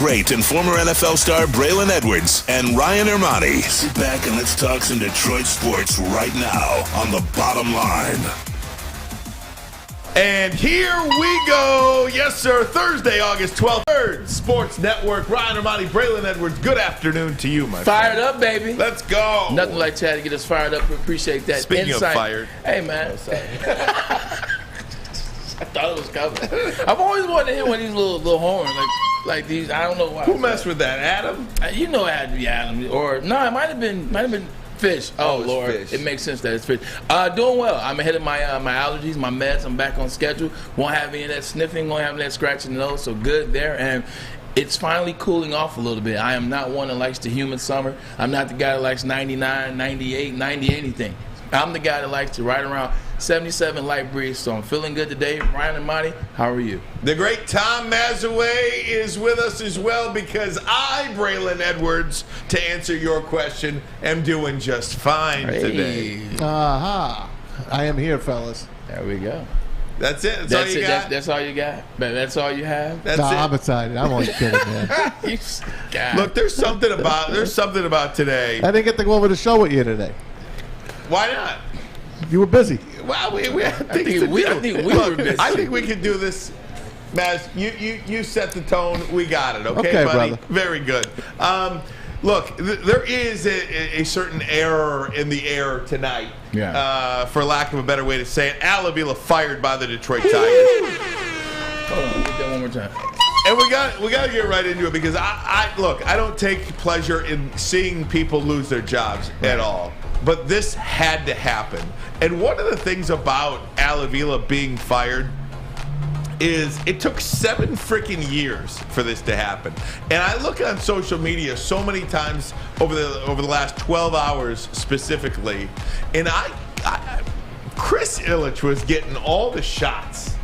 Great and former NFL star Braylon Edwards and Ryan Ermanni. Sit back and let's talk some Detroit sports right now on The Bottom Line. And here we go. Yes, sir. Thursday, August 12th. Third Sports Network. Ryan Ermanni, Braylon Edwards. Good afternoon to you, my Fired friend. up, baby. Let's go. Nothing like Chad to get us fired up. We appreciate that. Speaking insight. of fired. Hey, man. I thought it was coming. I've always wanted to hear one of these little horns, like these. I don't know why. Who messed with that? Adam? You know it had to be Adam. Or no, it might have been Fish. Oh Lord, Fish. It makes sense that it's Fish. Doing well. I'm ahead of my allergies, my meds. I'm back on schedule. Won't have any of that sniffing. Won't have any of that scratching the nose. So good there. And it's finally cooling off a little bit. I am not one that likes the humid summer. I'm not the guy that likes 99, 98, 90 anything. I'm the guy that likes to ride around 77 light breeze. So I'm feeling good today. Ryan Ermanni, how are you? The great Tom Mazawey is with us as well because I, Braylon Edwards, to answer your question, am doing just fine today. Aha. I am here, fellas. There we go. That's it? That's all you got? That's all you got? That's all you have? That's No, it? I'm excited. I'm only kidding, man. Look, there's something about today. I didn't get to go over the show with you today. Why not? You were busy. Well, we had things to we do. were busy. I think we can do this. Maz, you set the tone. We got it. Okay, buddy? brother. Very good. Look, there is a certain error in the air tonight. Yeah. For lack of a better way to say it. Avila fired by the Detroit Tigers. Hold on, get that one more time. And we got to get right into it because I don't take pleasure in seeing people lose their jobs at all. But this had to happen. And one of the things about Avila being fired is it took 7 freaking years for this to happen. And I look on social media so many times over the last 12 hours specifically, and Chris Ilitch was getting all the shots.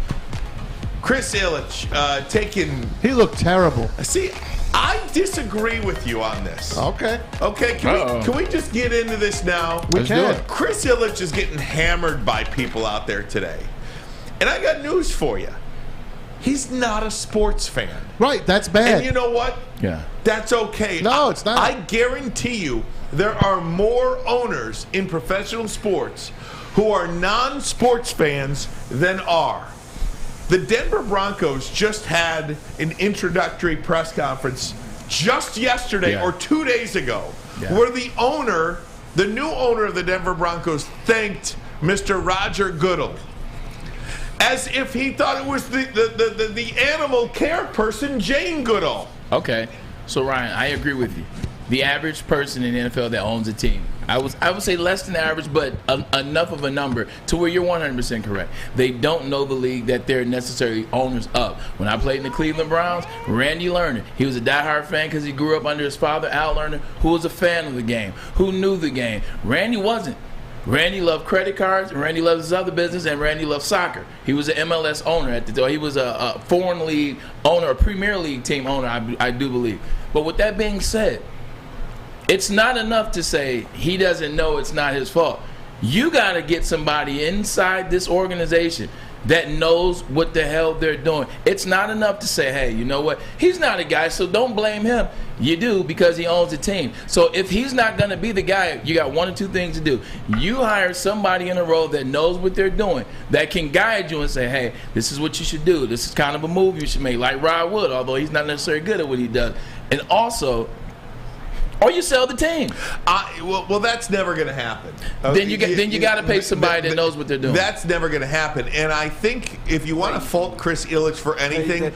Chris Ilitch taking. He looked terrible. See, I disagree with you on this. Okay. Okay, can we just get into this now? We can. Chris Ilitch is getting hammered by people out there today. And I got news for you. He's not a sports fan. Right, that's bad. And you know what? Yeah. That's okay. No, it's not. I guarantee you there are more owners in professional sports who are non-sports fans than are. The Denver Broncos just had an introductory press conference just yesterday or 2 days ago where the new owner of the Denver Broncos thanked Mr. Roger Goodell as if he thought it was the animal care person, Jane Goodall. Okay. So, Ryan, I agree with you. The average person in the NFL that owns a team, I would say less than average, but enough of a number to where you're 100% correct. They don't know the league that they're necessarily owners of. When I played in the Cleveland Browns, Randy Lerner, he was a diehard fan because he grew up under his father, Al Lerner, who was a fan of the game, who knew the game. Randy wasn't. Randy loved credit cards, and Randy loved his other business, and Randy loved soccer. He was an MLS owner he was a foreign league owner, a Premier League team owner, I do believe. But with that being said, it's not enough to say he doesn't know it's not his fault. You got to get somebody inside this organization that knows what the hell they're doing. It's not enough to say, hey, you know what? He's not a guy, so don't blame him. You do because he owns a team. So if he's not going to be the guy, you got one or two things to do. You hire somebody in a role that knows what they're doing, that can guide you and say, hey, this is what you should do. This is kind of a move you should make, like Rod Wood, although he's not necessarily good at what he does. And also, or you sell the team. Well, that's never going to happen. Then you got to pay somebody that knows what they're doing. That's never going to happen. And I think if you want to fault Chris Ilitch for anything,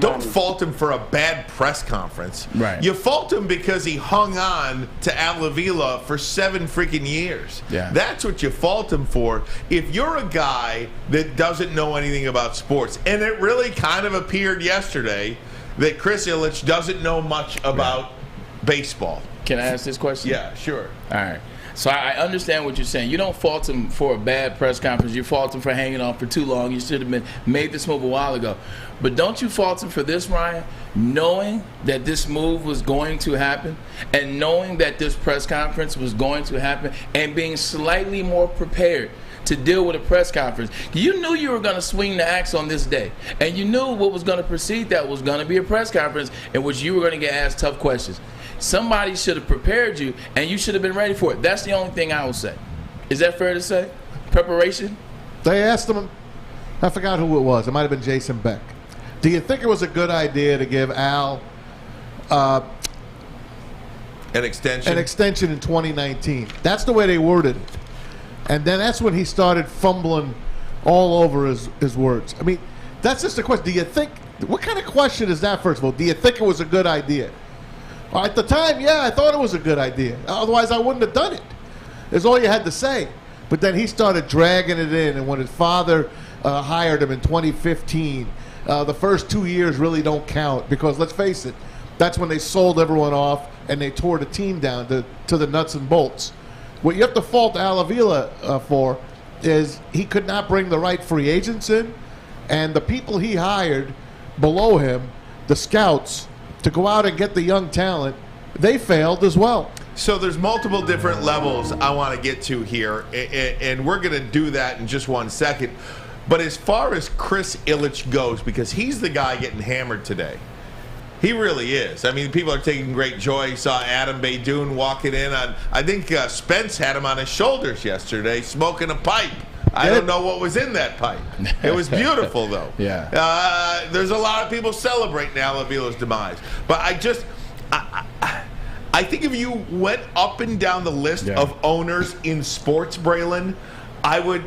don't fault him for a bad press conference. Right. You fault him because he hung on to Avila for 7 freaking years. Yeah. That's what you fault him for. If you're a guy that doesn't know anything about sports, and it really kind of appeared yesterday that Chris Ilitch doesn't know much about baseball. Can I ask this question? Yeah, sure. All right. So I understand what you're saying. You don't fault him for a bad press conference. You fault him for hanging on for too long. You should have made this move a while ago. But don't you fault him for this, Ryan? Knowing that this move was going to happen and knowing that this press conference was going to happen and being slightly more prepared to deal with a press conference. You knew you were going to swing the axe on this day, and you knew what was going to precede that was going to be a press conference in which you were going to get asked tough questions. Somebody should have prepared you, and you should have been ready for it. That's the only thing I would say. Is that fair to say? Preparation? They asked him, I forgot who it was. It might have been Jason Beck. Do you think it was a good idea to give Al An extension? an extension in 2019? That's the way they worded it. And then that's when he started fumbling all over his words. I mean, that's just the question. Do you think, what kind of question is that, first of all? Do you think it was a good idea? Well, at the time, yeah, I thought it was a good idea. Otherwise, I wouldn't have done it. Is all you had to say. But then he started dragging it in, and when his father hired him in 2015, the first 2 years really don't count because, let's face it, that's when they sold everyone off and they tore the team down to the nuts and bolts. What you have to fault Avila for is he could not bring the right free agents in, and the people he hired below him, the scouts, to go out and get the young talent, they failed as well. So there's multiple different levels I want to get to here, and we're going to do that in just 1 second. But as far as Chris Ilitch goes, because he's the guy getting hammered today, he really is. I mean, people are taking great joy. You saw Adam Baydoun walking in on, I think Spence had him on his shoulders yesterday, smoking a pipe. I don't know what was in that pipe. It was beautiful, though. Yeah. There's a lot of people celebrating Avila's demise. But I think if you went up and down the list of owners in sports, Braylon, I would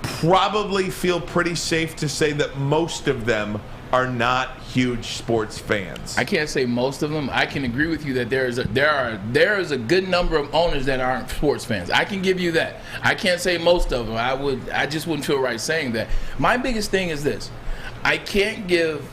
probably feel pretty safe to say that most of them are not huge sports fans. I can't say most of them. I can agree with you that there is a good number of owners that aren't sports fans. I can give you that. I can't say most of them. I just wouldn't feel right saying that. My biggest thing is this. I can't give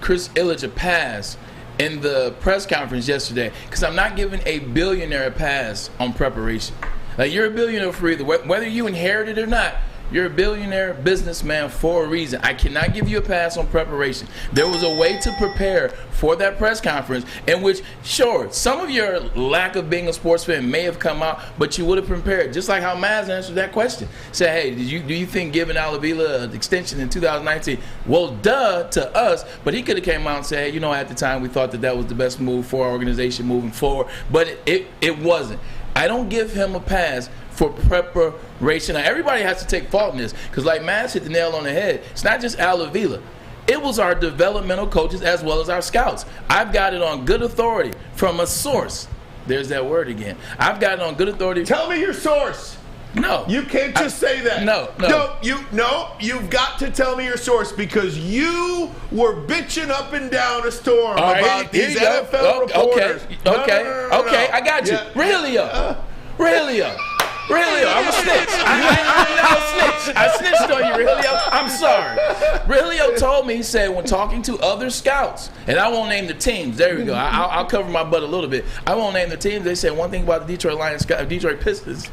Chris Ilitch a pass in the press conference yesterday because I'm not giving a billionaire a pass on preparation. Like, you're a billionaire for either, whether you inherit it or not. You're a billionaire businessman for a reason. I cannot give you a pass on preparation. There was a way to prepare for that press conference in which, sure, some of your lack of being a sports fan may have come out, but you would have prepared. Just like how Maz answered that question. Said, hey, do you think giving Avila an extension in 2019? Well, duh, to us. But he could have came out and said, hey, at the time we thought that was the best move for our organization moving forward. But it wasn't. I don't give him a pass for preparation. Now, everybody has to take fault in this because, like Matt hit the nail on the head, it's not just Avila. It was our developmental coaches as well as our scouts. I've got it on good authority from a source. There's that word again. I've got it on good authority. Tell me your source. No. You can't just say that. No. You've got to tell me your source because you were bitching up and down a storm about these NFL reporters. Okay, I got you. Yeah. Really? I'm a snitch. I'm now a snitch. I snitched on you, Relio. I'm sorry. Relio told me, he said, when talking to other scouts, and I won't name the teams. There we go. I'll cover my butt a little bit. I won't name the teams. They said one thing about the Detroit Pistons.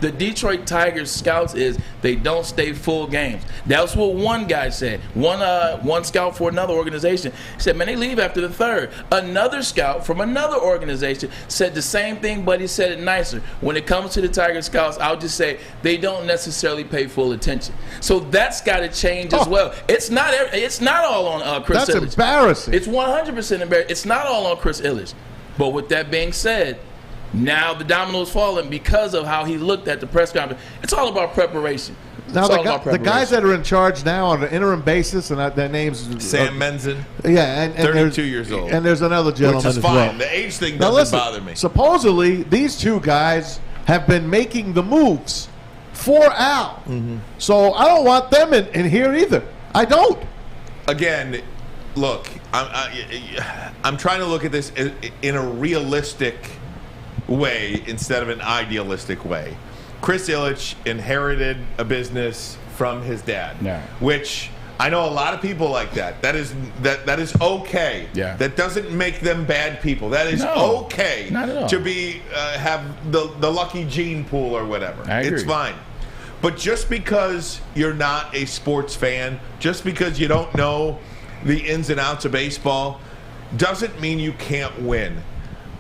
The Detroit Tigers scouts is they don't stay full games. That's what one guy said. One scout for another organization said, man, they leave after the third. Another scout from another organization said the same thing, but he said it nicer. When it comes to the Tiger scouts, I'll just say they don't necessarily pay full attention. So that's got to change as well. It's not all on Chris Ilitch. That's embarrassing. It's 100% embarrassing. It's not all on Chris Ilitch. But with that being said, now the dominoes falling because of how he looked at the press conference. It's all about preparation. Now the guys that are in charge now on an interim basis, and their names Sam Menzen. Yeah, and 32 years old. And there's another gentleman which is as fine. well. The age thing Now doesn't listen, bother me. Supposedly, these two guys have been making the moves for Al. Mm-hmm. So I don't want them in here either. I don't. Again, look, I'm trying to look at this in a realistic way instead of an idealistic way. Chris Ilitch inherited a business from his dad, which I know a lot of people like that. That is okay. Yeah. That doesn't make them bad people. That is okay not at all. to be have the lucky gene pool or whatever. I agree. It's fine. But just because you're not a sports fan, just because you don't know the ins and outs of baseball, doesn't mean you can't win.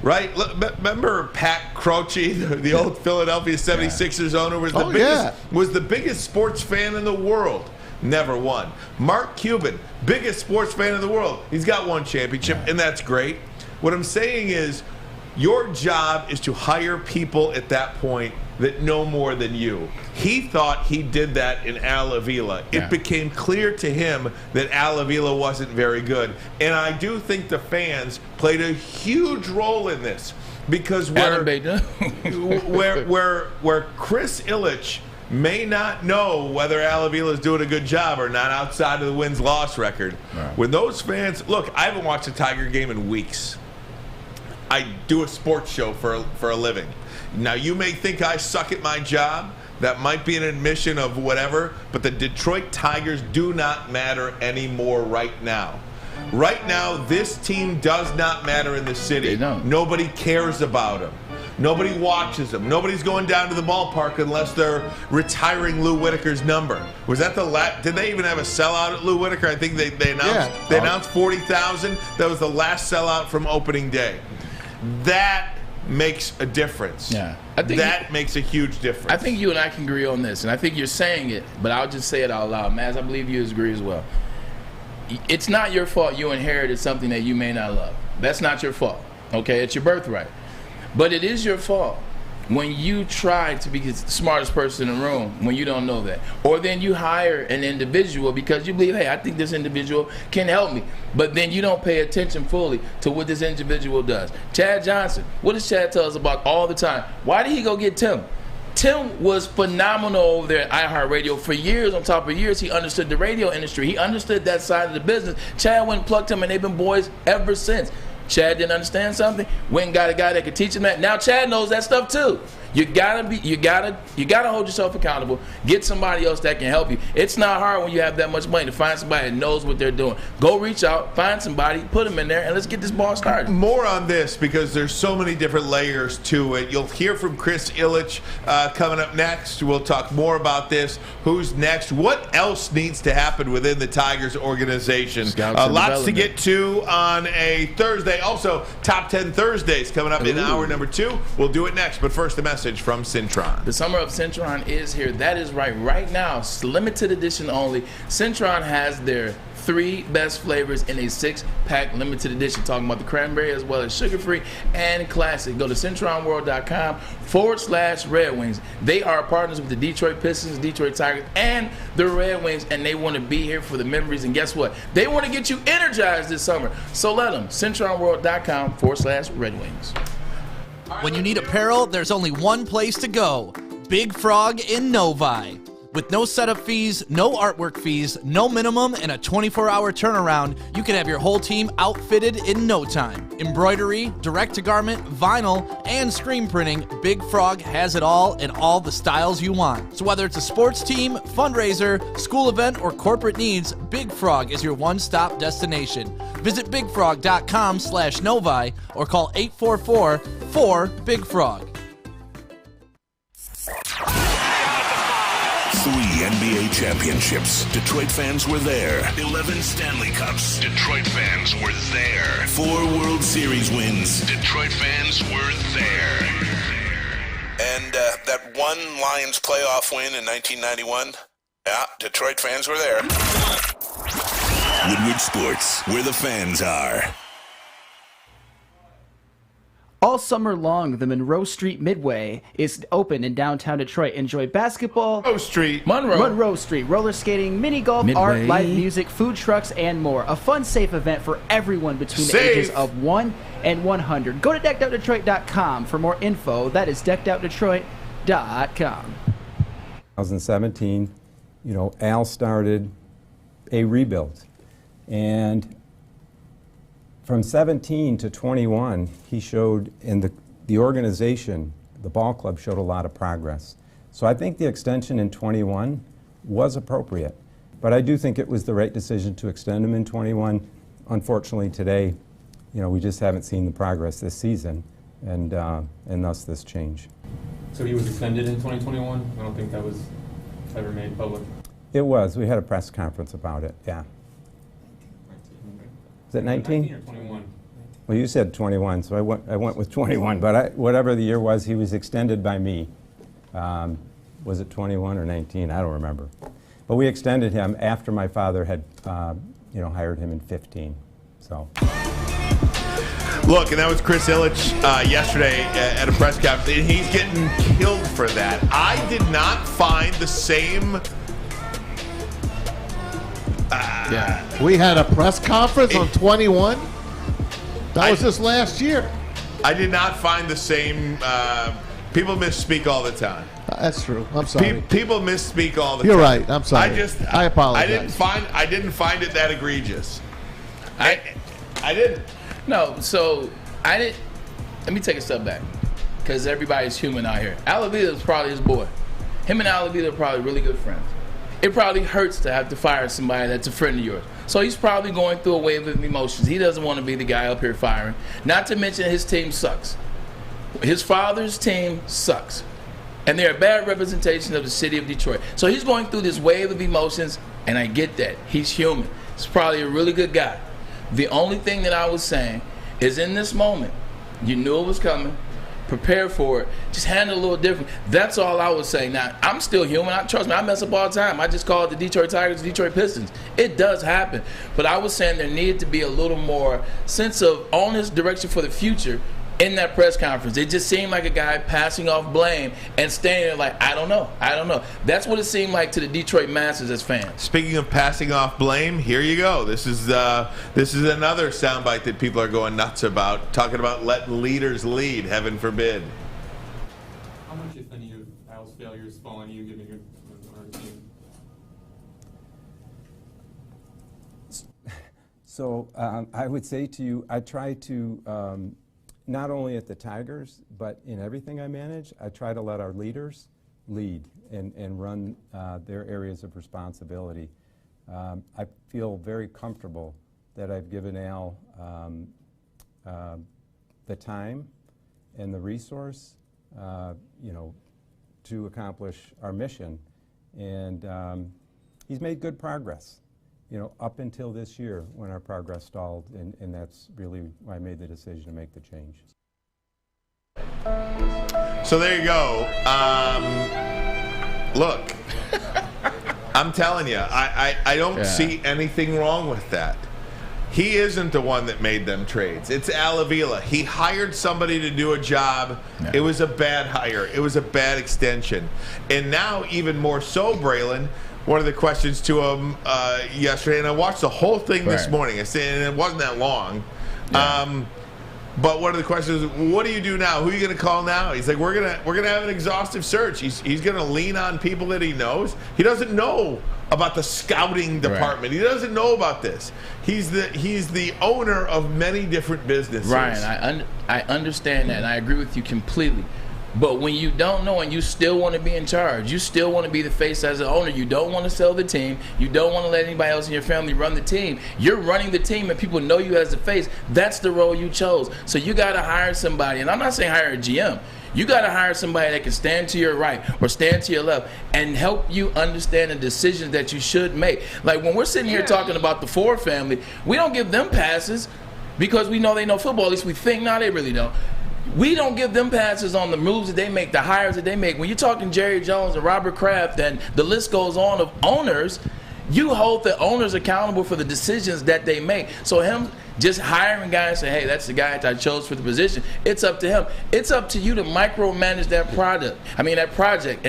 right? Remember Pat Croce, the old Philadelphia 76ers owner, was the biggest sports fan in the world. Never won. Mark Cuban, biggest sports fan in the world. He's got one championship, and that's great. What I'm saying is, your job is to hire people at that point that know more than you. He thought he did that in Al Avila. It became clear to him that Al Avila wasn't very good. And I do think the fans played a huge role in this, because where Chris Ilitch may not know whether Al Avila is doing a good job or not outside of the wins-loss record. When those fans, look, I haven't watched a Tiger game in weeks. I do a sports show for a living. Now, you may think I suck at my job. That might be an admission of whatever, but the Detroit Tigers do not matter anymore right now. Right now, this team does not matter in the city. They don't. Nobody cares about them. Nobody watches them. Nobody's going down to the ballpark unless they're retiring Lou Whitaker's number. Was that the last? Did they even have a sellout at Lou Whitaker? I think they announced 40,000. That was the last sellout from opening day. That makes a difference. Yeah, I think that makes a huge difference. I think you and I can agree on this, and I think you're saying it, but I'll just say it out loud. Maz, I believe you agree as well. It's not your fault you inherited something that you may not love. That's not your fault, okay? It's your birthright. But it is your fault when you try to be the smartest person in the room when you don't know that. Or then you hire an individual because you believe, hey, I think this individual can help me. But then you don't pay attention fully to what this individual does. Chad Johnson, what does Chad tell us about all the time? Why did he go get Tim? Tim was phenomenal over there at iHeartRadio for years. On top of years, he understood the radio industry. He understood that side of the business. Chad went and plugged him, and they've been boys ever since. Chad didn't understand something, went and got a guy that could teach him that. Now Chad knows that stuff too. You gotta hold yourself accountable. Get somebody else that can help you. It's not hard when you have that much money to find somebody that knows what they're doing. Go reach out, find somebody, put them in there, and let's get this ball started. More on this because there's so many different layers to it. You'll hear from Chris Ilitch coming up next. We'll talk more about this. Who's next? What else needs to happen within the Tigers organization? Lots to get to on a Thursday. Also, Top 10 Thursdays coming up in hour number 2. We'll do it next, but first a message from Centron. The summer of Centron is here. That is right. Right now, limited edition only. Centron has their 3 best flavors in a 6-pack limited edition. Talking about the cranberry as well as sugar-free and classic. Go to CentronWorld.com/Red Wings. They are partners with the Detroit Pistons, Detroit Tigers, and the Red Wings, and they want to be here for the memories. And guess what? They want to get you energized this summer. So let them. CentronWorld.com/Red Wings. When you need apparel, there's only one place to go. Big Frog in Novi. With no setup fees, no artwork fees, no minimum, and a 24-hour turnaround, you can have your whole team outfitted in no time. Embroidery, direct-to-garment, vinyl, and screen printing, Big Frog has it all in all the styles you want. So whether it's a sports team, fundraiser, school event, or corporate needs, Big Frog is your one-stop destination. Visit bigfrog.com/Novi or call 844-4-BIG-FROG. 3 NBA championships. Detroit fans were there. 11 Stanley Cups. Detroit fans were there. 4 World Series wins. Detroit fans were there. And that one Lions playoff win in 1991. Yeah, Detroit fans were there. Woodward Sports, where the fans are. All summer long, the Monroe Street Midway is open in downtown Detroit. Enjoy basketball, Monroe Street, roller skating, mini golf, art, live music, food trucks, and more. A fun, safe event for everyone between the ages of 1 and 100. Go to deckedoutdetroit.com for more info. That is deckedoutdetroit.com. 2017, Al started a rebuild. And from 17 to 21, he showed in the organization, the ball club showed a lot of progress. So I think the extension in 21 was appropriate. But I do think it was the right decision to extend him in 21. Unfortunately today, we just haven't seen the progress this season, and thus this change. So he was extended in 2021? I don't think that was ever made public. It was. We had a press conference about it, yeah. Is it 19? 19 or 21? Well, you said 21, so I went with 21. But whatever the year was, he was extended by me. Was it 21 or 19? I don't remember. But we extended him after my father had, hired him in 15. So. Look, and that was Chris Ilitch yesterday at a press conference, and he's getting killed for that. I did not find the same. We had a press conference on 21. That was just last year. I did not find the same. People misspeak all the time. That's true. I'm sorry. People misspeak all the time. You're right. I'm sorry. I apologize. I didn't find it that egregious. I didn't. No, so I didn't. Let me take a step back, because everybody's human out here. Avila is probably his boy. Him and Avila are probably really good friends. It probably hurts to have to fire somebody that's a friend of yours. So he's probably going through a wave of emotions. He doesn't want to be the guy up here firing. Not to mention his team sucks. His father's team sucks. And they're a bad representation of the city of Detroit. So he's going through this wave of emotions, and I get that. He's human. He's probably a really good guy. The only thing that I was saying is, in this moment, you knew it was coming. Prepare for it. Just handle it a little different. That's all I was saying. Now, I'm still human. Trust me, I mess up all the time. I just call it the Detroit Tigers, the Detroit Pistons. It does happen. But I was saying there needed to be a little more sense of honest direction for the future in that press conference. It just seemed like a guy passing off blame and standing there like, I don't know. That's what it seemed like to the Detroit masses as fans. Speaking of passing off blame, here you go. This is another soundbite that people are going nuts about, talking about letting leaders lead, heaven forbid. How much, if any, of Al's failures fall on you giving it on our team? So I would say to you, I try to, not only at the Tigers, but in everything I manage, I try to let our leaders lead and run their areas of responsibility. I feel very comfortable that I've given Al the time and the resource, to accomplish our mission. And he's made good progress, up until this year when our progress stalled, and that's really why I made the decision to make the change. So there you go. Look, I'm telling you, I don't see anything wrong with that. He isn't the one that made them trades. It's Avila. He hired somebody to do a job. Yeah. It was a bad hire. It was a bad extension. And now, even more so, Braylon, one of the questions to him yesterday, and I watched the whole thing this morning. I said, and it wasn't that long. Yeah. But one of the questions is, what do you do now? Who are you going to call now? He's like, we're gonna have an exhaustive search. He's going to lean on people that he knows. He doesn't know about the scouting department. He doesn't know about this. He's the owner of many different businesses. Ryan, I understand that, and I agree with you completely. But when you don't know and you still want to be in charge, you still want to be the face as an owner, you don't want to sell the team, you don't want to let anybody else in your family run the team, you're running the team and people know you as the face, that's the role you chose. So you got to hire somebody, and I'm not saying hire a GM. You got to hire somebody that can stand to your right or stand to your left and help you understand the decisions that you should make. Like when we're sitting here talking about the Ford family, we don't give them passes because we know they know football. At least we think. Now they really don't. We don't give them passes on the moves that they make, the hires that they make. When you're talking Jerry Jones and Robert Kraft and the list goes on of owners, you hold the owners accountable for the decisions that they make. So him just hiring guys and say, hey, that's the guy that I chose for the position, it's up to him. It's up to you to micromanage that project and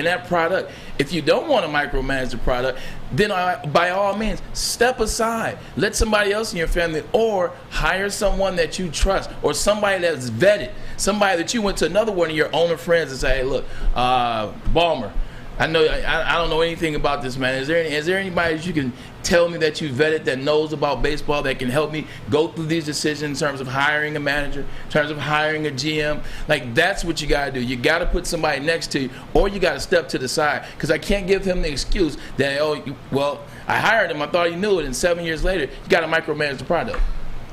that product. If you don't want to micromanage the product, then by all means, step aside. Let somebody else in your family or hire someone that you trust or somebody that's vetted, somebody that you went to another one of your owner friends and say, hey, look, Ballmer, I don't know anything about this, man. Is there anybody that you can tell me that you vetted that knows about baseball that can help me go through these decisions in terms of hiring a manager, in terms of hiring a GM? Like, that's what you got to do. You got to put somebody next to you, or you got to step to the side. Because I can't give him the excuse that, I hired him, I thought he knew it, and 7 years later, you got to micromanage the product.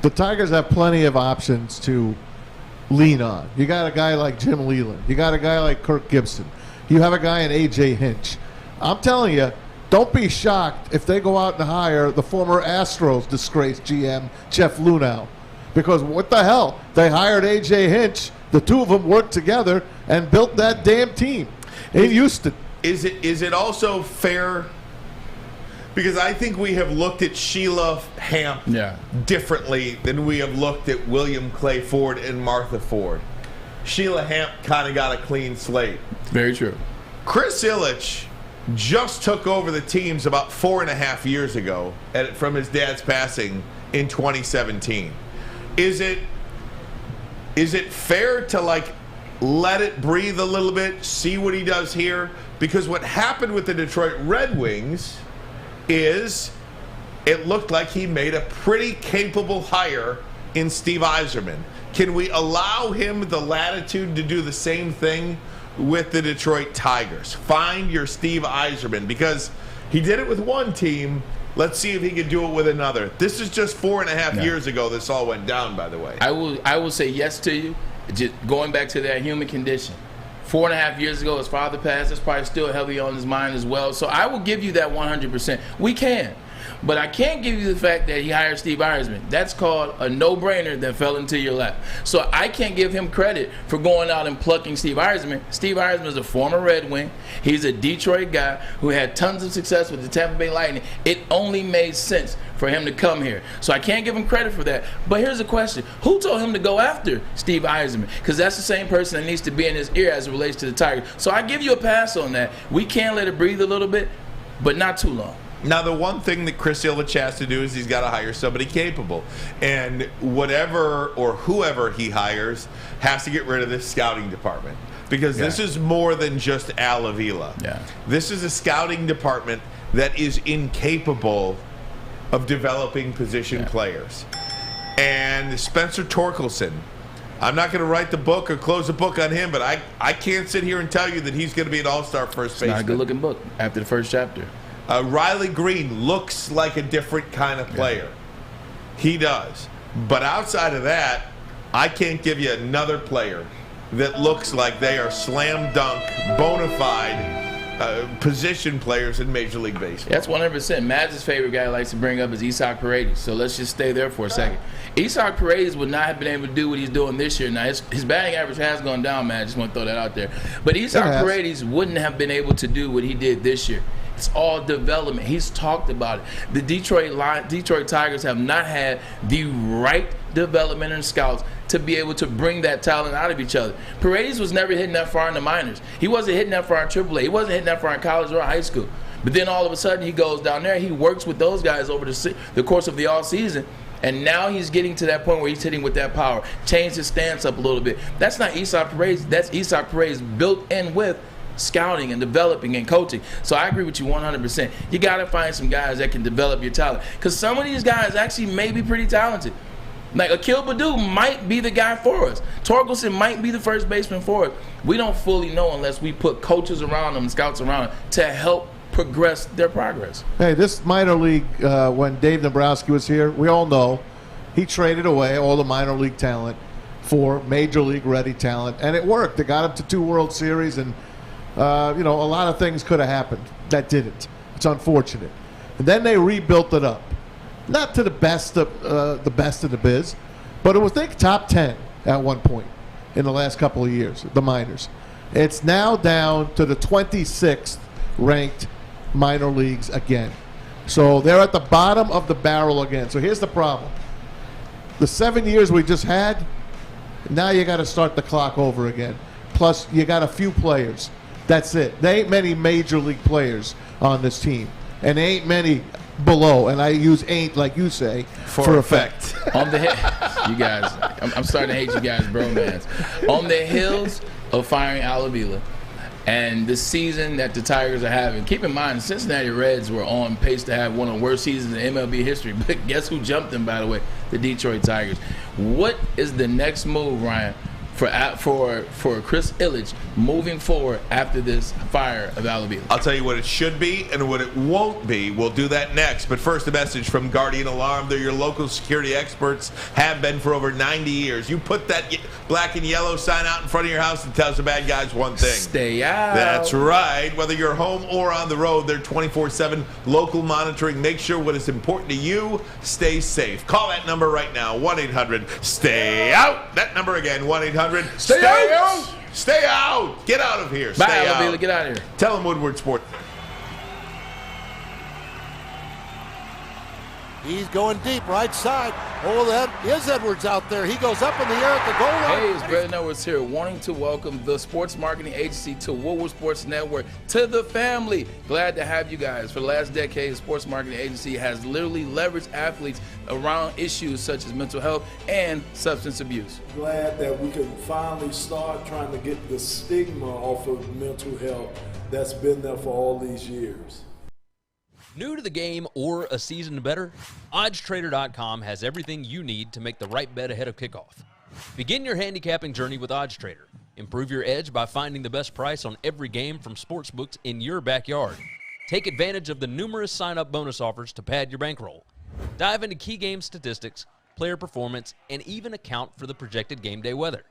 The Tigers have plenty of options to lean on. You got a guy like Jim Leland. You got a guy like Kirk Gibson. You have a guy in A.J. Hinch. I'm telling you, don't be shocked if they go out and hire the former Astros disgraced GM, Jeff Lunau. Because what the hell? They hired A.J. Hinch. The two of them worked together and built that damn team in Houston. Is it also fair? Because I think we have looked at Sheila Hamp differently than we have looked at William Clay Ford and Martha Ford. Sheila Hamp kind of got a clean slate. Very true. Chris Ilitch just took over the teams about 4.5 years ago from his dad's passing in 2017. Is it fair to let it breathe a little bit, see what he does here? Because what happened with the Detroit Red Wings is it looked like he made a pretty capable hire in Steve Yzerman. Can we allow him the latitude to do the same thing with the Detroit Tigers? Find your Steve Yzerman, because he did it with one team. Let's see if he can do it with another. This is just 4.5 years ago this all went down, by the way. I will say yes to you. Just going back to that human condition. 4.5 years ago, his father passed. It's probably still heavy on his mind as well. So I will give you that 100%. We can. But I can't give you the fact that he hired Steve Yzerman. That's called a no-brainer that fell into your lap. So I can't give him credit for going out and plucking Steve Yzerman. Steve Yzerman is a former Red Wing. He's a Detroit guy who had tons of success with the Tampa Bay Lightning. It only made sense for him to come here. So I can't give him credit for that. But here's the question. Who told him to go after Steve Yzerman? Because that's the same person that needs to be in his ear as it relates to the Tigers. So I give you a pass on that. We can let it breathe a little bit, but not too long. Now, the one thing that Chris Ilitch has to do is he's got to hire somebody capable. And whatever or whoever he hires has to get rid of this scouting department. Because this is more than just Al Avila. This is a scouting department that is incapable of developing position players. And Spencer Torkelson, I'm not going to write the book or close the book on him, but I can't sit here and tell you that he's going to be an all-star first baseman. Not a good-looking book after the first chapter. Riley Green looks like a different kind of player. He does. But outside of that, I can't give you another player that looks like they are slam dunk, bona fide position players in Major League Baseball. That's 100%. Mad's favorite guy likes to bring up is Isak Paredes. So let's just stay there for a second. Isak Paredes would not have been able to do what he's doing this year. Now, his batting average has gone down, man. I just want to throw that out there. But Isak Paredes wouldn't have been able to do what he did this year. It's all development. He's talked about it. The Detroit Tigers have not had the right development and scouts to be able to bring that talent out of each other. Paredes was never hitting that far in the minors. He wasn't hitting that far in AAA. He wasn't hitting that far in college or high school. But then all of a sudden he goes down there. He works with those guys over the course of the offseason. And now he's getting to that point where he's hitting with that power. Changed his stance up a little bit. That's not Isak Paredes. That's Isak Paredes built in with scouting and developing and coaching. So I agree with you 100%. You got to find some guys that can develop your talent. Because some of these guys actually may be pretty talented. Like Akil Baddoo might be the guy for us. Torkelson might be the first baseman for us. We don't fully know unless we put coaches around them, scouts around them, to help progress their progress. Hey, this minor league, when Dave Dombrowski was here, we all know he traded away all the minor league talent for major league ready talent, and it worked. It got up to 2 World Series, and a lot of things could have happened that didn't. It's unfortunate. And then they rebuilt it up, not to the best of the biz, but it was, I think, top 10 at one point in the last couple of years, the minors. It's now down to the 26th ranked minor leagues again. So they're at the bottom of the barrel again. So here's the problem. The 7 years we just had, now you got to start the clock over again. Plus, you got a few players. That's it. There ain't many major league players on this team. And there ain't many below. And I use ain't like you say for effect. On the you guys, I'm starting to hate you guys, bromance. On the heels of firing Al Avila and the season that the Tigers are having, keep in mind, the Cincinnati Reds were on pace to have one of the worst seasons in MLB history. But guess who jumped them, by the way? The Detroit Tigers. What is the next move, Ryan, for Chris Ilitch moving forward after this fire of Avila? I'll tell you what it should be and what it won't be. We'll do that next. But first, a message from Guardian Alarm. They're your local security experts, have been for over 90 years. You put that black and yellow sign out in front of your house and tells the bad guys one thing. Stay out. That's right. Whether you're home or on the road, they're 24/7 local monitoring. Make sure what is important to you stays safe. Call that number right now, 1-800-STAY-OUT. That number again, 1-800-STAY out. Stay out. Get out of here. Bye, Stay Avila. out. Get out of here. Tell them Woodward Sports. He's going deep, right side. Oh, that is Edwards out there. He goes up in the air at the goal line. Hey, it's Braylon Edwards here, wanting to welcome the sports marketing agency to Woodward Sports Network, to the family. Glad to have you guys. For the last decade, the sports marketing agency has literally leveraged athletes around issues such as mental health and substance abuse. Glad that we can finally start trying to get the stigma off of mental health that's been there for all these years. New to the game or a season better? OddsTrader.com has everything you need to make the right bet ahead of kickoff. Begin your handicapping journey with OddsTrader. Improve your edge by finding the best price on every game from sportsbooks in your backyard. Take advantage of the numerous sign-up bonus offers to pad your bankroll. Dive into key game statistics, player performance, and even account for the projected game day weather.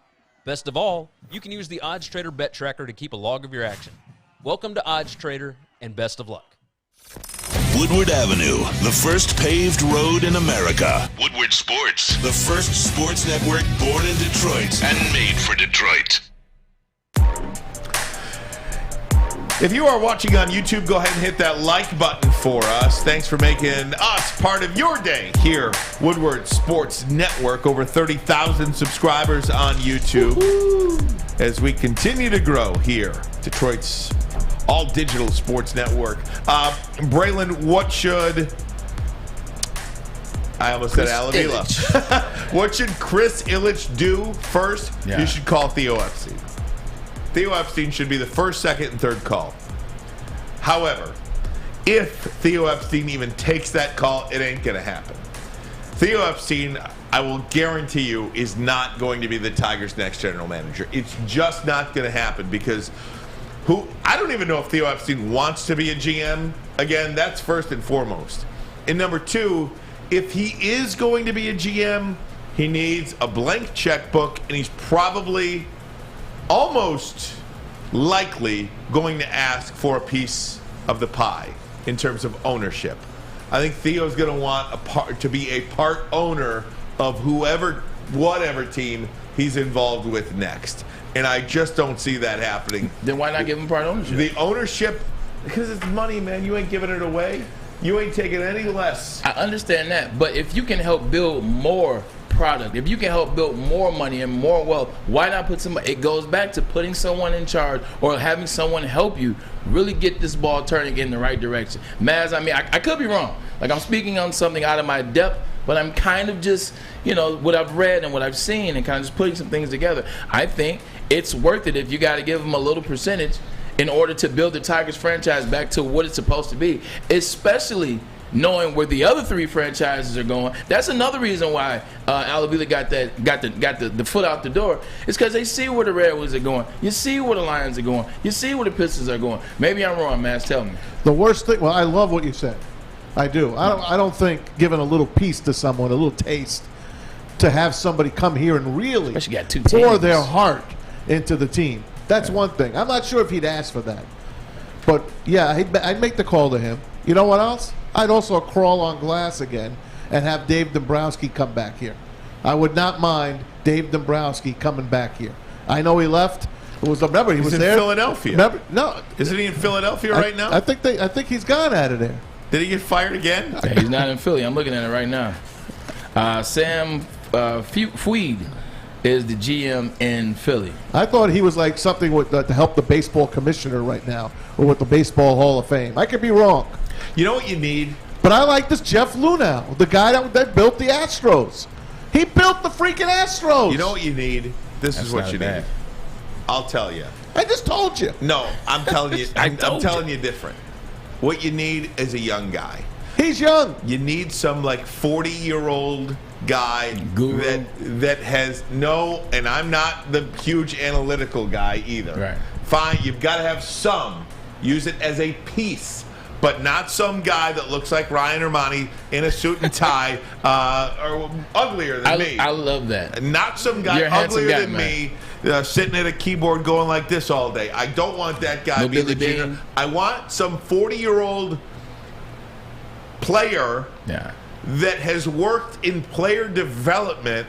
Best of all, you can use the OddsTrader bet tracker to keep a log of your action. Welcome to OddsTrader, and best of luck. Woodward Avenue, the first paved road in America. Woodward Sports, the first sports network born in Detroit and made for Detroit. If you are watching on YouTube, go ahead and hit that like button for us. Thanks for making us part of your day here. Woodward Sports Network, over 30,000 subscribers on YouTube. Woo-hoo. As we continue to grow here, Detroit's all-digital sports network. Braylon, what should... I almost said Avila. What should Chris Ilitch do first? Yeah. You should call Theo Epstein. Theo Epstein should be the first, second, and third call. However, if Theo Epstein even takes that call, it ain't going to happen. Theo Epstein, I will guarantee you, is not going to be the Tigers' next general manager. It's just not going to happen because... I don't even know if Theo Epstein wants to be a GM. Again, that's first and foremost. And number two, if he is going to be a GM, he needs a blank checkbook, and he's probably almost likely going to ask for a piece of the pie in terms of ownership. I think Theo's going to want to be a part owner of whatever team he's involved with next. And I just don't see that happening. Then why not give him part ownership? The ownership, because it's money, man. You ain't giving it away. You ain't taking any less. I understand that. But if you can help build more product, if you can help build more money and more wealth, why not put somebody? It goes back to putting someone in charge or having someone help you really get this ball turning in the right direction. Maz, I mean, I could be wrong. Like, I'm speaking on something out of my depth, but I'm kind of just, what I've read and what I've seen and kind of just putting some things together. I think it's worth it if you got to give them a little percentage in order to build the Tigers franchise back to what it's supposed to be, especially knowing where the other three franchises are going. That's another reason why Avila got the foot out the door. It's because they see where the Redwoods are going. You see where the Lions are going. You see where the Pistons are going. Maybe I'm wrong, Matt. Tell me. The worst thing. Well, I love what you said. I do. I don't think giving a little piece to someone, a little taste, to have somebody come here and really pour their heart into the team. That's one thing. I'm not sure if he'd ask for that. But, yeah, I'd make the call to him. You know what else? I'd also crawl on glass again and have Dave Dombrowski come back here. I would not mind Dave Dombrowski coming back here. I know he left. Remember, he was in there. Philadelphia. Remember, no. Isn't he in Philadelphia right now? I think he's gone out of there. Did he get fired again? Yeah, he's not in Philly. I'm looking at it right now. Sam Fweed is the GM in Philly. I thought he was like something with, to help the baseball commissioner right now, or with the Baseball Hall of Fame. I could be wrong. You know what you need? But I like this Jeff Luhnow, the guy that built the Astros. He built the freaking Astros. You know what you need? This is what you need. I'll tell you. I just told you. No, I'm telling you. I'm telling you different. What you need is a young guy. He's young. You need some like 40-year-old guy that has no, and I'm not the huge analytical guy either. Right. Fine, you've got to have some. Use it as a piece, but not some guy that looks like Ryan Ermanni in a suit and tie, or uglier than me. I love that. Not some guy uglier than me, sitting at a keyboard going like this all day. I don't want that guy to be the junior. I want some 40-year-old player that has worked in player development,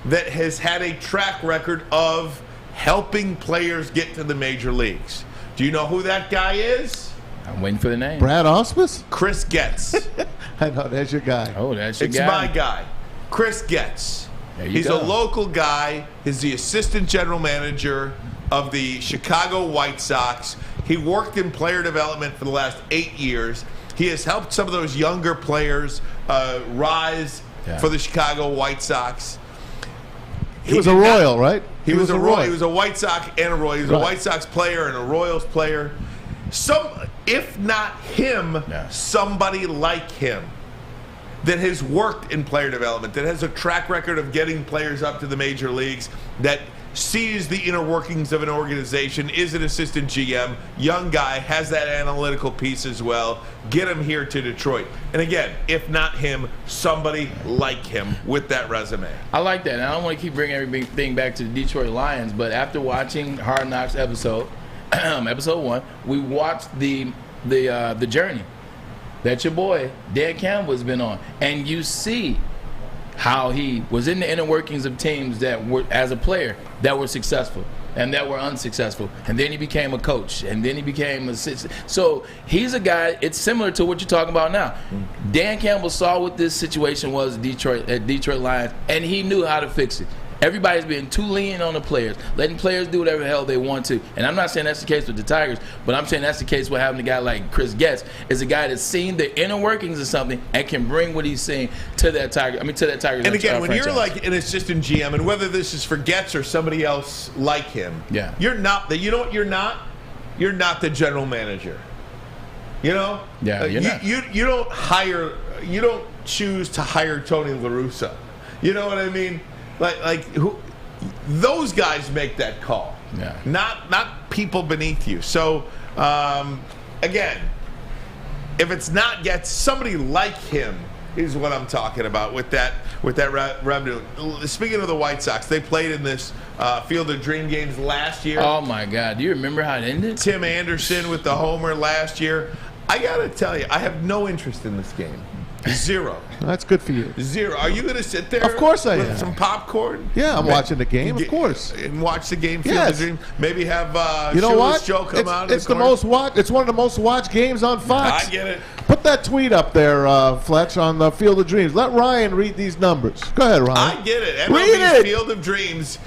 that has had a track record of helping players get to the major leagues. Do you know who that guy is? I'm waiting for the name. Brad Auspis? Chris Getz. I know, that's your guy. Oh, that's your guy. It's my guy. Chris Getz. He's a local guy. He's the assistant general manager of the Chicago White Sox. He worked in player development for the last 8 years. He has helped some of those younger players rise for the Chicago White Sox. He was a Royal, right? He was a Royal. He was a White Sox and a Royal. He was a White Sox player and a Royals player. If not him, somebody like him that has worked in player development, that has a track record of getting players up to the major leagues, that sees the inner workings of an organization, is an assistant GM, young guy, has that analytical piece as well. Get him here to Detroit. And again, if not him, somebody like him with that resume. I like that. And I don't want to keep bringing everything back to the Detroit Lions, but after watching Hard Knocks episode 1, we watched the journey that your boy Dan Campbell has been on, and you see how he was in the inner workings of teams that were, as a player, that were successful and that were unsuccessful, and then he became a coach, and then he became a assistant. So he's a guy. It's similar to what you're talking about now. Dan Campbell saw what this situation was at Detroit Lions, and he knew how to fix it. Everybody's being too lenient on the players, letting players do whatever the hell they want to. And I'm not saying that's the case with the Tigers, but I'm saying that's the case with having a guy like Chris Getz, is a guy that's seen the inner workings of something and can bring what he's seen to that Tigers. And again, when you're like an assistant GM, and whether this is for Getz or somebody else like him, you're not the. You know what you're not? You're not the general manager. You know? Yeah, you're not. You don't hire. You don't choose to hire Tony La Russa. You know what I mean? Like who? Those guys make that call. Yeah. Not people beneath you. So again, if it's not Getz, somebody like him is what I'm talking about with that revenue. Speaking of the White Sox, they played in this Field of Dream games last year. Oh my God! Do you remember how it ended? Tim Anderson with the homer last year. I gotta tell you, I have no interest in this game. Zero. That's good for you. Zero. Are you going to sit there? Of course I with am. some popcorn? Yeah, I'm watching the game. Of course. And watch the game. Feel the dream. Maybe have you know what? Joe come out. It's the most watched. It's one of the most watched games on Fox. I get it. Put that tweet up there, Fletch, on the Field of Dreams. Let Ryan read these numbers. Go ahead, Ryan. I get it. Read MLB's it. Field of Dreams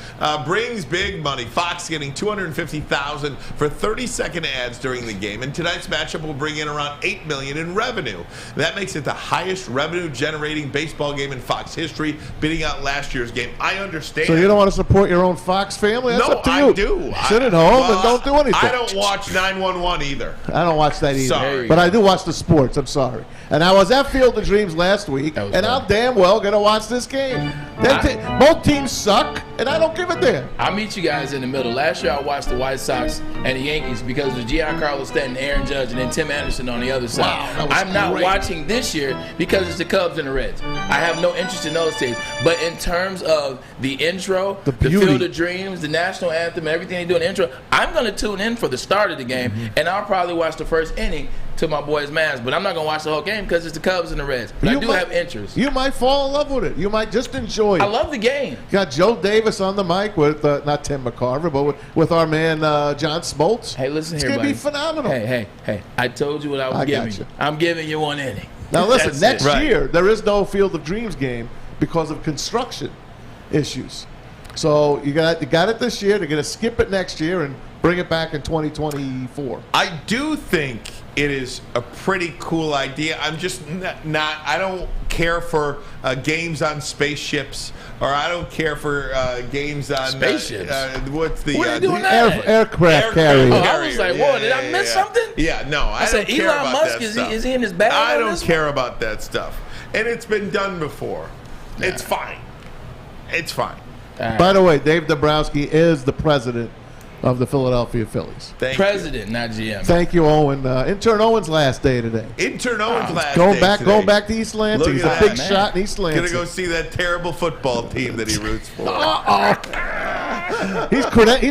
brings big money. Fox getting $250,000 for 30-second ads during the game, and tonight's matchup will bring in around $8 million in revenue. That makes it the highest revenue-generating baseball game in Fox history, beating out last year's game. I understand. So you don't want to support your own Fox family? That's up to you. I do. Sit at home and don't do anything. I don't watch 911 either. I don't watch that either. Sorry. But I do watch the sports. I'm sorry. And I was at Field of Dreams last week, and I'm damn well going to watch this game. Both teams suck, and I don't give a damn. I'll meet you guys in the middle. Last year I watched the White Sox and the Yankees because it was Giancarlo Stanton, Aaron Judge, and then Tim Anderson on the other side. Wow, I'm not watching this year because it's the Cubs and the Reds. I have no interest in those teams. But in terms of the intro, the Field of Dreams, the national anthem, and everything they do in the intro, I'm going to tune in for the start of the game, and I'll probably watch the first inning to my boys' Mavs, but I'm not going to watch the whole game because it's the Cubs and the Reds. But I do have interest. You might fall in love with it. You might just enjoy it. I love the game. You got Joe Davis on the mic with, not Tim McCarver, but with our man John Smoltz. Hey, listen here, buddy. It's going to be phenomenal. Hey. I told you what I was giving you. I'm giving you one inning. Now, listen, next year, there is no Field of Dreams game because of construction issues. So you got it this year. They're going to skip it next year and bring it back in 2024. I do think it is a pretty cool idea. I'm just not I don't care for games on spaceships, or I don't care for games on spaceships. What's the what are you doing that? Aircraft carrier. Oh, I was like, whoa, did I miss something? Yeah, no, I said, don't care Elon about Musk that stuff. Is he in his bag? I don't care about that stuff, and it's been done before. It's fine. It's fine. By the way, Dave Dombrowski is the president of the Philadelphia Phillies. President, not GM. Thank you, Owen. Intern Owen's last day today. Intern Owen's last going day back, today. Going back to East Lansing. He's a big shot in East Lansing. Gonna go see that terrible football team that he roots for. He's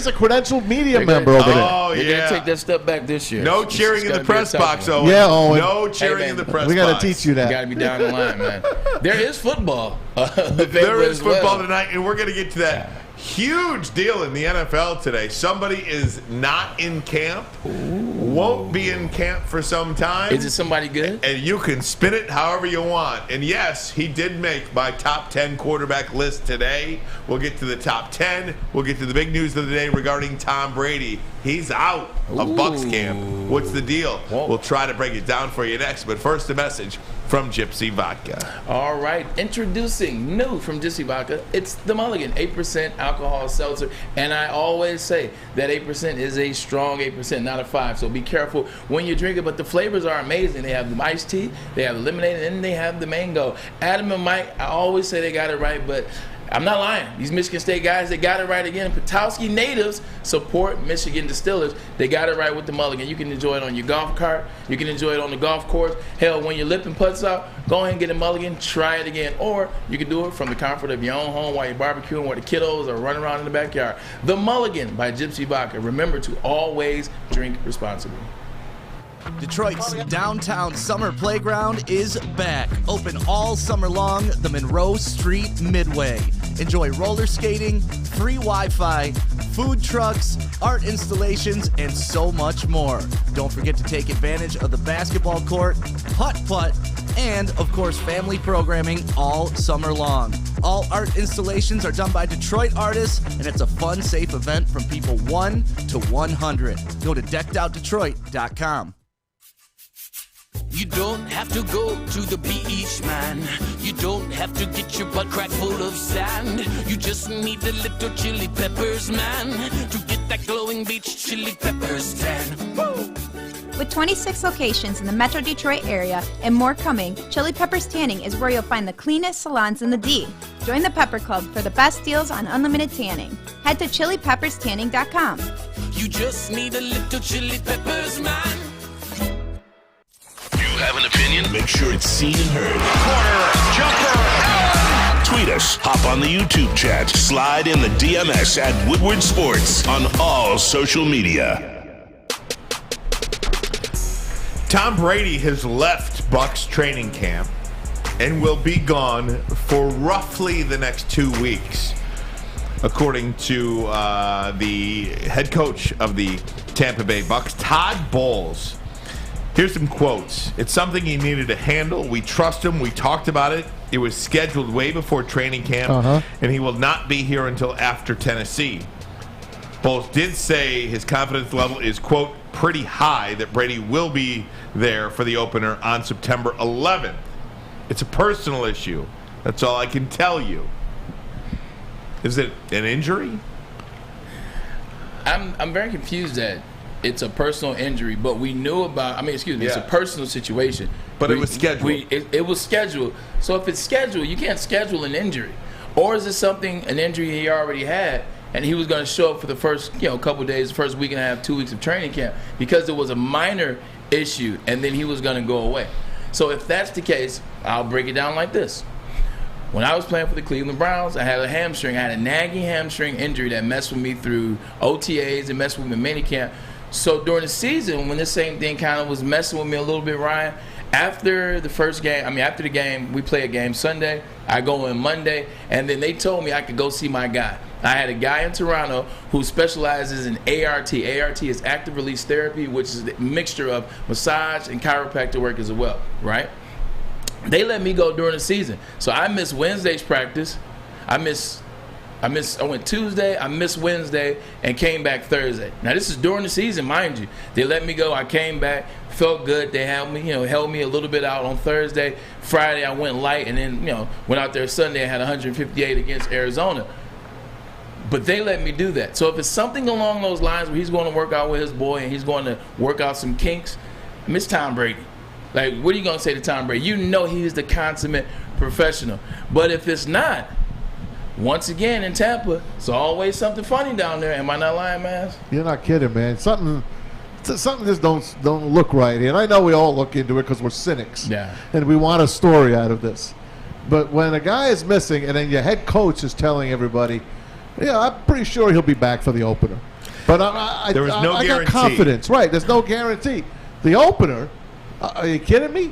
a credentialed media member over there. Oh, They're gonna take that step back this year. No cheering in the press box, Owen. Yeah, Owen. No cheering in the press box. We got to teach you that. You got to be down the line, man. There is football. There is football tonight, and we're going to get to that huge deal in the NFL today. Somebody is not in camp, won't be in camp for some time. Is it somebody good? And you can spin it however you want. And yes, he did make my top 10 quarterback list today. We'll get to the top 10. We'll get to the big news of the day regarding Tom Brady. He's out of Bucs camp. What's the deal? We'll try to break it down for you next. But first, a message from Gypsy Vodka. All right, introducing new from Gypsy Vodka. It's the Mulligan 8% alcohol seltzer, and I always say that 8% is a strong 8%, not a 5. So be careful when you drink it. But the flavors are amazing. They have the iced tea, they have the lemonade, and they have the mango. Adam and Mike, I always say they got it right, but I'm not lying. These Michigan State guys, they got it right again. Petoskey natives support Michigan distillers. They got it right with the Mulligan. You can enjoy it on your golf cart. You can enjoy it on the golf course. Hell, when your lip and putts out, go ahead and get a Mulligan. Try it again. Or you can do it from the comfort of your own home while you're barbecuing, while the kiddos are running around in the backyard. The Mulligan by Gypsy Vodka. Remember to always drink responsibly. Detroit's downtown summer playground is back. Open all summer long, the Monroe Street Midway. Enjoy roller skating, free Wi-Fi, food trucks, art installations, and so much more. Don't forget to take advantage of the basketball court, putt-putt, and, of course, family programming all summer long. All art installations are done by Detroit artists, and it's a fun, safe event from people 1 to 100. Go to deckedoutdetroit.com. You don't have to go to the beach, man. You don't have to get your butt crack full of sand. You just need a little chili peppers, man, to get that glowing beach chili peppers tan. Woo! With 26 locations in the Metro Detroit area and more coming, Chili Peppers Tanning is where you'll find the cleanest salons in the D. Join the Pepper Club for the best deals on unlimited tanning. Head to chilipepperstanning.com. You just need a little chili peppers, man. Have an opinion? Make sure it's seen and heard. Corner, jumper. Tweet us, hop on the YouTube chat, slide in the DMS at Woodward Sports on all social media. Tom Brady has left Bucs training camp and will be gone for roughly the next 2 weeks, according to the head coach of the Tampa Bay Bucs, Todd Bowles. Here's some quotes. It's something he needed to handle. We trust him. We talked about it. It was scheduled way before training camp, and he will not be here until after Tennessee. Bowles did say his confidence level is, quote, pretty high that Brady will be there for the opener on September 11th. It's a personal issue. That's all I can tell you. Is it an injury? I'm very confused that it's a personal injury, but we knew about, it's a personal situation. But it was scheduled. It was scheduled. So if it's scheduled, you can't schedule an injury. Or is it an injury he already had, and he was going to show up for the first couple of days, first week and a half, 2 weeks of training camp, because it was a minor issue, and then he was going to go away. So if that's the case, I'll break it down like this. When I was playing for the Cleveland Browns, I had a hamstring. I had a nagging hamstring injury that messed with me through OTAs and messed with me in minicamp. So during the season, when this same thing kind of was messing with me a little bit, Ryan, after the game, we play a game Sunday, I go in Monday, and then they told me I could go see my guy. I had a guy in Toronto who specializes in ART. ART is active release therapy, which is a mixture of massage and chiropractic work as well, right? They let me go during the season. So I missed Wednesday's practice. I went Tuesday, I missed Wednesday, and came back Thursday. Now, this is during the season, mind you. They let me go. I came back, felt good. They held me a little bit out on Thursday. Friday, I went light, and then, went out there Sunday. I had 158 against Arizona. But they let me do that. So if it's something along those lines where he's going to work out with his boy and he's going to work out some kinks, I miss Tom Brady. Like, what are you going to say to Tom Brady? You know he's the consummate professional. But if it's not, once again in Tampa, it's always something funny down there. Am I not lying, man? You're not kidding, man. Something just don't look right here. And I know we all look into it because we're cynics. Yeah. And we want a story out of this. But when a guy is missing and then your head coach is telling everybody, yeah, I'm pretty sure he'll be back for the opener. But there was no I guarantee. got confidence. Right, there's no guarantee. The opener, are you kidding me?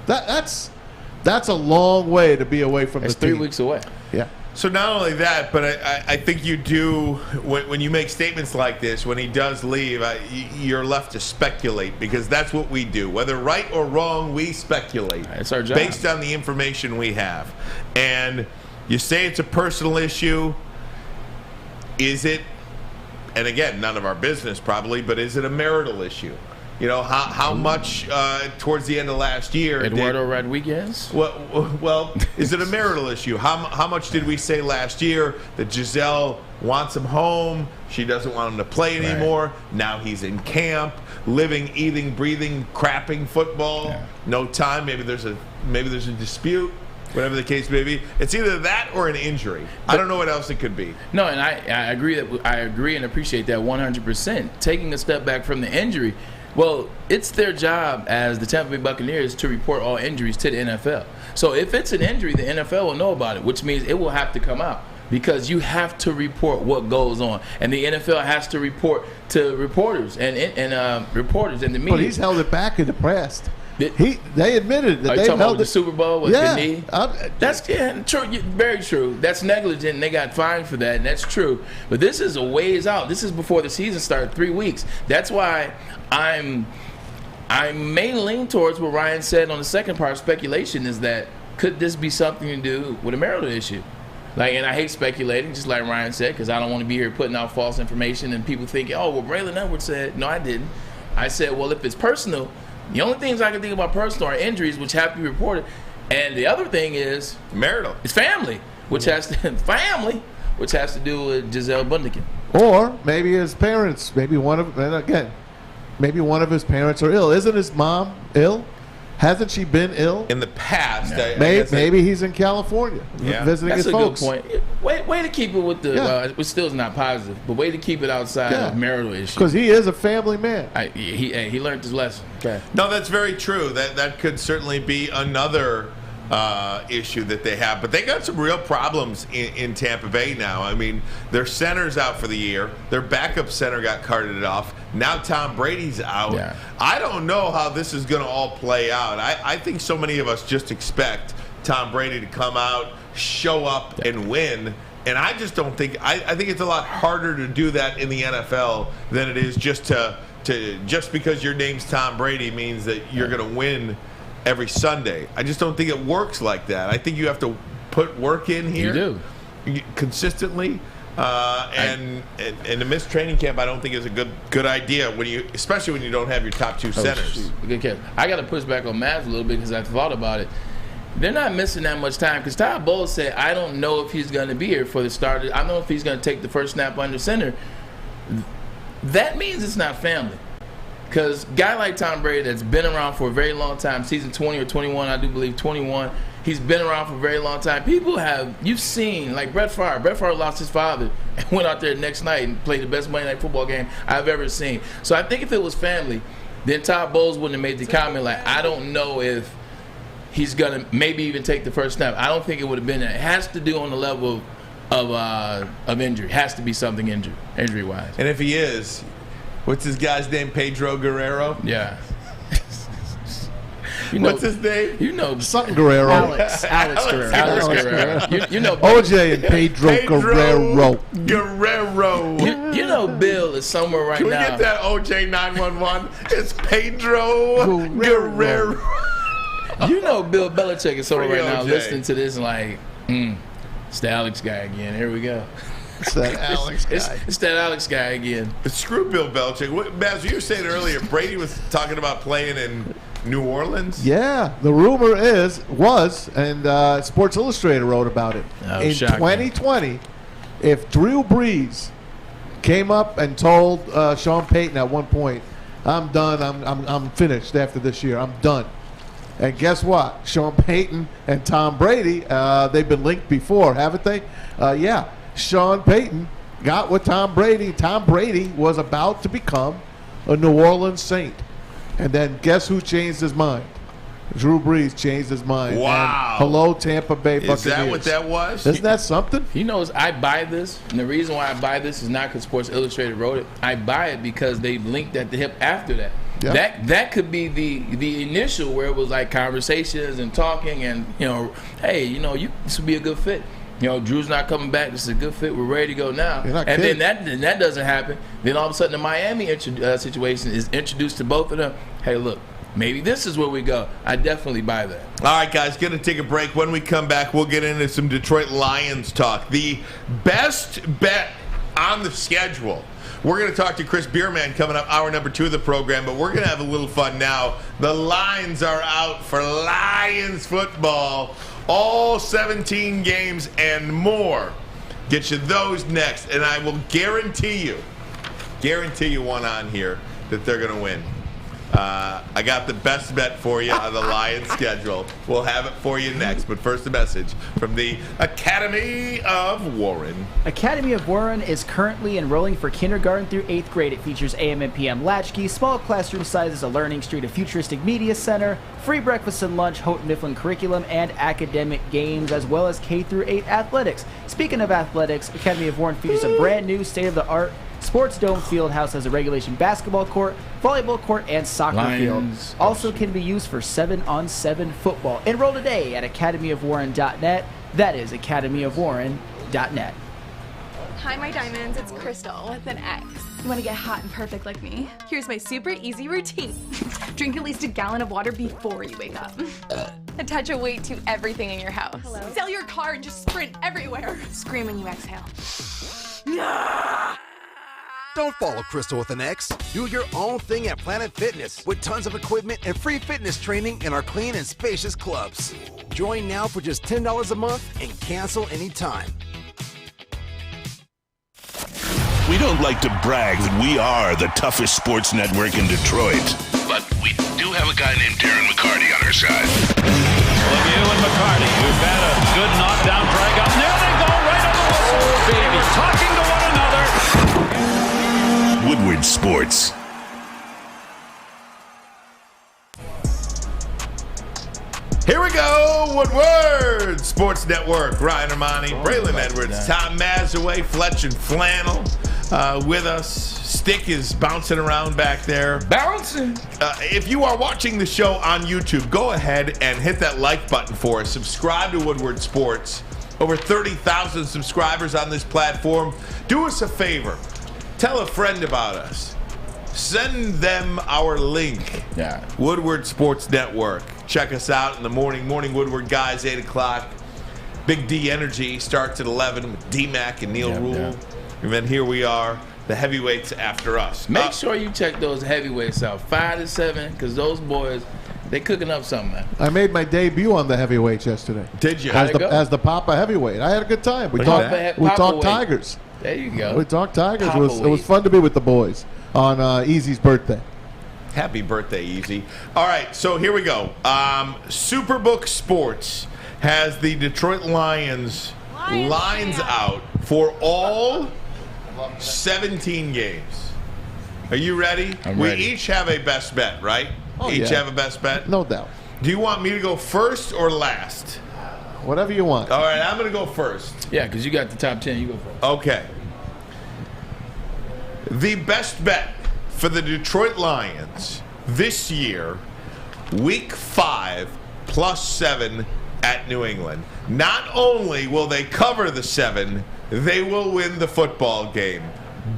That's a long way to be away from It's the team. 3 weeks away. Yeah. So not only that, but I think you do, when you make statements like this, when he does leave, you're left to speculate, because that's what we do. Whether right or wrong, we speculate. It's our job. Based on the information we have. And you say it's a personal issue. Is it, and again, none of our business probably, but is it a marital issue? You know, how much towards the end of last year? Eduardo Rodriguez? Well, is it a marital issue? How much did we say last year that Giselle wants him home? She doesn't want him to play anymore. Right. Now he's in camp, living, eating, breathing, crapping football. Yeah. No time. Maybe there's a dispute. Whatever the case may be, it's either that or an injury. I don't know what else it could be. No, and I agree and appreciate that 100%. Taking a step back from the injury. Well, it's their job as the Tampa Bay Buccaneers to report all injuries to the NFL. So if it's an injury, the NFL will know about it, which means it will have to come out, because you have to report what goes on, and the NFL has to report to reporters and reporters in the media. But he's held it back in the press. They admitted that they held about the Super Bowl with the knee. That's true, very true. That's negligent, and they got fined for that, and that's true. But this is a ways out. This is before the season started, 3 weeks. That's why I may lean towards what Ryan said on the second part of speculation, is that could this be something to do with a marital issue? Like, and I hate speculating, just like Ryan said, because I don't want to be here putting out false information and people thinking, oh, well, Braylon Edwards said. No, I didn't. I said, well, if it's personal, the only things I can think about personal are injuries, which have to be reported, and the other thing is marital. It's family, which has to do with Giselle Bundikin. Or maybe his parents. Maybe one of his parents are ill. Isn't his mom ill? Hasn't she been ill in the past? Yeah. Maybe he's in California visiting his folks. That's a good point. Way to keep it with the. Which still is not positive, but way to keep it outside of marital issues. Because he is a family man. He learned his lesson. Okay. No, that's very true. That could certainly be another issue that they have. But they got some real problems in Tampa Bay now. I mean, their center's out for the year. Their backup center got carted off. Now Tom Brady's out. Yeah. I don't know how this is going to all play out. I think so many of us just expect Tom Brady to come out, show up, and win. And I just don't think – I think it's a lot harder to do that in the NFL than it is just just because your name's Tom Brady means that you're going to win every Sunday. I just don't think it works like that. I think you have to put work in here. You do. Consistently. And to miss training camp, I don't think is a good idea especially when you don't have your top two centers. Good catch. I got to push back on Mavs a little bit because I thought about it. They're not missing that much time because Todd Bowles said, I don't know if he's going to be here for the start. I don't know if he's going to take the first snap under center. That means it's not family. Because a guy like Tom Brady that's been around for a very long time, season 20 or 21, I do believe 21, he's been around for a very long time. You've seen, like Brett Favre. Brett Favre lost his father and went out there the next night and played the best Monday Night Football game I've ever seen. So I think if it was family, then Todd Bowles wouldn't have made the comment like, I don't know if he's going to maybe even take the first snap. I don't think it would have been that. It has to do on the level of injury. It has to be something injury-wise. And if he is, what's his guy's name? Pedro Guerrero? Yeah. What's his name? You know something Guerrero. Alex Guerrero. You know OJ and Pedro Guerrero. You know Bill is somewhere right now. Can we get that OJ 911? It's Pedro Guerrero. You know Bill Belichick is somewhere right now listening to this and like, it's the Alex guy again. Here we go. It's that Alex guy. It's that Alex guy again. But screw Bill Belichick. Maz, you were saying earlier, Brady was talking about playing in New Orleans? Yeah, the rumor was, and Sports Illustrated wrote about it. In 2020, if Drew Brees came up and told Sean Payton at one point, I'm done. I'm finished after this year. I'm done. And guess what? Sean Payton and Tom Brady, they've been linked before, haven't they? Yeah. Sean Payton got with Tom Brady. Tom Brady was about to become a New Orleans Saint. And then guess who changed his mind? Drew Brees changed his mind. Wow. And hello, Tampa Bay Buccaneers. Is that what that was? Isn't that something? He knows I buy this, and the reason why I buy this is not because Sports Illustrated wrote it. I buy it because they linked at the hip after that. Yep. That could be the initial where it was like conversations and talking and, hey, this would be a good fit. Drew's not coming back. This is a good fit. We're ready to go now. And then that doesn't happen. Then all of a sudden the Miami situation is introduced to both of them. Hey, look, maybe this is where we go. I definitely buy that. All right, guys, going to take a break. When we come back, we'll get into some Detroit Lions talk. The best bet on the schedule. We're going to talk to Chris Bierman coming up, hour number 2 of the program, but we're going to have a little fun now. The lines are out for Lions football. All 17 games and more. Get you those next, and I will guarantee you one on here that they're going to win. I got the best bet for you on the Lions schedule. We'll have it for you next, but first a message from the Academy of Warren. Academy of Warren is currently enrolling for kindergarten through 8th grade. It features AM and PM latchkey, small classroom sizes, a learning street, a futuristic media center, free breakfast and lunch, Houghton Mifflin curriculum, and academic games, as well as K through 8 athletics. Speaking of athletics, Academy of Warren features a brand new state-of-the-art Sports Dome Fieldhouse has a regulation basketball court, volleyball court, and soccer field. Also can be used for 7-on-7 football. Enroll today at academyofwarren.net. That is academyofwarren.net. Hi, my diamonds. It's Crystal with an X. You want to get hot and perfect like me? Here's my super easy routine. Drink at least a gallon of water before you wake up. Attach a weight to everything in your house. Sell your car and just sprint everywhere. Scream when you exhale. Don't follow Crystal with an X. Do your own thing at Planet Fitness with tons of equipment and free fitness training in our clean and spacious clubs. Join now for just $10 a month and cancel anytime. We don't like to brag that we are the toughest sports network in Detroit, but we do have a guy named Darren McCarty on our side. Lemieux and McCarty, who've had a good knockdown drag up. There they go, right on the whistle. They were talking to one another. Woodward Sports. Here we go, Woodward Sports Network. Ryan Ermanni, Braylon Edwards, Tom Mazawey, Fletch and Flannel with us. Stick is bouncing around back there. Bouncing. If you are watching the show on YouTube, go ahead and hit that like button for us. Subscribe to Woodward Sports. Over 30,000 subscribers on this platform. Do us a favor. Tell a friend about us. Send them our link. Yeah. Woodward Sports Network. Check us out in the morning. Morning Woodward guys, 8 o'clock. Big D Energy starts at 11 with D-Mac and Neil Rule. Yeah. And then here we are, the heavyweights after us. Make sure you check those heavyweights out. 5 to 7, because those boys, they cooking up something, man. I made my debut on the heavyweights yesterday. Did you? As the Papa heavyweight. I had a good time. We talked Tigers. There you go. We talked Tigers. It was fun to be with the boys on Easy's birthday. Happy birthday, Easy. All right, so here we go. Superbook Sports has the Detroit Lions lines out for all 17 games. Are you ready? I'm ready. We each have a best bet, right? Each have a best bet? No doubt. Do you want me to go first or last? Whatever you want. All right, I'm going to go first. Yeah, because you got the top 10. You go first. Okay. The best bet for the Detroit Lions this year, Week 5 +7 at New England. Not only will they cover the 7, they will win the football game.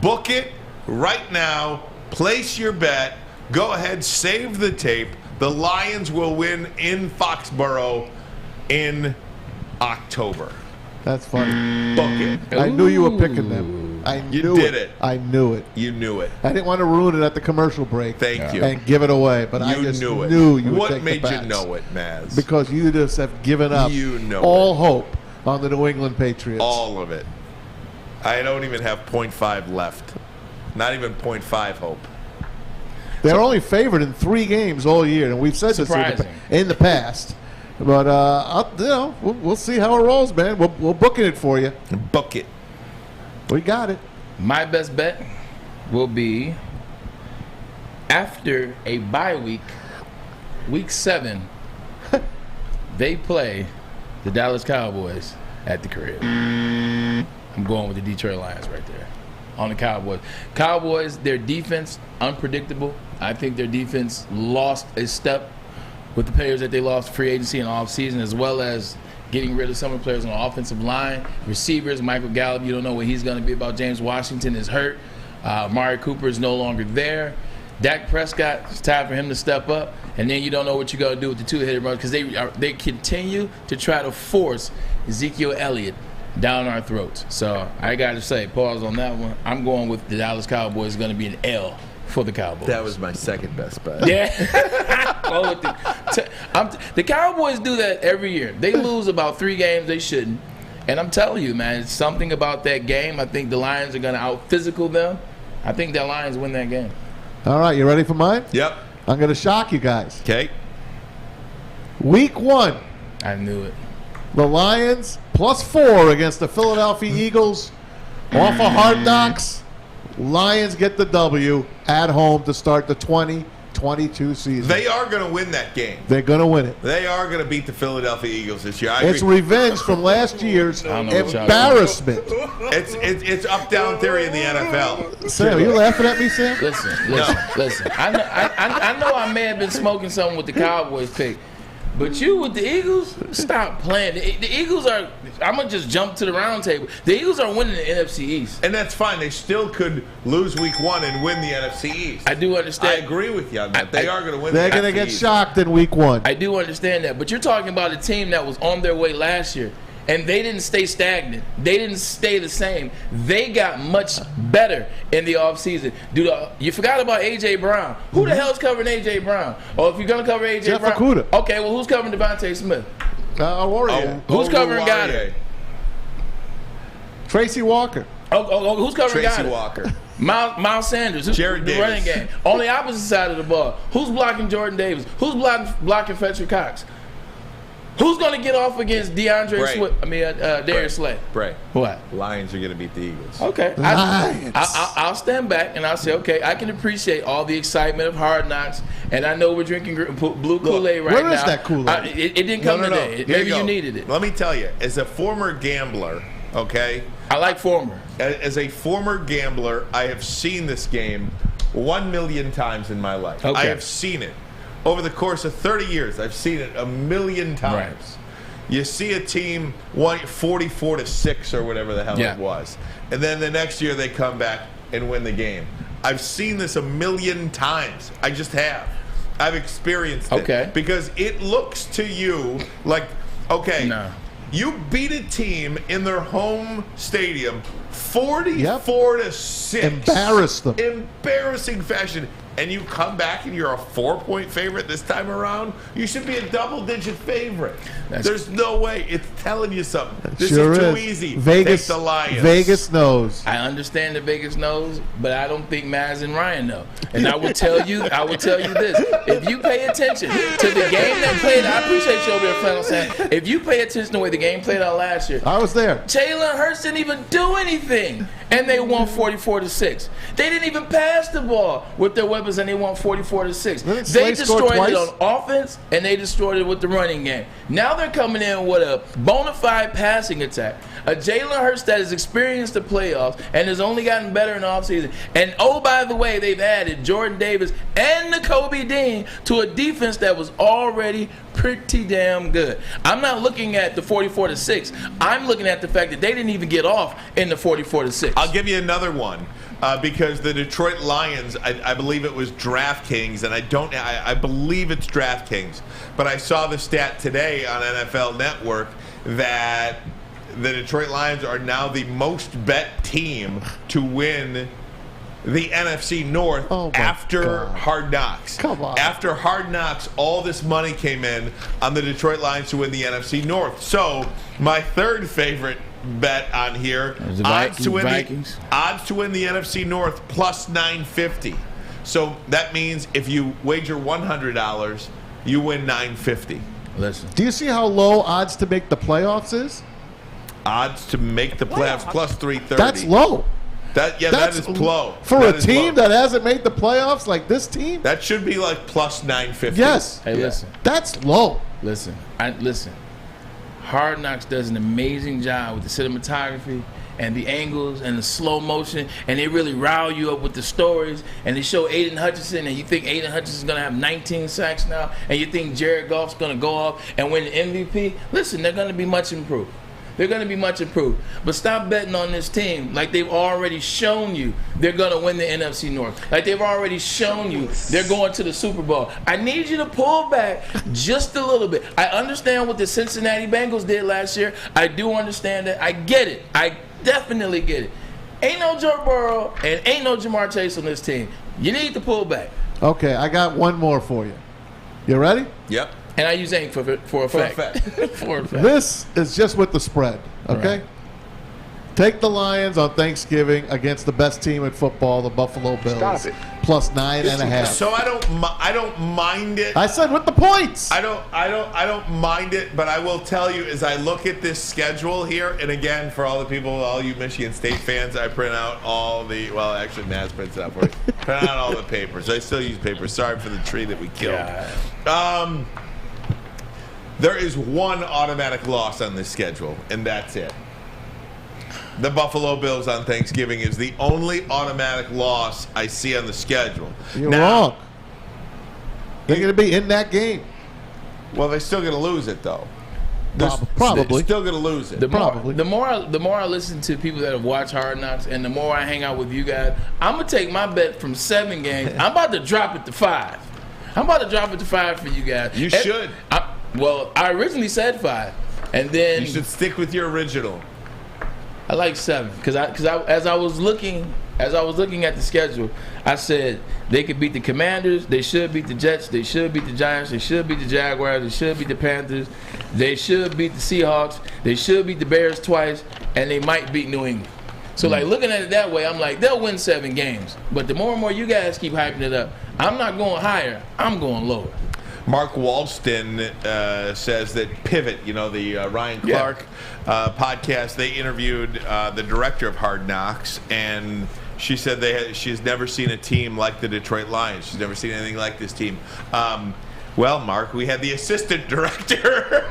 Book it right now. Place your bet. Go ahead, save the tape. The Lions will win in Foxborough in October. That's funny. Book it. I knew you were picking them. You did it. I knew it. You knew it. I didn't want to ruin it at the commercial break. Thank you. And give it away, but I just knew it. knew you would What take made the you bats. know it, Maz? Because you just have given up all hope on the New England Patriots. All of it. I don't even have 0.5 left. Not even 0.5 hope. They're only favored in 3 games all year, and we've said this in the past. But we'll see how it rolls, man. We'll book it for you. Book it. We got it. My best bet will be after a bye week, week 7, they play the Dallas Cowboys at the crib. I'm going with the Detroit Lions right there on the Cowboys. Cowboys, their defense, unpredictable. I think their defense lost a step with the players that they lost free agency and offseason, as well as getting rid of some of the players on the offensive line. Receivers, Michael Gallup, you don't know what he's going to be about. James Washington is hurt. Amari Cooper is no longer there. Dak Prescott, it's time for him to step up. And then you don't know what you're going to do with the two-headed runners because they continue to try to force Ezekiel Elliott down our throats. So I got to say, pause on that one. I'm going with the Dallas Cowboys. Going to be an L for the Cowboys. That was my second best bet. Yeah. The Cowboys do that every year. They lose about 3 games they shouldn't. And I'm telling you, man, it's something about that game. I think the Lions are going to out-physical them. I think the Lions win that game. All right, you ready for mine? Yep. I'm going to shock you guys. Okay. Week 1. I knew it. The Lions +4 against the Philadelphia Eagles. Off of Hard Knocks. Lions get the W at home to start the 2022 season. They are going to win that game. They're going to win it. They are going to beat the Philadelphia Eagles this year. It's revenge from last year's embarrassment. It's up-down theory in the NFL. Sam, are you laughing at me, Sam? Listen. I know I may have been smoking something with the Cowboys pick, but you with the Eagles, stop playing. The Eagles are, I'm going to just jump to the round table. The Eagles are winning the NFC East. And that's fine. They still could lose week 1 and win the NFC East. I do understand. I agree with you on that. They are going to win They're going to get shocked in week 1. I do understand that. But you're talking about a team that was on their way last year. And they didn't stay stagnant. They didn't stay the same. They got much better in the offseason. You forgot about A.J. Brown. Who the hell's covering A.J. Brown? Or if you're going to cover A.J. Jeff Brown. Okuda. Okay, well, who's covering Devontae Smith? Warrior. Who's covering Goddard? Tracy Walker. Who's covering Tracy Goddard? Walker. Miles Sanders. Who's Jared the Davis. running game? On the opposite side of the ball. Who's blocking Jordan Davis? Who's blocking Fletcher Cox? Who's going to get off against Darius Slay? Bray. What? Lions are going to beat the Eagles. Okay. I'll stand back and I'll say, okay, I can appreciate all the excitement of Hard Knocks, and I know we're drinking blue Kool-Aid right now. Where is that Kool-Aid? It didn't come today. Maybe you needed it. Let me tell you, as a former gambler, okay? I like former. As a former gambler, I have seen this game 1 million times in my life. Okay. I have seen it. Over the course of 30 years, I've seen it 1 million times. Right. You see a team 44-6 or whatever the hell it was. And then the next year they come back and win the game. I've seen this 1 million times. I just have. I've experienced it. Because it looks to you like, you beat a team in their home stadium 44-6. Embarrass them. Embarrassing fashion. And you come back and you're a 4-point favorite this time around, you should be a double-digit favorite. There's no way. It's telling you something. This is too easy. Vegas, take the Lions. Vegas knows. I understand that Vegas knows, but I don't think Maz and Ryan know. And I will tell you this. If you pay attention to the game that played, I appreciate you over there, Flannel saying, if you pay attention to the way the game played out last year. I was there. Jalen Hurts didn't even do anything, and they won 44-6. They didn't even pass the ball with their weapons, and they won 44-6. They destroyed it on offense, and they destroyed it with the running game. Now they're coming in with a bona fide passing attack. A Jalen Hurts that has experienced the playoffs and has only gotten better in the offseason. And, oh, by the way, they've added Jordan Davis and Nakobe Dean to a defense that was already pretty damn good. I'm not looking at the 44-6. I'm looking at the fact that they didn't even get off in the 44-6. I'll give you another one. Because the Detroit Lions, I believe it was DraftKings, and I believe it's DraftKings, but I saw the stat today on NFL Network that the Detroit Lions are now the most bet team to win the NFC North after Hard Knocks. Come on. After Hard Knocks, all this money came in on the Detroit Lions to win the NFC North. So my third favorite bet on here, odds to win the NFC North plus 950. So that means if you wager $100, you win $950. Listen. Do you see how low odds to make the playoffs is? Odds to make the playoffs plus 330. That's low. That is low. For a team that hasn't made the playoffs like this team? That should be like plus 950. Yes. Hey, listen. That's low. Listen. Hard Knocks does an amazing job with the cinematography and the angles and the slow motion, and they really rile you up with the stories. And they show Aiden Hutchinson, and you think Aiden Hutchinson's going to have 19 sacks now, and you think Jared Goff's going to go off and win the MVP. Listen, they're going to be much improved. They're going to be much improved. But stop betting on this team like they've already shown you they're going to win the NFC North. Like they've already shown you they're going to the Super Bowl. I need you to pull back just a little bit. I understand what the Cincinnati Bengals did last year. I do understand that. I get it. I definitely get it. Ain't no Joe Burrow and ain't no Jamar Chase on this team. You need to pull back. Okay, I got one more for you. You ready? Yep. And I use ink for a fact. For a fact. This is just with the spread, okay? Right. Take the Lions on Thanksgiving against the best team in football, the Buffalo Bills. Stop it. Plus 9.5. So I don't mind it. I said with the points. I don't mind it, but I will tell you as I look at this schedule here, and again for all the people, all you Michigan State fans, I print out all the actually Matt's prints it out for you. Print out all the papers. I still use paper. Sorry for the tree that we killed. Yeah. There is one automatic loss on this schedule, and that's it. The Buffalo Bills on Thanksgiving is the only automatic loss I see on the schedule. You're wrong. They're going to be in that game. Well, they're still going to lose it, though. Probably. They're still going to lose it. The more I listen to people that have watched Hard Knocks, and the more I hang out with you guys, I'm going to take my bet from 7 games. I'm about to drop it to 5. I'm about to drop it to 5 for you guys. You should. I originally said 5, and then you should stick with your original. I like 7 because as I was looking at the schedule, I said they could beat the Commanders, they should beat the Jets, they should beat the Giants, they should beat the Jaguars, they should beat the Panthers, they should beat the Seahawks, they should beat the Bears twice, and they might beat New England. So like looking at it that way, I'm like they'll win 7 games. But the more and more you guys keep hyping it up, I'm not going higher, I'm going lower. Mark Walston says that Pivot, the Ryan Clark podcast, they interviewed the director of Hard Knocks, and she said she's never seen a team like the Detroit Lions. She's never seen anything like this team. Well, Mark, we had the assistant director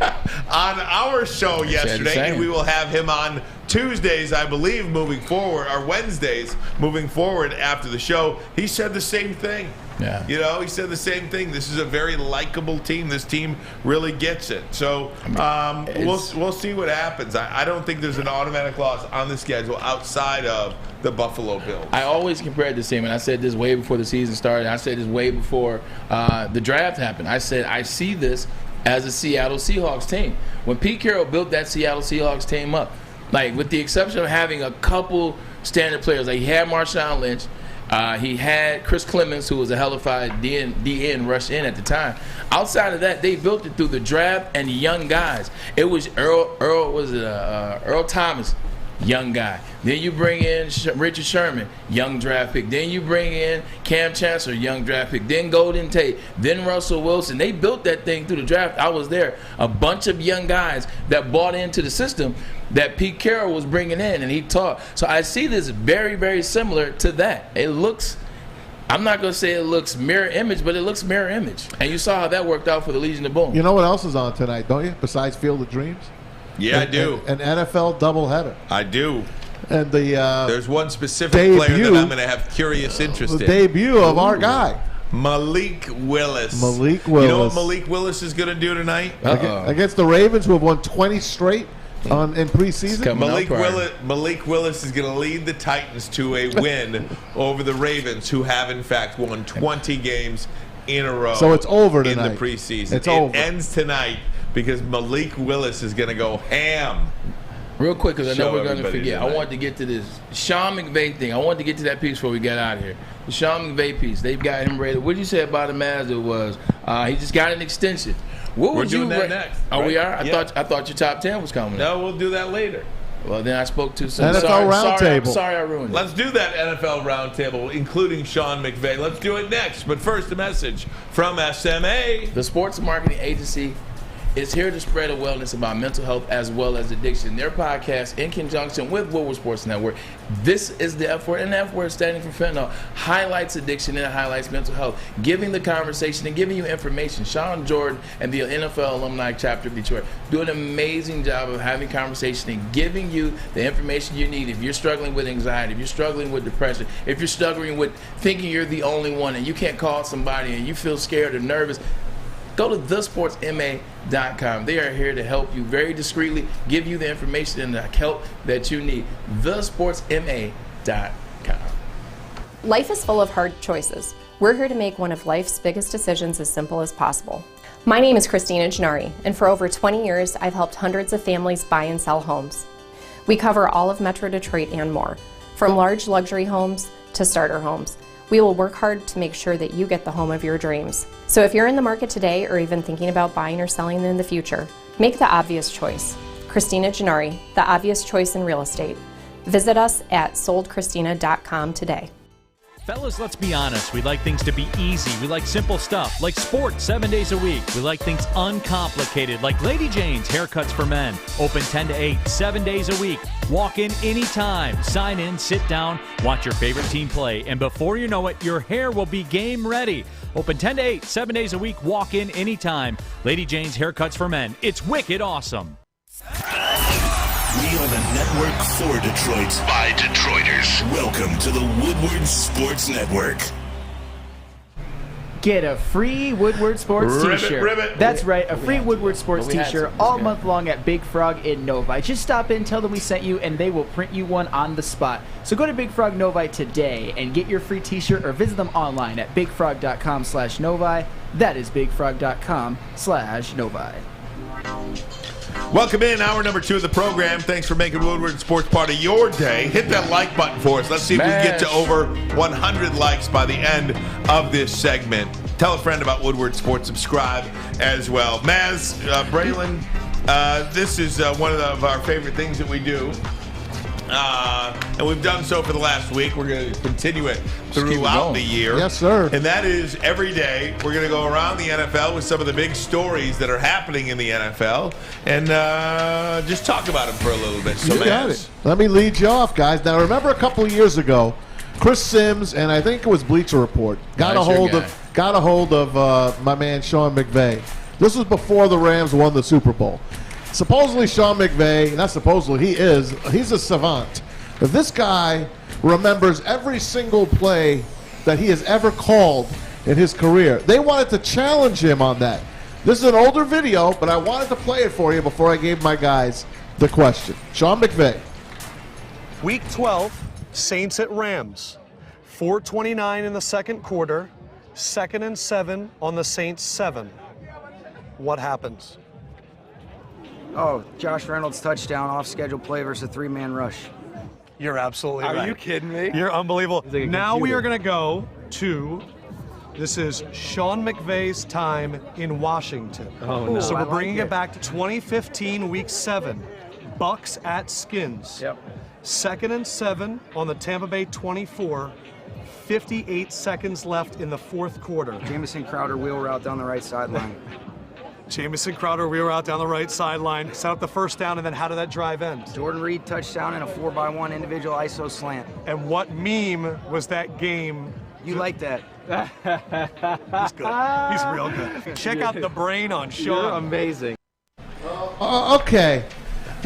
on our show yesterday, and we will have him on Tuesdays, I believe, moving forward, or Wednesdays moving forward after the show. He said the same thing. Yeah. He said the same thing. This is a very likable team. This team really gets it. So we'll see what happens. I don't think there's an automatic loss on the schedule outside of the Buffalo Bills. I always compared this team, and I said this way before the season started. I said this way before the draft happened. I said I see this as a Seattle Seahawks team. When Pete Carroll built that Seattle Seahawks team up, like with the exception of having a couple standard players, like he had Marshawn Lynch. He had Chris Clemens, who was a hellified DN rush in at the time. Outside of that, they built it through the draft and the young guys. It was Earl Thomas, young guy. Then you bring in Richard Sherman, young draft pick. Then you bring in Cam Chancellor, young draft pick. Then Golden Tate. Then Russell Wilson. They built that thing through the draft. I was there. A bunch of young guys that bought into the system that Pete Carroll was bringing in, and he taught. So I see this very, very similar to that. It looks, I'm not going to say it looks mirror image, but it looks mirror image. And you saw how that worked out for the Legion of Boom. You know what else is on tonight, don't you, besides Field of Dreams? Yeah, I do. An NFL doubleheader. I do. And there's one specific player that I'm going to have curious interest in. The debut of our guy. Malik Willis. Malik Willis. You know what Malik Willis is going to do tonight? Against the Ravens, who have won 20 straight in preseason. Malik Willis is going to lead the Titans to a win over the Ravens, who have, in fact, won 20 games in a row. So it's over tonight. In the preseason. It's over. It ends tonight because Malik Willis is going to go ham. Real quick, because I know we're going to forget. I wanted to get to this Sean McVay thing. I wanted to get to that piece before we got out of here. The Sean McVay piece. They've got him ready. What did you say about him as it was? He just got an extension. What We're doing that next. Oh, right? We are? I thought your top 10 was coming. No, we'll do that later. Well, then I spoke too soon. NFL Roundtable. Sorry, I ruined it. Let's do that NFL Roundtable, including Sean McVay. Let's do it next. But first, a message from SMA. The sports marketing agency is here to spread awareness about mental health as well as addiction. Their podcast, in conjunction with Woodward Sports Network, this is the F word, and the F word standing for fentanyl, highlights addiction and highlights mental health, giving the conversation and giving you information. Sean Jordan and the NFL Alumni Chapter of Detroit do an amazing job of having conversation and giving you the information you need. If you're struggling with anxiety, if you're struggling with depression, if you're struggling with thinking you're the only one and you can't call somebody and you feel scared or nervous, go to thesportsma.com. They are here to help you very discreetly, give you the information and the help that you need. Thesportsma.com. Life is full of hard choices. We're here to make one of life's biggest decisions as simple as possible. My name is Christina Gennari, and for over 20 years, I've helped hundreds of families buy and sell homes. We cover all of Metro Detroit and more, from large luxury homes to starter homes. We will work hard to make sure that you get the home of your dreams. So if you're in the market today or even thinking about buying or selling in the future, make the obvious choice. Christina Gennari, the obvious choice in real estate. Visit us at soldchristina.com today. Fellas, let's be honest. We like things to be easy. We like simple stuff, like sports 7 days a week. We like things uncomplicated, like Lady Jane's Haircuts for Men. Open 10 to 8, 7 days a week. Walk in anytime. Sign in, sit down, watch your favorite team play, and before you know it, your hair will be game ready. Open 10 to 8, 7 days a week. Walk in anytime. Lady Jane's Haircuts for Men. It's wicked awesome. We are the network for Detroit by Detroiters. Welcome to the Woodward Sports Network. Get a free Woodward Sports t-shirt. Ribbit. That's right, a free Woodward Sports t-shirt all month long at Big Frog in Novi. Just stop in, tell them we sent you, and they will print you one on the spot. So go to Big Frog Novi today and get your free t-shirt, or visit them online at bigfrog.com/Novi. That is bigfrog.com/Novi. Welcome in, hour number 2 of the program. Thanks for making Woodward Sports part of your day. Hit that like button for us. Let's see if we can get to over 100 likes by the end of this segment. Tell a friend about Woodward Sports. Subscribe as well. Maz, Braylon, this is one of our favorite things that we do. And we've done so for the last week. We're going to continue it throughout the year. Yes, sir. And that is every day we're going to go around the NFL with some of the big stories that are happening in the NFL and just talk about them for a little bit. So, you got it. Let me lead you off, guys. Now, remember a couple of years ago, Chris Sims and I think it was Bleacher Report got a hold of my man Sean McVay. This was before the Rams won the Super Bowl. Supposedly Sean McVay, not supposedly, he's a savant. If this guy remembers every single play that he has ever called in his career. They wanted to challenge him on that. This is an older video, but I wanted to play it for you before I gave my guys the question. Sean McVay. Week 12, Saints at Rams. 4:29 in the second quarter, 2nd and 7 on the Saints 7. What happens? Oh, Josh Reynolds touchdown, off-schedule play versus a three-man rush. You're absolutely right. Are you kidding me? You're unbelievable. Like now we computer. are going to go to, this is Sean McVay's time in Washington. Oh, no. So I we're bringing like it back to 2015, week 7. Bucks at Skins. Yep. 2nd and 7 on the Tampa Bay 24. 58 seconds left in the fourth quarter. Jamison Crowder wheel route down the right sideline. Jamison Crowder wheel route down the right sideline. Set up the first down, and then how did that drive end? Jordan Reed touchdown and a 4x1 individual ISO slant. And what meme was that game? You like that? He's good. He's real good. Check out the brain on Sean. You're amazing. Okay.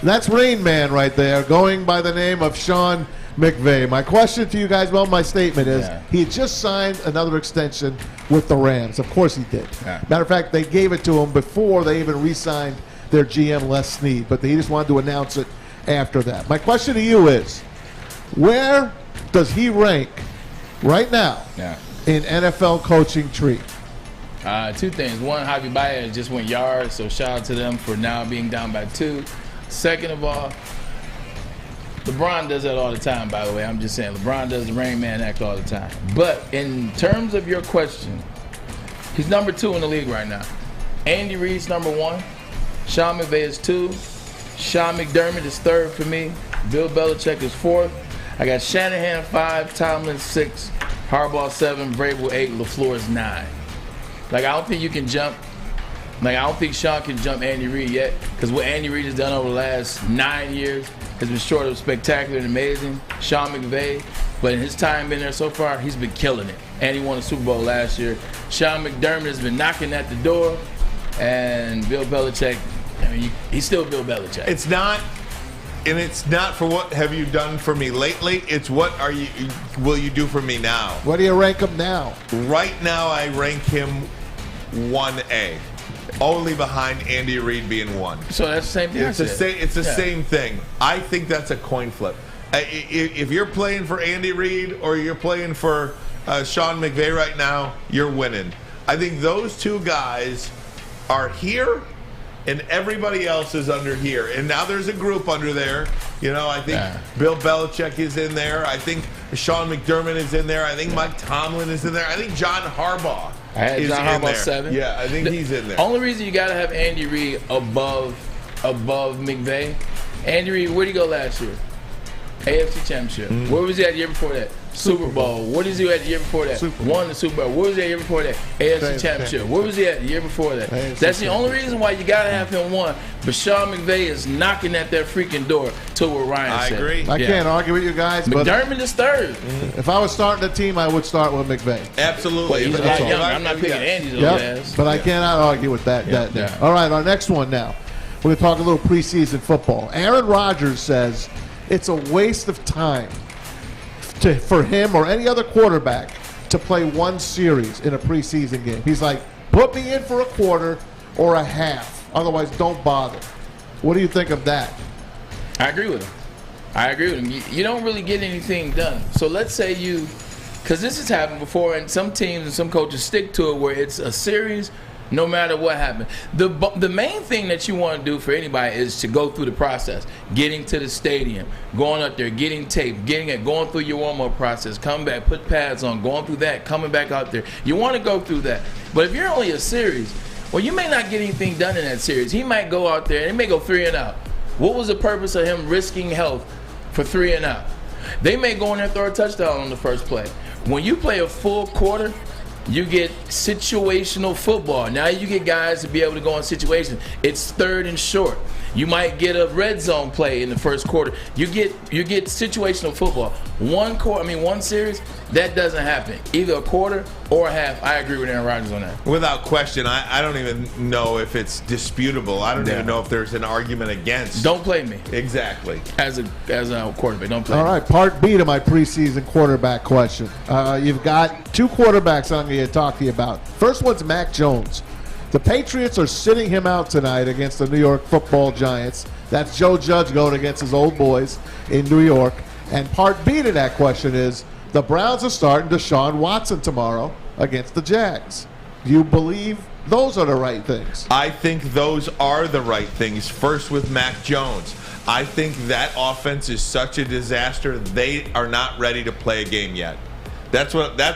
That's Rain Man right there, going by the name of Sean McVay. My question to you guys, well, my statement is he had just signed another extension with the Rams. Of course he did. Yeah. Matter of fact, they gave it to him before they even re-signed their GM, Les Snead, but he just wanted to announce it after that. My question to you is, where does he rank right now in NFL coaching tree? 2 things. One, Javi Baez just went yards, so shout out to them for now being down by 2. Second of all, LeBron does that all the time, by the way. I'm just saying, LeBron does the Rain Man act all the time. But in terms of your question, he's number 2 in the league right now. Andy Reid's number 1. Sean McVay is 2. Sean McDermott is 3rd for me. Bill Belichick is 4th. I got Shanahan 5, Tomlin 6, Harbaugh 7, Vrabel 8, LaFleur is 9. Like, I don't think you can jump. Like, I don't think Sean can jump Andy Reid yet, because what Andy Reid has done over the last 9 years has been short of spectacular and amazing. Sean McVay, but in his time being there so far, he's been killing it. And he won a Super Bowl last year. Sean McDermott has been knocking at the door, and Bill Belichick, I mean, he's still Bill Belichick. It's not for what have you done for me lately. It's what will you do for me now? What do you rank him now? Right now, I rank him 1A. Only behind Andy Reid being 1. So that's the same thing. It's the same thing. I think that's a coin flip. If you're playing for Andy Reid or you're playing for Sean McVay right now, you're winning. I think those two guys are here, and everybody else is under here. And now there's a group under there. You know, I think Bill Belichick is in there. I think Sean McDermott is in there. I think Mike Tomlin is in there. I think John Harbaugh is John in Harbaugh there. 7. Yeah, I think he's in there. Only reason you got to have Andy Reid above McVay. Andy Reid, where'd he go last year? AFC Championship. Where was he at the year before that? Super Bowl. What is he at the year before that? Won the Super Bowl. Where was he at the year before that? AFC Championship. Where was he at the year before that? That's the only reason why you got to have him 1. But Sean McVay is knocking at that freaking door to what Ryan said. I agree. I can't argue with you guys. McDermott is 3rd. If I was starting a team, I would start with McVay. Absolutely. Well, he's a lot younger. I'm not picking Andy's old ass. But I cannot argue with that. All right, our next one now. We're going to talk a little preseason football. Aaron Rodgers says it's a waste of time for him or any other quarterback to play one series in a preseason game. He's like, put me in for a quarter or a half. Otherwise, don't bother. What do you think of that? I agree with him. You don't really get anything done. So let's say because this has happened before, and some teams and some coaches stick to it where it's a series no matter what happened. The main thing that you want to do for anybody is to go through the process. Getting to the stadium, going up there, getting tape, going through your warm-up process, come back, put pads on, going through that, coming back out there. You want to go through that. But if you're only a series, well, you may not get anything done in that series. He might go out there and he may go 3 and out. What was the purpose of him risking health for 3 and out? They may go in there and throw a touchdown on the first play. When you play a full quarter, you get situational football. Now you get guys to be able to go in situations. It's 3rd and short. You might get a red zone play in the first quarter. You get situational football. One series, that doesn't happen. Either a quarter or a half. I agree with Aaron Rodgers on that. Without question. I don't even know if it's disputable. I don't even know if there's an argument against. Don't play me. Exactly. As a quarterback, don't play me. All right, part B to my preseason quarterback question. You've got 2 quarterbacks I'm going to talk to you about. First one's Mac Jones. The Patriots are sitting him out tonight against the New York Football Giants. That's Joe Judge going against his old boys in New York. And part B to that question is the Browns are starting Deshaun Watson tomorrow against the Jags. Do you believe those are the right things? I think those are the right things. First with Mac Jones. I think that offense is such a disaster. They are not ready to play a game yet. That's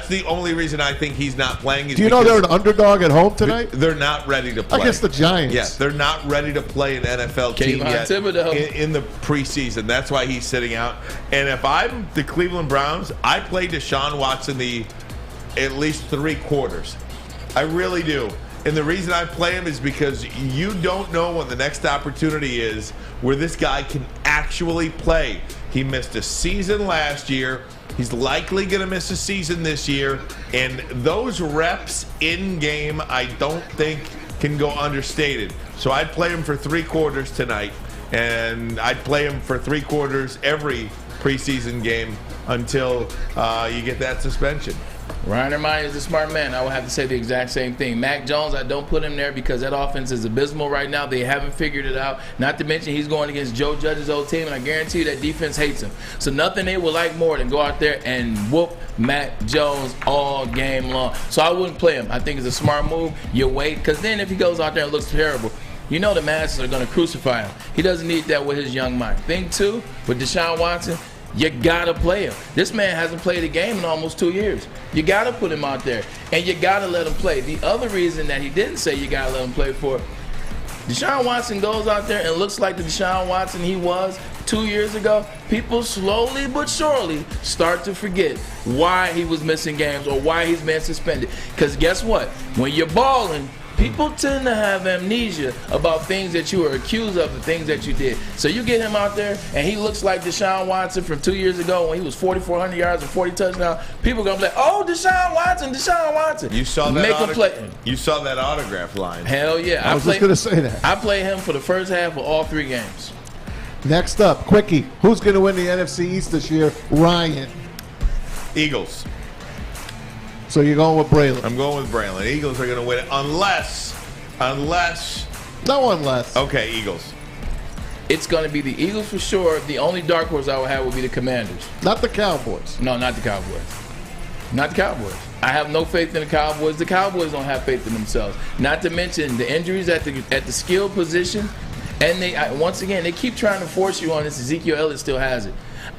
the only reason I think he's not playing. Do you know they're an underdog at home tonight? They're not ready to play. Against the Giants. Yes, they're not ready to play an NFL team yet in the preseason. That's why he's sitting out. And if I'm the Cleveland Browns, I play Deshaun Watson at least 3 quarters. I really do. And the reason I play him is because you don't know when the next opportunity is where this guy can actually play. He missed a season last year. He's likely going to miss a season this year. And those reps in game, I don't think can go understated. So I'd play him for 3 quarters tonight. And I'd play him for 3 quarters every preseason game until you get that suspension. Ryan Ermanni is a smart man. I would have to say the exact same thing. Mac Jones, I don't put him there because that offense is abysmal right now. They haven't figured it out. Not to mention he's going against Joe Judge's old team, and I guarantee you that defense hates him. So nothing they would like more than go out there and whoop Mac Jones all game long. So I wouldn't play him. I think it's a smart move. You wait, because then if he goes out there and looks terrible, you know the masses are going to crucify him. He doesn't need that with his young mind. Thing two, with Deshaun Watson, you gotta play him. This man hasn't played a game in almost 2 years. You gotta put him out there, and you gotta let him play. The other reason that he didn't say you gotta let him play for, Deshaun Watson goes out there and looks like the Deshaun Watson he was 2 years ago, people slowly but surely start to forget why he was missing games or why he's been suspended. Because guess what? When you're balling, people tend to have amnesia about things that you were accused of and things that you did. So you get him out there, and he looks like Deshaun Watson from 2 years ago when he was 4,400 yards and 40 touchdowns. People going to be like, oh, Deshaun Watson, Deshaun Watson. You saw that Make him play. You saw that autograph line. Hell yeah. I was just going to say that. I played him for the first half of all 3 games. Next up, quickie. Who's going to win the NFC East this year? Ryan. Eagles. So you're going with Braylon. I'm going with Braylon. Eagles are going to win it unless. No unless. Okay, Eagles. It's going to be the Eagles for sure. The only dark horse I would have would be the Commanders. Not the Cowboys. No, not the Cowboys. Not the Cowboys. I have no faith in the Cowboys. The Cowboys don't have faith in themselves. Not to mention the injuries at the skill position. And once again, they keep trying to force you on this. Ezekiel Elliott still has it.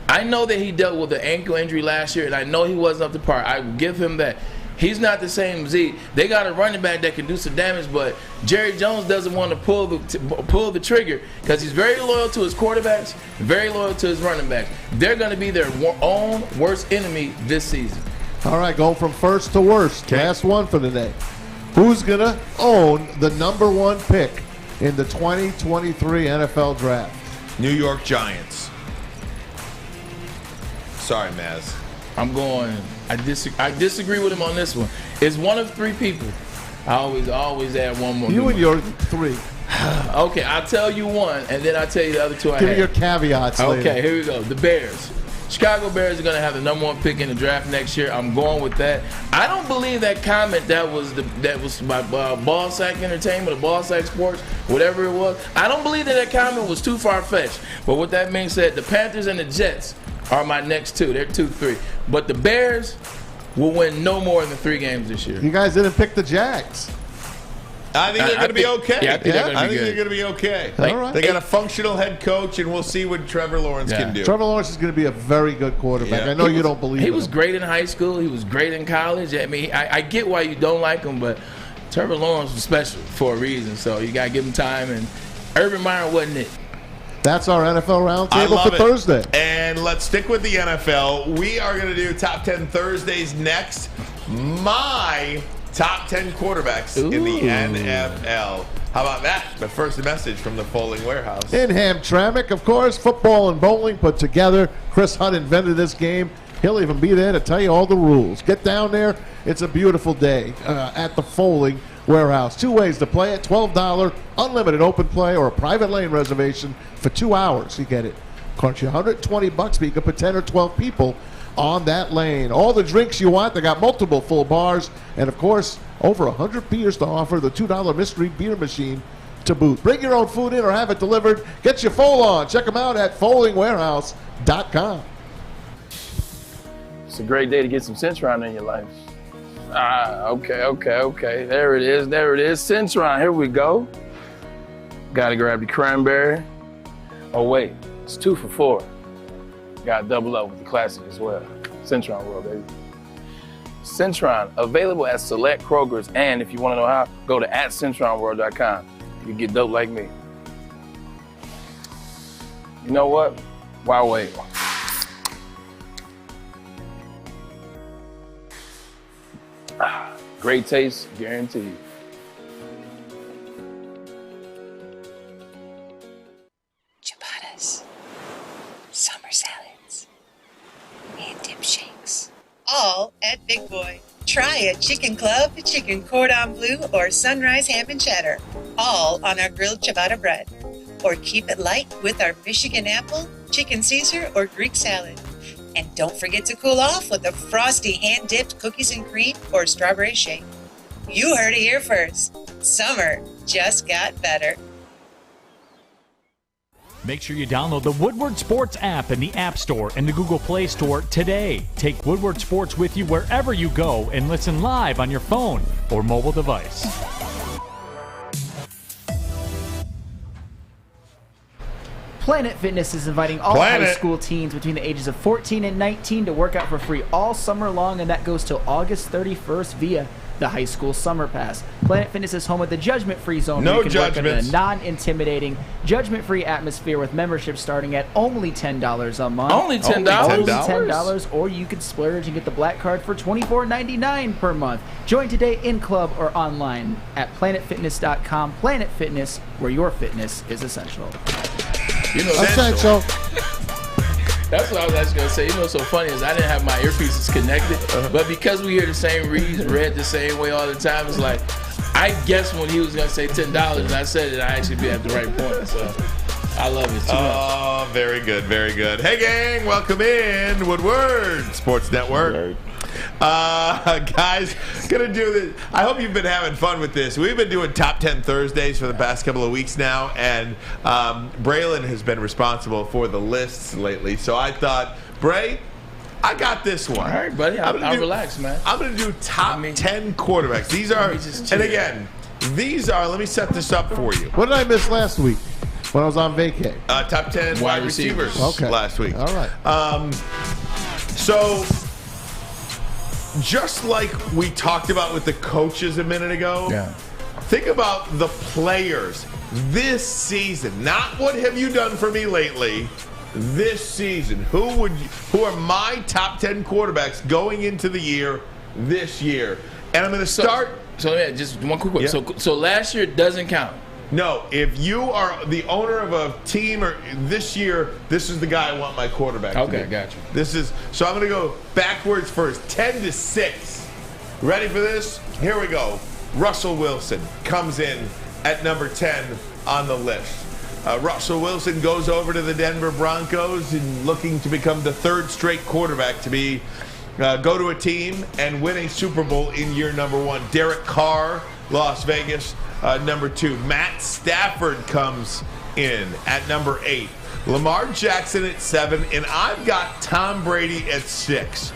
I know that he dealt with an ankle injury last year, and I know he wasn't up to par. I will give him that. He's not the same Zeke. They got a running back that can do some damage, but Jerry Jones doesn't want to pull the trigger because he's very loyal to his quarterbacks, very loyal to his running backs. They're going to be their own worst enemy this season. All right, going from first to worst. Okay. Last one for the day. Who's going to own the number 1 pick in the 2023 NFL Draft? New York Giants. Sorry, Maz. I'm going. I disagree with him on this one. It's one of 3 people. I always add one more. You and your 3. Okay, I'll tell you one, and then I'll tell you the other 2 I Give had. me your caveats later. Okay, here we go. The Bears. Chicago Bears are going to have the number 1 pick in the draft next year. I'm going with that. I don't believe that comment that was by Ball Sack Entertainment or Ball Sack Sports, whatever it was. I don't believe that comment was too far-fetched. But with that being said, the Panthers and the Jets are my next 2. They're 2-3. But the Bears will win no more than 3 games this year. You guys didn't pick the Jags. I think they're going to be okay. Yeah, I think they're going to be okay. All right. They got a functional head coach, and we'll see what Trevor Lawrence can do. Trevor Lawrence is going to be a very good quarterback. I know you don't believe He was great in high school. He was great in college. I mean, I get why you don't like him, but Trevor Lawrence was special for a reason. So you got to give him time, and Urban Meyer wasn't it. That's our NFL Roundtable for Thursday. And let's stick with the NFL. We are going to do Top 10 Thursdays next. My top 10 quarterbacks in the NFL. How about that? But first, a message from the Folding Warehouse. In Hamtramck, of course, football and bowling put together. Chris Hunt invented this game. He'll even be there to tell you all the rules. Get down there. It's a beautiful day at the Folding Warehouse. 2 ways to play it. $12 unlimited open play or a private lane reservation for 2 hours. You get it. Cost you $120, but you can put 10 or 12 people on that lane. All the drinks you want. They got multiple full bars. And, of course, over 100 beers to offer. The $2 mystery beer machine to boot. Bring your own food in or have it delivered. Get your fold on. Check them out at foldingwarehouse.com. It's a great day to get some Centron in your life. Okay. There it is. Centron, here we go. Gotta grab the cranberry. Oh wait, it's 2 for $4. Gotta double up with the classic as well. Centron World, baby. Centron, available at select Kroger's, and if you wanna know how, go to @CentronWorld.com. You can get dope like me. You know what? Why wait? Great taste, guaranteed. Ciabattas, summer salads, and dip shakes. All at Big Boy. Try a chicken club, chicken cordon bleu, or sunrise ham and cheddar. All on our grilled ciabatta bread. Or keep it light with our Michigan apple, chicken Caesar, or Greek salad. And don't forget to cool off with a frosty hand-dipped cookies and cream or strawberry shake. You heard it here first. Summer just got better. Make sure you download the Woodward Sports app in the App Store and the Google Play Store today. Take Woodward Sports with you wherever you go and listen live on your phone or mobile device. Planet Fitness is inviting all high school teens between the ages of 14 and 19 to work out for free all summer long, and that goes till August 31st via the high school summer pass. Planet Fitness is home of the judgment-free zone. No where you can judgments. work in a non-intimidating, judgment-free atmosphere with membership starting at only $10 a month. Only $10? Only $10, or you can splurge and get the black card for $24.99 per month. Join today in club or online at planetfitness.com. Planet Fitness, where your fitness is essential. You know, Essential. That's what I was actually going to say. You know what's so funny is I didn't have my earpieces connected, but because we hear the same reads read the same way all the time, it's like, I guess when he was going to say $10 and I said it, I actually be at the right point. So I love it too much. Oh, very good, very good. Hey, gang, welcome in Woodward Sports Network. Guys, gonna do this. I hope you've been having fun with this. We've been doing Top 10 Thursdays for the past couple of weeks now, and Braylon has been responsible for the lists lately. So I thought, Bray, I got this one. All right, buddy. I'll relax, man. I'm going to do top 10 quarterbacks. These are, and again, these are, let me set this up for you. What did I miss last week when I was on vacay? Top 10 wide receivers last week. All right. So, just like we talked about with the coaches a minute ago, think about the players this season. Not what have you done for me lately. This season, who are my top 10 quarterbacks going into the year this year? And I'm going to start. So yeah, just one quick one. Yeah. So last year doesn't count. No, if you are the owner of a team or this year, this is the guy I want my quarterback to be. Okay, gotcha. So I'm going to go backwards first, 10 to 6. Ready for this? Here we go. Russell Wilson comes in at number 10 on the list. Russell Wilson goes over to the Denver Broncos and looking to become the third straight quarterback to go to a team and win a Super Bowl in year number 1. Derek Carr, Las Vegas, number 2. Matt Stafford comes in at number 8. Lamar Jackson at 7, and I've got Tom Brady at 6.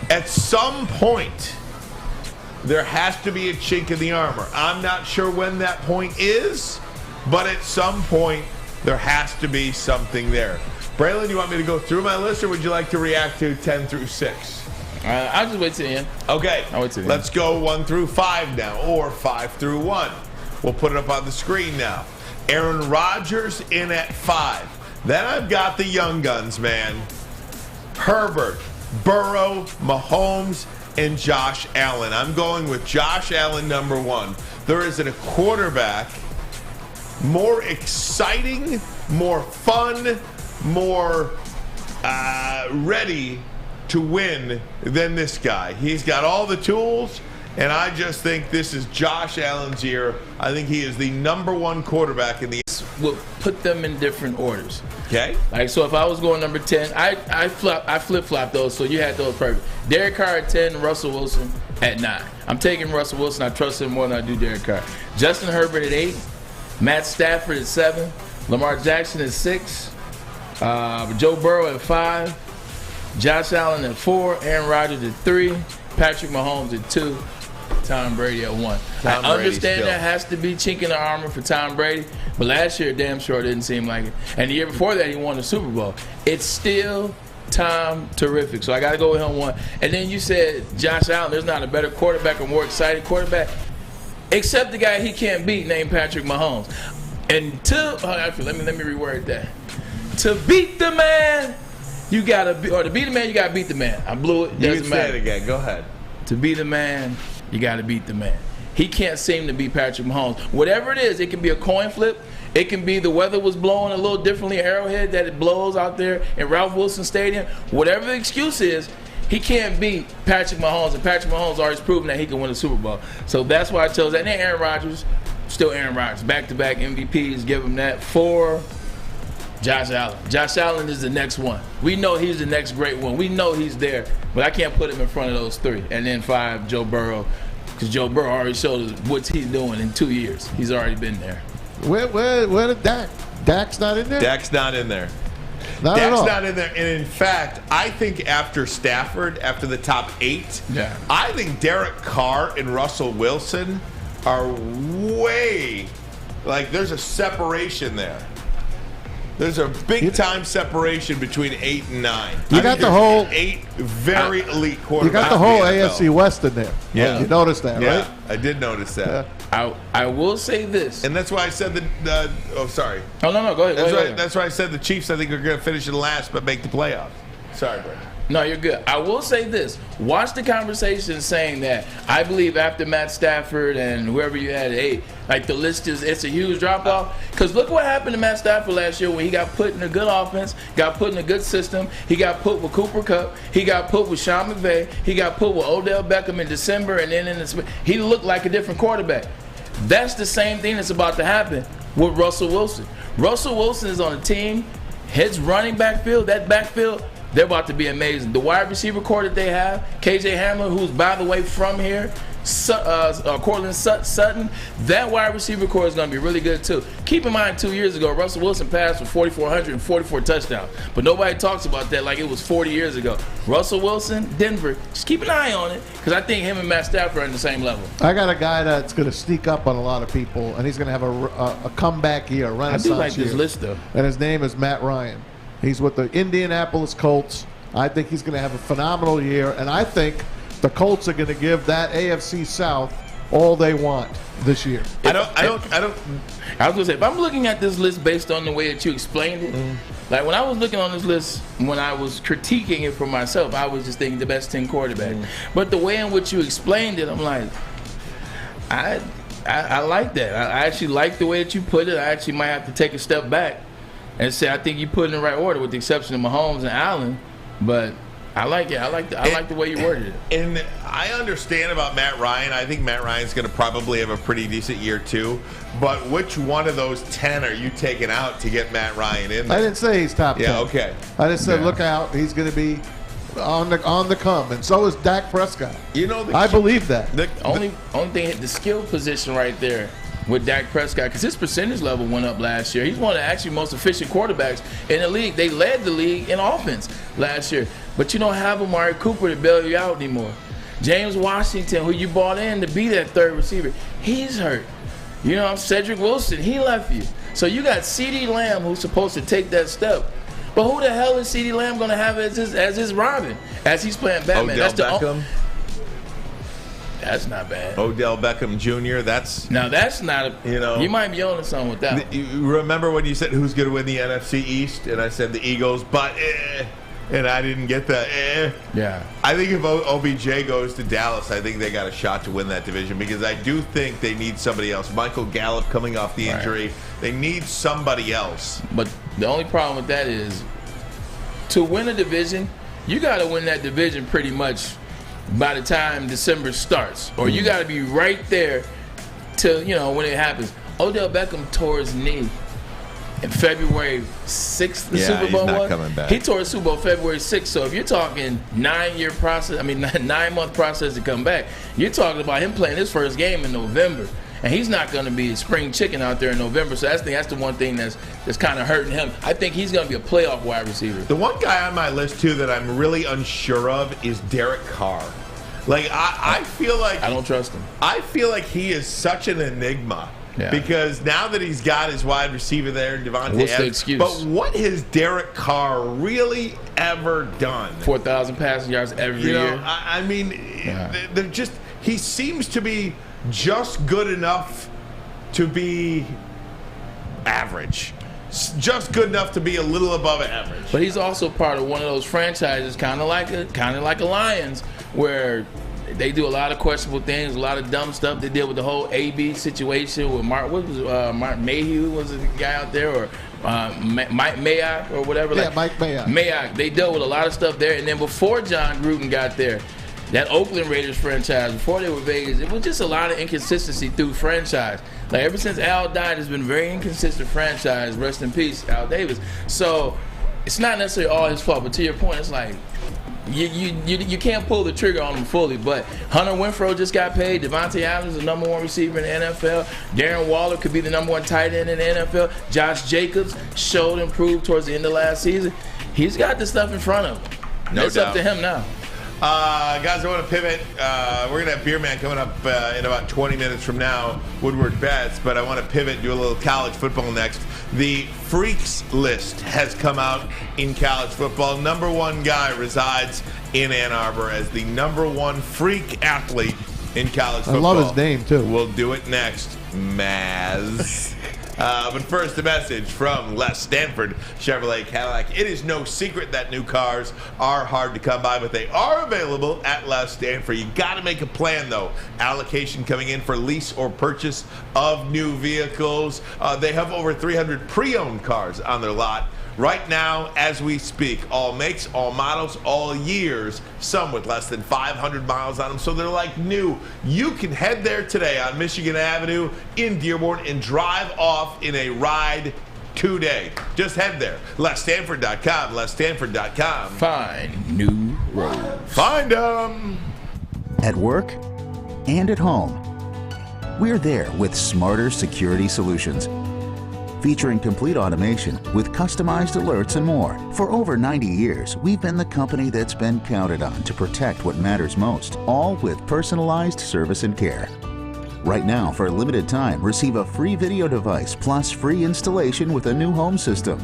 At some point, there has to be a chink in the armor. I'm not sure when that point is, but at some point, there has to be something there. Braylon, you want me to go through my list, or would you like to react to 10 through 6? I'll just wait till the end. Okay. I'll wait till the Let's go 1 through 5 now, or 5 through 1. We'll put it up on the screen now. Aaron Rodgers in at 5. Then I've got the young guns, man. Herbert, Burrow, Mahomes, and Josh Allen. I'm going with Josh Allen, number 1. There isn't a quarterback more exciting, more fun, more ready to win than this guy. He's got all the tools, and I just think this is Josh Allen's year. I think he is the number 1 quarterback in the. We'll put them in different orders. Okay. Like, so if I was going number 10, I flip-flop those, so you had those perfect. Derek Carr at 10, Russell Wilson at 9. I'm taking Russell Wilson. I trust him more than I do Derek Carr. Justin Herbert at 8. Matt Stafford at 7. Lamar Jackson at 6. Joe Burrow at 5. Josh Allen at 4. Aaron Rodgers at 3. Patrick Mahomes at 2. Tom Brady at 1. I understand there has to be chink in the armor for Tom Brady, but last year, damn sure didn't seem like it. And the year before that, he won the Super Bowl. It's still Tom terrific. So I got to go with him 1. And then you said Josh Allen, there's not a better quarterback or more exciting quarterback, except the guy he can't beat named Patrick Mahomes. And let me reword that. To beat the man, you got to to beat the man, you got to beat the man. I blew it. Doesn't matter. Say it again. Go ahead. To beat the man, you got to beat the man. He can't seem to beat Patrick Mahomes. Whatever it is, it can be a coin flip. It can be the weather was blowing a little differently at Arrowhead that it blows out there in Ralph Wilson Stadium. Whatever the excuse is, he can't beat Patrick Mahomes, and Patrick Mahomes already proven that he can win a Super Bowl. So that's why I chose that. And then Aaron Rodgers, still Aaron Rodgers. Back-to-back MVPs, give him that. 4, Josh Allen. Josh Allen is the next one. We know he's the next great one. We know he's there, but I can't put him in front of those 3. And then 5, Joe Burrow, because Joe Burrow already showed us what he's doing in 2 years. He's already been there. Where did Dak? Dak's not in there? Dak's not in there. Dak's not in there. And in fact, I think after Stafford, after the top 8, I think Derek Carr and Russell Wilson are way, like, there's a separation there. There's a big time separation between 8 and 9. You got the whole 8 very elite quarterbacks. You got the whole in the AFC West in there. Yeah. You noticed that, Yeah, right? I did notice that. I will say this, and that's why I said the. Oh, sorry. Oh no, go ahead. That's why I said the Chiefs. I think are going to finish in last, but make the playoffs. Sorry, Brady. No, you're good. I will say this. Watch the conversation saying that I believe after Matt Stafford and whoever you had, like the list it's a huge drop-off. Because look what happened to Matt Stafford last year when he got put in a good offense, got put in a good system. He got put with Cooper Kupp. He got put with Sean McVay. He got put with Odell Beckham in December, and then he looked like a different quarterback. That's the same thing that's about to happen with Russell Wilson. Russell Wilson is on a team, his running backfield, that backfield, they're about to be amazing. The wide receiver core that they have, KJ Hamler, who's, by the way, from here, Cortland Sutton, that wide receiver core is going to be really good, too. Keep in mind, 2 years ago, Russell Wilson passed for 4,400 and 44 touchdowns. But nobody talks about that like it was 40 years ago. Russell Wilson, Denver, just keep an eye on it, because I think him and Matt Stafford are on the same level. I got a guy that's going to sneak up on a lot of people, and he's going to have a comeback year, a renaissance year. I do like this list, though. And his name is Matt Ryan. He's with the Indianapolis Colts. I think he's going to have a phenomenal year, and I think the Colts are going to give that AFC South all they want this year. I was going to say, if I'm looking at this list based on the way that you explained it, like when I was looking on this list, when I was critiquing it for myself, I was just thinking the best 10 quarterback. But the way in which you explained it, I'm like, I like that. I actually like the way that you put it. I actually might have to take a step back and say I think you put it in the right order, with the exception of Mahomes and Allen. But I like it. I like the way you worded it. And I understand about Matt Ryan. I think Matt Ryan's going to probably have a pretty decent year too. But which one of those 10 are you taking out to get Matt Ryan in there? I didn't say he's top 10. Yeah, okay. I just said look out. He's going to be on the come, and so is Dak Prescott. You know, I believe that. The only thing, the skill position right there with Dak Prescott, because his percentage level went up last year. He's one of the actually most efficient quarterbacks in the league. They led the league in offense last year. But you don't have Amari Cooper to bail you out anymore. James Washington, who you brought in to be that third receiver, he's hurt. You know, Cedric Wilson, he left you. So you got CeeDee Lamb, who's supposed to take that step. But who the hell is CeeDee Lamb going to have as his Robin, as he's playing Batman? Odell Beckham? That's not bad. Odell Beckham Jr. That's not a. You know, you might be on to something with that. You remember when you said who's going to win the NFC East, and I said the Eagles, but and I didn't get the Yeah. I think if OBJ goes to Dallas, I think they got a shot to win that division, because I do think they need somebody else. Michael Gallup coming off the injury, they need somebody else. But the only problem with that is, to win a division, you got to win that division pretty much by the time December starts, or you got to be right there till when it happens. Odell Beckham tore his knee in February 6th. The Super Bowl he's not was. coming back. He tore his Super Bowl February 6th. So if you're talking 9-month process to come back, you're talking about him playing his first game in November. And he's not going to be a spring chicken out there in November. So that's the one thing that's kind of hurting him. I think he's going to be a playoff wide receiver. The one guy on my list, too, that I'm really unsure of is Derek Carr. Like, I feel like... I don't trust him. I feel like he is such an enigma. Yeah. Because now that he's got his wide receiver there, Devontae What's the Adams, excuse? but what has Derek Carr really ever done? 4,000 passing yards every year. I mean, they're just... He seems to be just good enough to be average. Just good enough to be a little above average. But he's also part of one of those franchises, kind of like a Lions, where they do a lot of questionable things, a lot of dumb stuff. They deal with the whole AB situation with Mark Mayhew was the guy out there, or Mike Mayock or whatever. Yeah, Mike Mayock. Mayock. They dealt with a lot of stuff there, and then before John Gruden got there, that Oakland Raiders franchise, before they were Vegas, it was just a lot of inconsistency through franchise. Like, ever since Al died, it's been a very inconsistent franchise. Rest in peace, Al Davis. So it's not necessarily all his fault, but to your point, it's like you can't pull the trigger on him fully. But Hunter Renfrow just got paid. Devontae Adams is the #1 receiver in the NFL. Darren Waller could be the #1 tight end in the NFL. Josh Jacobs showed improved towards the end of last season. He's got the stuff in front of him. No It's doubt. up to him now. Guys, I want to pivot. We're going to have Beer Man coming up in about 20 minutes from now, Woodward Bets, but I want to pivot and do a little college football next. The Freaks list has come out in college football. Number one guy resides in Ann Arbor as the number one freak athlete in college football. I love his name, too. We'll do it next, Maz. But first, a message from Les Stanford Chevrolet Cadillac. It is no secret that new cars are hard to come by, but they are available at Les Stanford. You got to make a plan, though. Allocation coming in for lease or purchase of new vehicles. They have over 300 pre-owned cars on their lot. Right now, as we speak, all makes, all models, all years, some with less than 500 miles on them, so they're like new. You can head there today on Michigan Avenue in Dearborn and drive off in a ride today. Just head there. LesStanford.com, LesStanford.com. Find new roads. Find them. At work and at home, we're there with smarter security solutions. Featuring complete automation with customized alerts and more. For over 90 years, we've been the company that's been counted on to protect what matters most, all with personalized service and care. Right now, for a limited time, receive a free video device plus free installation with a new home system.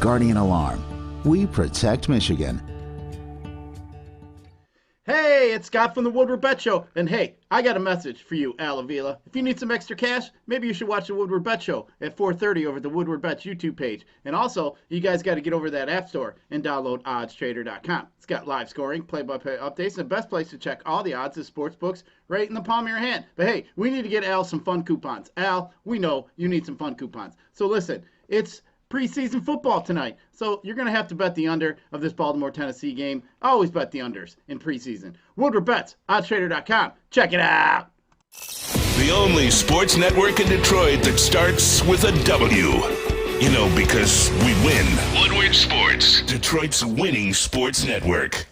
Guardian Alarm. We protect Michigan. Hey, it's Scott from the Woodward Bet Show. And hey, I got a message for you, Avila. If you need some extra cash, maybe you should watch the Woodward Bet Show at 4:30 over at the Woodward Bets YouTube page. And also, you guys got to get over to that app store and download oddstrader.com. It's got live scoring, play-by-play updates, and the best place to check all the odds is sports books right in the palm of your hand. But hey, we need to get Al some fun coupons. Al, we know you need some fun coupons. So listen, it's preseason football tonight. So you're going to have to bet the under of this Baltimore-Tennessee game. I always bet the unders in preseason. Woodward Bets, oddstrader.com. Check it out. The only sports network in Detroit that starts with a W. You know, because we win. Woodward Sports, Detroit's winning sports network.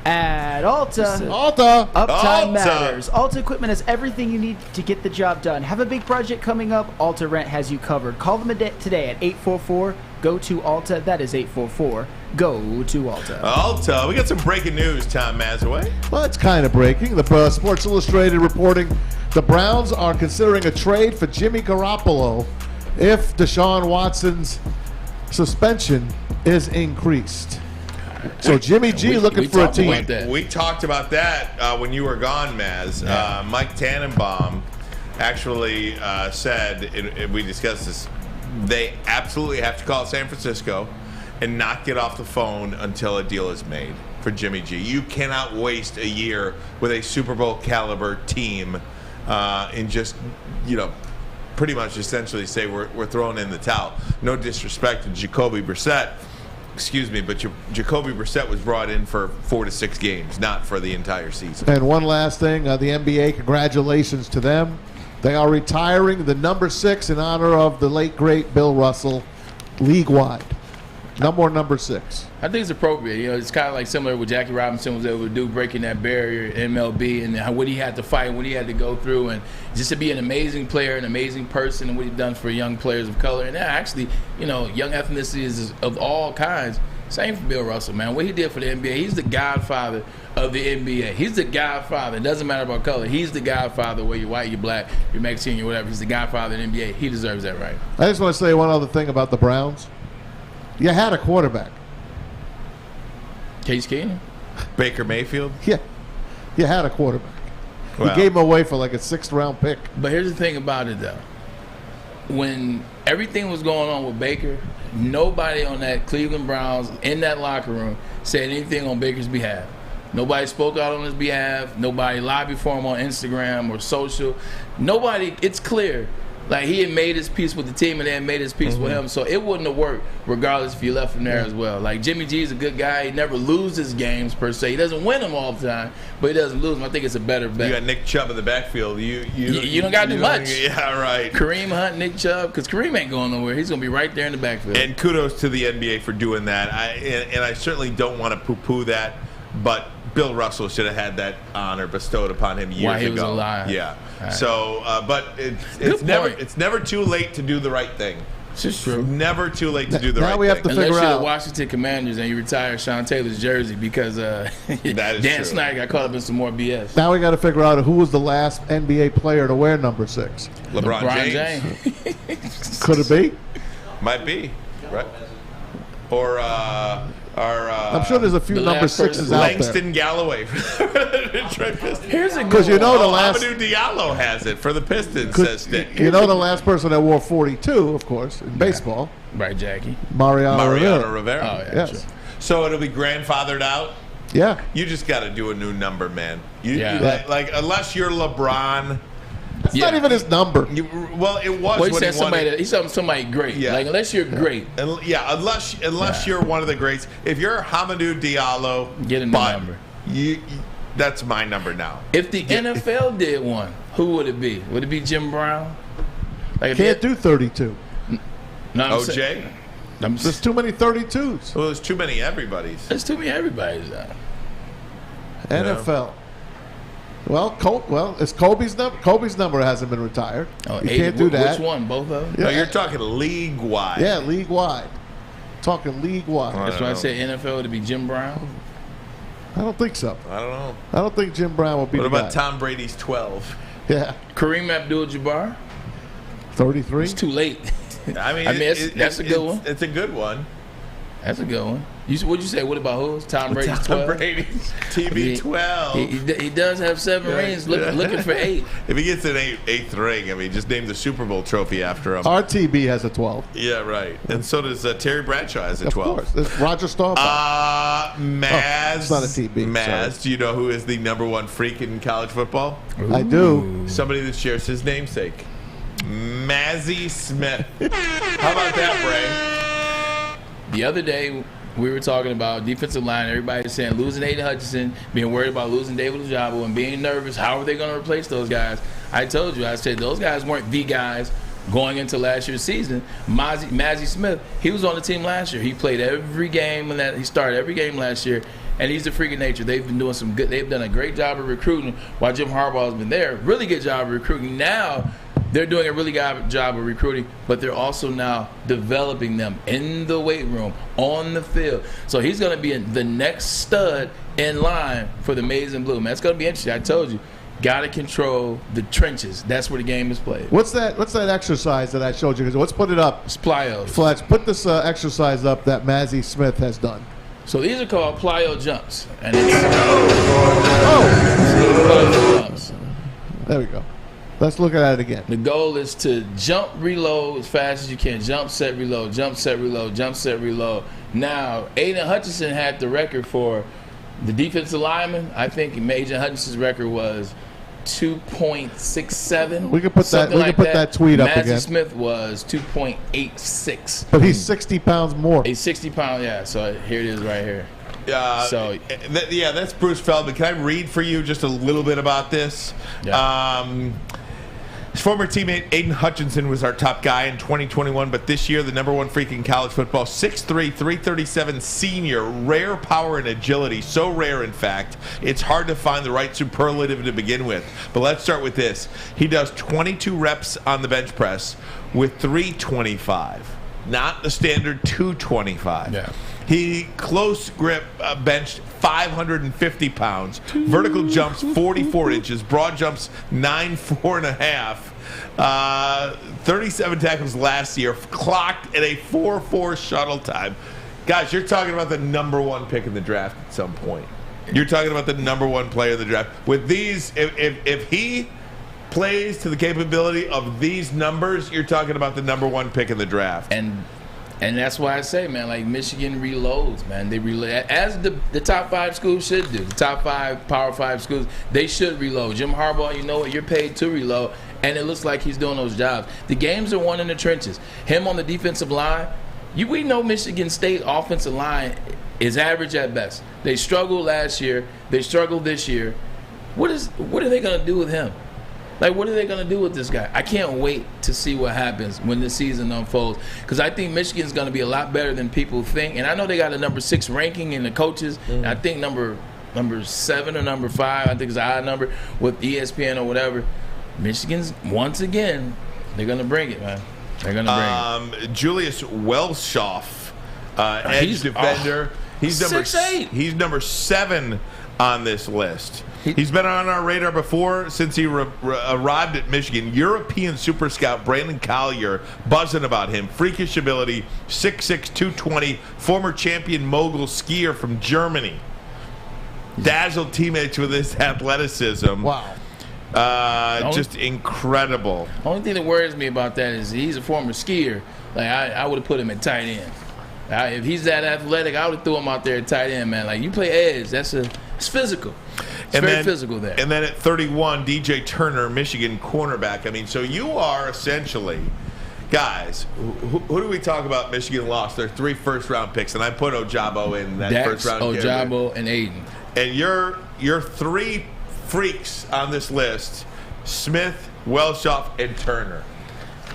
At Alta, Alta, uptime matters. Alta Equipment has everything you need to get the job done. Have a big project coming up? Alta Rent has you covered. Call them today at 844-GO-TO-ALTA. That is 844-GO-TO-ALTA. Alta, we got some breaking news, Tom Mazawey. Well, it's kind of breaking. The Sports Illustrated reporting the Browns are considering a trade for Jimmy Garoppolo if Deshaun Watson's suspension is increased. So Jimmy G looking for a team. We talked about that when you were gone, Maz. Yeah. Mike Tannenbaum actually said, and we discussed this, they absolutely have to call San Francisco and not get off the phone until a deal is made for Jimmy G. You cannot waste a year with a Super Bowl caliber team and just, pretty much essentially say we're throwing in the towel. No disrespect to Jacoby Brissett. Excuse me, but Jacoby Brissett was brought in for 4 to 6 games, not for the entire season. And one last thing, the NBA, congratulations to them. They are retiring the number 6 in honor of the late, great Bill Russell, league-wide. No more number 6. I think it's appropriate. It's kind of like similar to what Jackie Robinson was able to do, breaking that barrier in MLB, and what he had to fight, what he had to go through, and just to be an amazing player, an amazing person, and what he's done for young players of color. And actually, young ethnicities of all kinds. Same for Bill Russell, man. What he did for the NBA, he's the godfather of the NBA. He's the godfather. It doesn't matter about color. He's the godfather, whether you're white, you're black, you're Mexican, you're whatever. He's the godfather of the NBA. He deserves that right. I just want to say one other thing about the Browns. You had a quarterback. Case Keenum? Baker Mayfield? Yeah. You had a quarterback. Well, he gave him away for like a 6th-round pick. But here's the thing about it, though. When everything was going on with Baker, nobody on that Cleveland Browns in that locker room said anything on Baker's behalf. Nobody spoke out on his behalf. Nobody lobbied for him on Instagram or social. Nobody, it's clear. Like, he had made his peace with the team, and they had made his peace with him, so it wouldn't have worked regardless if you left from there as well. Like, Jimmy G's a good guy. He never loses games, per se. He doesn't win them all the time, but he doesn't lose them. I think it's a better bet. You got Nick Chubb in the backfield. You don't got to do much. Yeah, right. Kareem Hunt, Nick Chubb, because Kareem ain't going nowhere. He's going to be right there in the backfield. And kudos to the NBA for doing that. I certainly don't want to poo-poo that, but Bill Russell should have had that honor bestowed upon him years ago. While he was alive. Yeah. Right. So, but it's never too late to do the right thing. This is true. Never too late to do the right thing. we have to Unless figure you're out. the Washington Commanders and you retire Sean Taylor's jersey because That is Dan true. Snyder got caught up in some more BS. Now we got to figure out who was the last NBA player to wear number 6. LeBron James. Could it be? Might be, right? Or I'm sure there's a few number 6s out there. Langston Galloway. Here's a Because you know the last. Amadou Diallo has it for the Pistons, says Stick. You know the last person that wore 42, of course, in baseball. Right, Jackie. Mariano Rivera. Rivera. Oh, yeah, Yes. sure. So it'll be grandfathered out? Yeah. You just got to do a new number, man. You Yeah. like unless you're LeBron. It's not even his number. Well, it was Well, he when said he won it. he's somebody great. Yeah. Like, unless you're great. Unless you're one of the greats. If you're Hamidou Diallo, Get a new number. That's my number now. If the NFL did one, who would it be? Would it be Jim Brown? Like if Can't do 32. No, I'm OJ? saying- There's too many 32s. Well, there's too many everybody's. There's too many everybody's. NFL. Well, it's Kobe's number. Kobe's number hasn't been retired. Oh, you can't do that. Which one? Both of them? Yeah. No, you're talking league-wide. Yeah, league-wide. Talking league-wide. That's why I said NFL to be Jim Brown. I don't think so. I don't know. I don't think Jim Brown will be What the about guy. Tom Brady's 12? Yeah. Kareem Abdul-Jabbar. 33. It's too late. I mean, that's a good one. It's a good one. That's a good one. What'd you say? What about who? Tom Brady's 12? Tom Brady's TB 12. He does have 7 rings. Looking for 8. If he gets an eighth ring, I mean, just name the Super Bowl trophy after him. RTB has a 12. Yeah, right. And so does Terry Bradshaw has a 12. Of course. There's Roger Staubach. Maz. it's not a TB. Maz, sorry. do you know who is the #1 freak in college football? I do. Somebody that shares his namesake. Mazzy Smith. How about that, Bray? The other day, we were talking about defensive line. Everybody was saying losing Aiden Hutchinson, being worried about losing David Ojabo, and being nervous. How are they going to replace those guys? I told you. I said those guys weren't the guys going into last year's season. Mazzy Smith, he was on the team last year. He played every game, he started every game last year. And he's a freak of nature. They've been doing some good. They've done a great job of recruiting while Jim Harbaugh has been there. Really good job of recruiting. Now they're doing a really good job of recruiting, but they're also now developing them in the weight room, on the field. So he's going to be the next stud in line for the Maize and Blue. Man, it's going to be interesting. I told you, got to control the trenches. That's where the game is played. What's that exercise that I showed you? Let's put it up. It's plyos. Fletch, put this exercise up that Mazzy Smith has done. So these are called plyo jumps. And jumps. There we go. Let's look at it again. The goal is to jump, reload as fast as you can. Jump, set, reload. Jump, set, reload. Jump, set, reload. Now, Aiden Hutchinson had the record for the defensive lineman. I think Aiden Hutchinson's record was 2.67. We can put that. We can put that tweet up again. Mazzy Smith was 2.86. But he's 60 pounds more. He's 60 pounds. Yeah. So here it is, right here. That's Bruce Feldman. Can I read for you just a little bit about this? Yeah. His former teammate Aiden Hutchinson was our top guy in 2021, but this year the #1 freak in college football, 6'3", 337 senior, rare power and agility, so rare in fact, it's hard to find the right superlative to begin with. But let's start with this. He does 22 reps on the bench press with 325, not the standard 225. Yeah. He close grip benched 550 pounds, vertical jumps 44 inches, broad jumps 9.5, 37 tackles last year, clocked at a 4.4 shuttle time. Guys, you're talking about the #1 pick in the draft at some point. You're talking about the #1 player in the draft. With these, if he plays to the capability of these numbers, you're talking about the #1 pick in the draft. And that's why I say, man, like Michigan reloads, man. They reload as the top 5 schools should do. The top 5 Power 5 schools, they should reload. Jim Harbaugh, you know what? You're paid to reload, and it looks like he's doing those jobs. The games are won in the trenches. Him on the defensive line, we know Michigan State offensive line is average at best. They struggled last year. They struggled this year. What are they going to do with him? Like, what are they going to do with this guy? I can't wait to see what happens when the season unfolds, because I think Michigan's going to be a lot better than people think. And I know they got a #6 ranking in the coaches. And I think number 7 or number 5, I think it's an odd number with ESPN or whatever. Michigan's, once again, they're going to bring it, man. They're going to bring Julius Welschoff, edge defender. He's number 6'8". He's number 7 on this list. He's been on our radar before since he arrived at Michigan. European super scout Brandon Collier buzzing about him. Freakish ability, 6'6", 220, former champion mogul skier from Germany. Dazzled teammates with his athleticism. Wow. Just incredible. Only thing that worries me about that is he's a former skier. Like I would have put him at tight end. If he's that athletic, I would have threw him out there at tight end, man. Like you play edge, it's physical. It's very physical there. And then at 31, DJ Turner, Michigan cornerback. I mean, so you are essentially, guys, who do we talk about Michigan lost? Their 3 first-round picks, and I put Ojabo in that first-round. Ojabo, and Aiden. And your 3 freaks on this list, Smith, Welschoff, and Turner.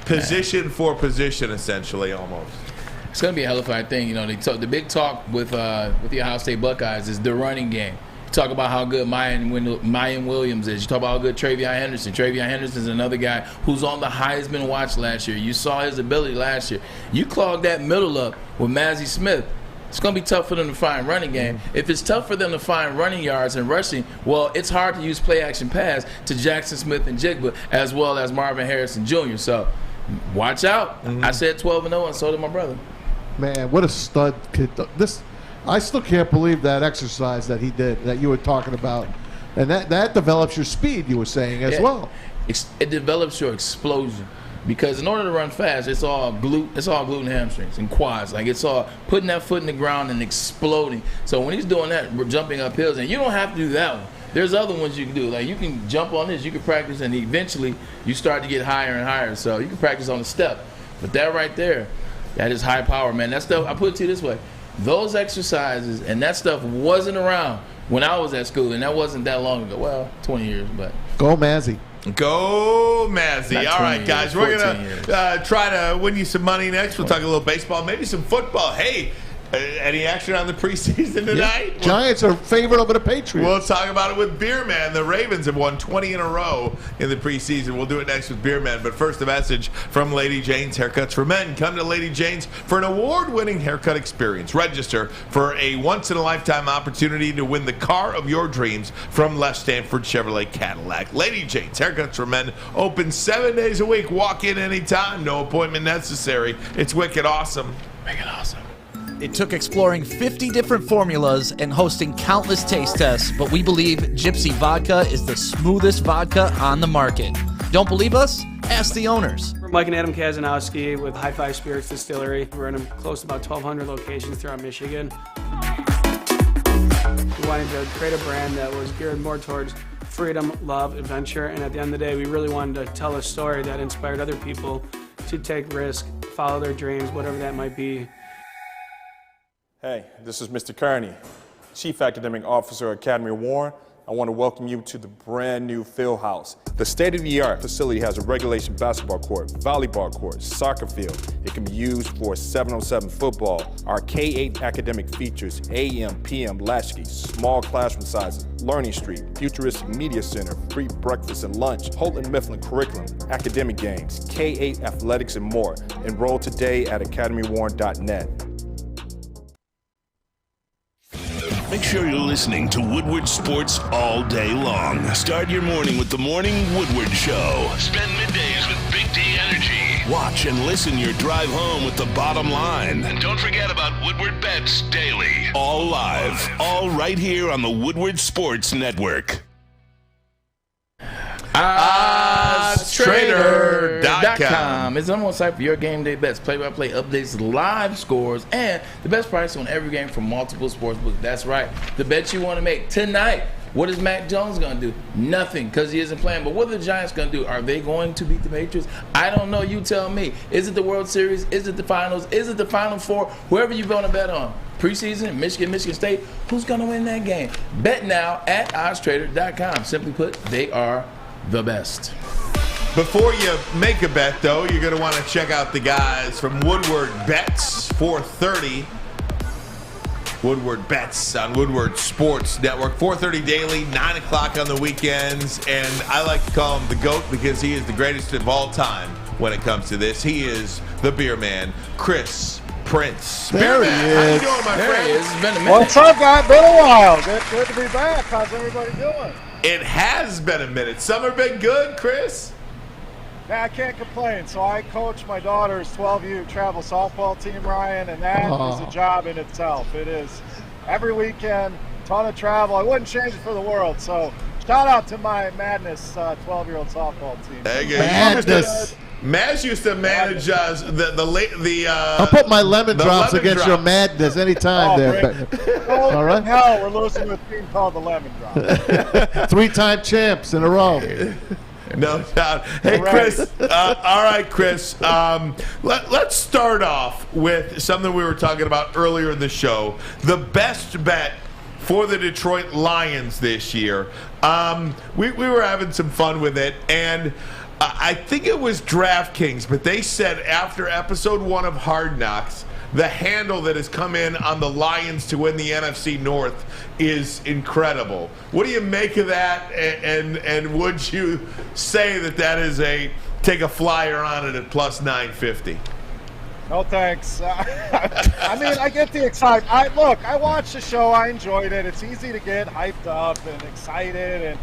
Position for position, essentially, almost. It's going to be a hellified thing. You know, the big talk with the Ohio State Buckeyes is the running game. You talk about how good Mayan Williams is. You talk about how good Travion Henderson. Travion Henderson is another guy who's on the Heisman watch last year. You saw his ability last year. You clog that middle up with Mazi Smith. It's going to be tough for them to find running game. If it's tough for them to find running yards and rushing, well, it's hard to use play-action pass to Jackson Smith and Jigba as well as Marvin Harrison Jr. So watch out. I said 12-0, and so did my brother. Man, what a stud kid. I still can't believe that exercise that he did, that you were talking about. And that develops your speed, you were saying, as well. It develops your explosion. Because in order to run fast, it's all glute and hamstrings and quads. Like it's all putting that foot in the ground and exploding. So when he's doing that, we're jumping up hills, and you don't have to do that one. There's other ones you can do. Like you can jump on this, you can practice, and eventually you start to get higher and higher. So you can practice on the step. But that right there, that is high power, man. That stuff, I put it to you this way. Those exercises and that stuff wasn't around when I was at school, and that wasn't that long ago. Well, 20 years, but. Go Mazzy. Go Mazzy. All right, guys, we're going to try to win you some money next. We'll talk a little baseball, maybe some football. Hey, any action on the preseason tonight? Yeah. Giants are favored over the Patriots. We'll talk about it with Beerman. The Ravens have won 20 in a row in the preseason. We'll do it next with Beerman. But first, a message from Lady Jane's Haircuts for Men. Come to Lady Jane's for an award-winning haircut experience. Register for a once-in-a-lifetime opportunity to win the car of your dreams from Les Stanford Chevrolet Cadillac. Lady Jane's Haircuts for Men. Open 7 days a week. Walk in anytime. No appointment necessary. It's wicked awesome. Make it awesome. It took exploring 50 different formulas and hosting countless taste tests, but we believe Gypsy Vodka is the smoothest vodka on the market. Don't believe us? Ask the owners. We're Mike and Adam Kazanowski with High Five Spirits Distillery. We're in close to about 1,200 locations throughout Michigan. We wanted to create a brand that was geared more towards freedom, love, adventure, and at the end of the day, we really wanted to tell a story that inspired other people to take risks, follow their dreams, whatever that might be. Hey, this is Mr. Kearney, Chief Academic Officer at Academy Warren. I want to welcome you to the brand new Field House. The state-of-the-art facility has a regulation basketball court, volleyball court, soccer field. It can be used for 7-on-7 football. Our K-8 academic features AM, PM, latchkey, small classroom sizes, Learning Street, futuristic media center, free breakfast and lunch, Houghton Mifflin curriculum, academic games, K-8 athletics, and more. Enroll today at academywarren.net. Make sure you're listening to Woodward Sports all day long. Start your morning with the Morning Woodward Show. Spend middays with Big D Energy. Watch and listen your drive home with the Bottom Line. And don't forget about Woodward Bets Daily. All live, all right here on the Woodward Sports Network. OddsTrader.com is the number one site for your game day bets, play-by-play updates, live scores, and the best price on every game from multiple sportsbooks. That's right. The bet you want to make tonight. What is Mac Jones going to do? Nothing, because he isn't playing. But what are the Giants going to do? Are they going to beat the Patriots? I don't know. You tell me. Is it the World Series? Is it the Finals? Is it the Final Four? Whoever you're going to bet on. Preseason, Michigan State. Who's going to win that game? Bet now at OddsTrader.com. Simply put, they are the best. Before you make a bet, though, you're going to want to check out the guys from Woodward Bets, 4:30. Woodward Bets on Woodward Sports Network, 4:30 daily, 9 o'clock on the weekends. And I like to call him the GOAT because he is the greatest of all time. when it comes to this. He is the beer man, Chris Prince. There he is. How you doing, my There friend? he is. It's been a minute. What's up, guys? Been a while. Good to be back. How's everybody doing? It has been a minute. Summer been good, Chris? Yeah, I can't complain. So I coach my daughter's 12U travel softball team, Ryan, and that is a job in itself. It is every weekend, ton of travel. I wouldn't change it for the world. So shout out to my Madness 12-year-old softball team. Madness. Maz used to manage the I'll put my lemon the drops lemon against drop. your madness anytime there. All right. Hell, we're losing to a team called the Lemon Drop. 3-time champs in a row. No doubt. Hey, Chris. All right, Chris. Let's start off with something we were talking about earlier in the show. The best bet for the Detroit Lions this year. We were having some fun with it, and I think it was DraftKings, but they said after episode 1 of Hard Knocks, the handle that has come in on the Lions to win the NFC North is incredible. What do you make of that? And would you say that is take a flyer on it at plus 950? No thanks. I mean, I get the excitement. I watched the show. I enjoyed it. It's easy to get hyped up and excited, and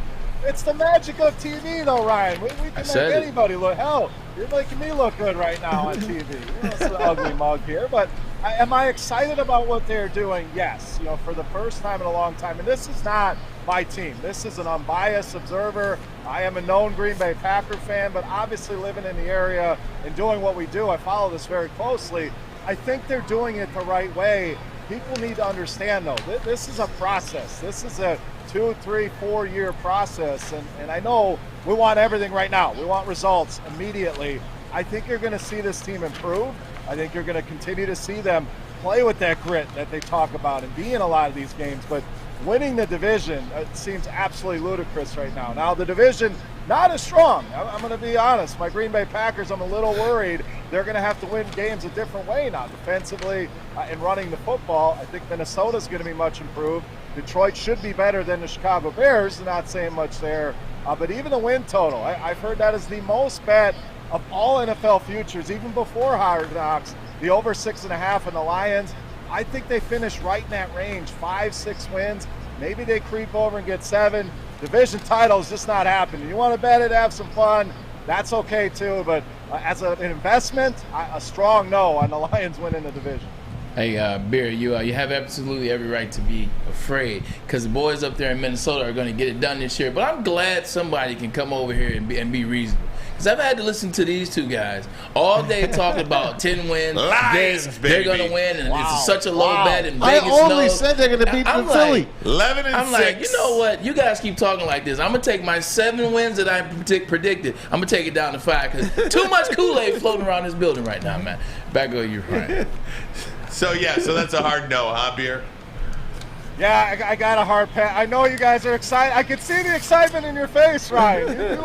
it's the magic of TV, though, Ryan. We can make anybody look. Hell, you're making me look good right now on TV. It's an ugly mug here, but am I excited about what they're doing? Yes. For the first time in a long time, and this is not my team. This is an unbiased observer. I am a known Green Bay Packer fan, but obviously living in the area and doing what we do, I follow this very closely. I think they're doing it the right way. People need to understand, though, this is a process. This is a 2, 3, 4 year process, and I know we want everything right now. We want results immediately. I think you're going to see this team improve. I think you're going to continue to see them play with that grit that they talk about and be in a lot of these games, but winning the division, it seems absolutely ludicrous right now. Now, the division, not as strong. I'm going to be honest. My Green Bay Packers, I'm a little worried. They're going to have to win games a different way now, defensively and running the football. I think Minnesota's going to be much improved. Detroit should be better than the Chicago Bears. Not saying much there. But even the win total, I've heard that is the most bet of all NFL futures, even before Hard Knocks, the over 6.5 in the Lions. I think they finish right in that range, 5-6 wins. Maybe they creep over and get 7. Division title is just not happening. You want to bet it, have some fun, that's okay too. But as an investment, a strong no on the Lions winning the division. Hey, Beer, you have absolutely every right to be afraid because the boys up there in Minnesota are going to get it done this year. But I'm glad somebody can come over here and be reasonable. Because I've had to listen to these two guys all day talking about 10 wins. They're going to win, and it's such a low bet. And Vegas knows. Said they're going to beat Philly. 11 and 6. I'm like, you know what? You guys keep talking like this. I'm going to take my 7 wins that I predicted. I'm going to take it down to 5 because too much Kool-Aid floating around this building right now, man. Back go you, Ryan. So that's a hard no, huh, Beer? Yeah, I got a hard pass. I know you guys are excited. I can see the excitement in your face, Ryan.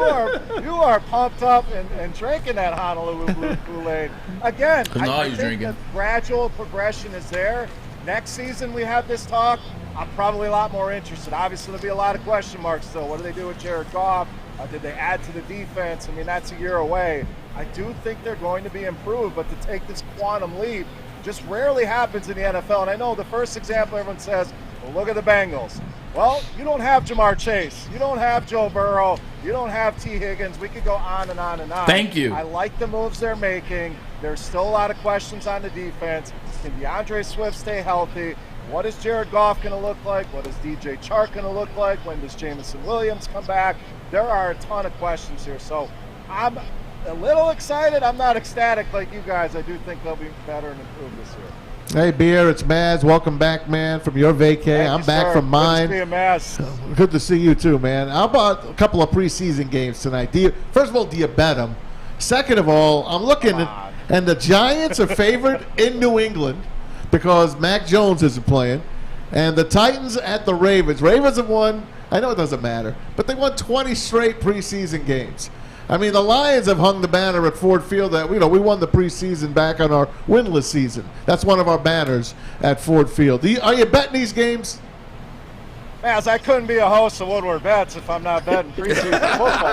You are pumped up and drinking that Honolulu Blue Kool-Aid. Again, I think the gradual progression is there. Next season we have this talk. I'm probably a lot more interested. Obviously, there'll be a lot of question marks still. What do they do with Jared Goff? Did they add to the defense? I mean, that's a year away. I do think they're going to be improved, but to take this quantum leap just rarely happens in the NFL. And I know the first example everyone says, well, look at the Bengals. Well, you don't have Jamar Chase. You don't have Joe Burrow. You don't have T. Higgins. We could go on and on and on. Thank you. I like the moves they're making. There's still a lot of questions on the defense. Can DeAndre Swift stay healthy? What is Jared Goff going to look like? What is DJ Chark going to look like? When does Jameson Williams come back? There are a ton of questions here. So I'm a little excited. I'm not ecstatic like you guys. I do think they'll be better and improve this year. Hey, Beer, it's Maz. Welcome back, man, from your vacay. I'm back from mine. Good to see you, Maz. Good to see you, too, man. How about a couple of preseason games tonight? First of all, do you bet them? Second of all, I'm looking at, and the Giants are favored in New England because Mac Jones isn't playing, and the Titans at the Ravens. Ravens have won. I know it doesn't matter, but they won 20 straight preseason games. I mean, the Lions have hung the banner at Ford Field that we won the preseason back on our winless season. That's one of our banners at Ford Field. Are you betting these games? Maz, I couldn't be a host of Woodward Bets if I'm not betting preseason football.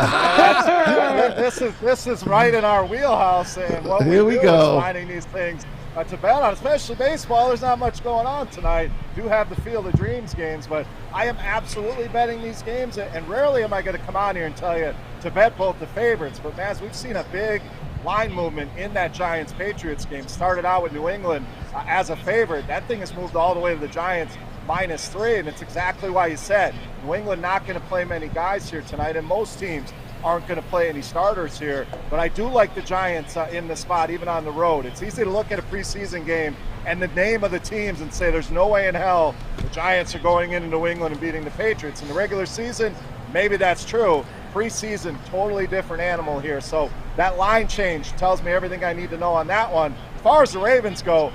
This is right in our wheelhouse, and what Here we go. is finding these things to bet on, especially baseball. There's not much going on tonight. Do have the Field of Dreams games, but I am absolutely betting these games, and rarely am I going to come on here and tell you to bet both the favorites. But Maz, we've seen a big line movement in that Giants-Patriots game. Started out with New England as a favorite. That thing has moved all the way to the Giants -3, and it's exactly why you said New England not going to play many guys here tonight, and most teams aren't going to play any starters here. But I do like the Giants in the spot, even on the road. It's easy to look at a preseason game and the name of the teams and say there's no way in hell the Giants are going into New England and beating the Patriots. In the regular season, maybe that's true. Preseason, totally different animal here. So that line change tells me everything I need to know on that one. As far as the Ravens go,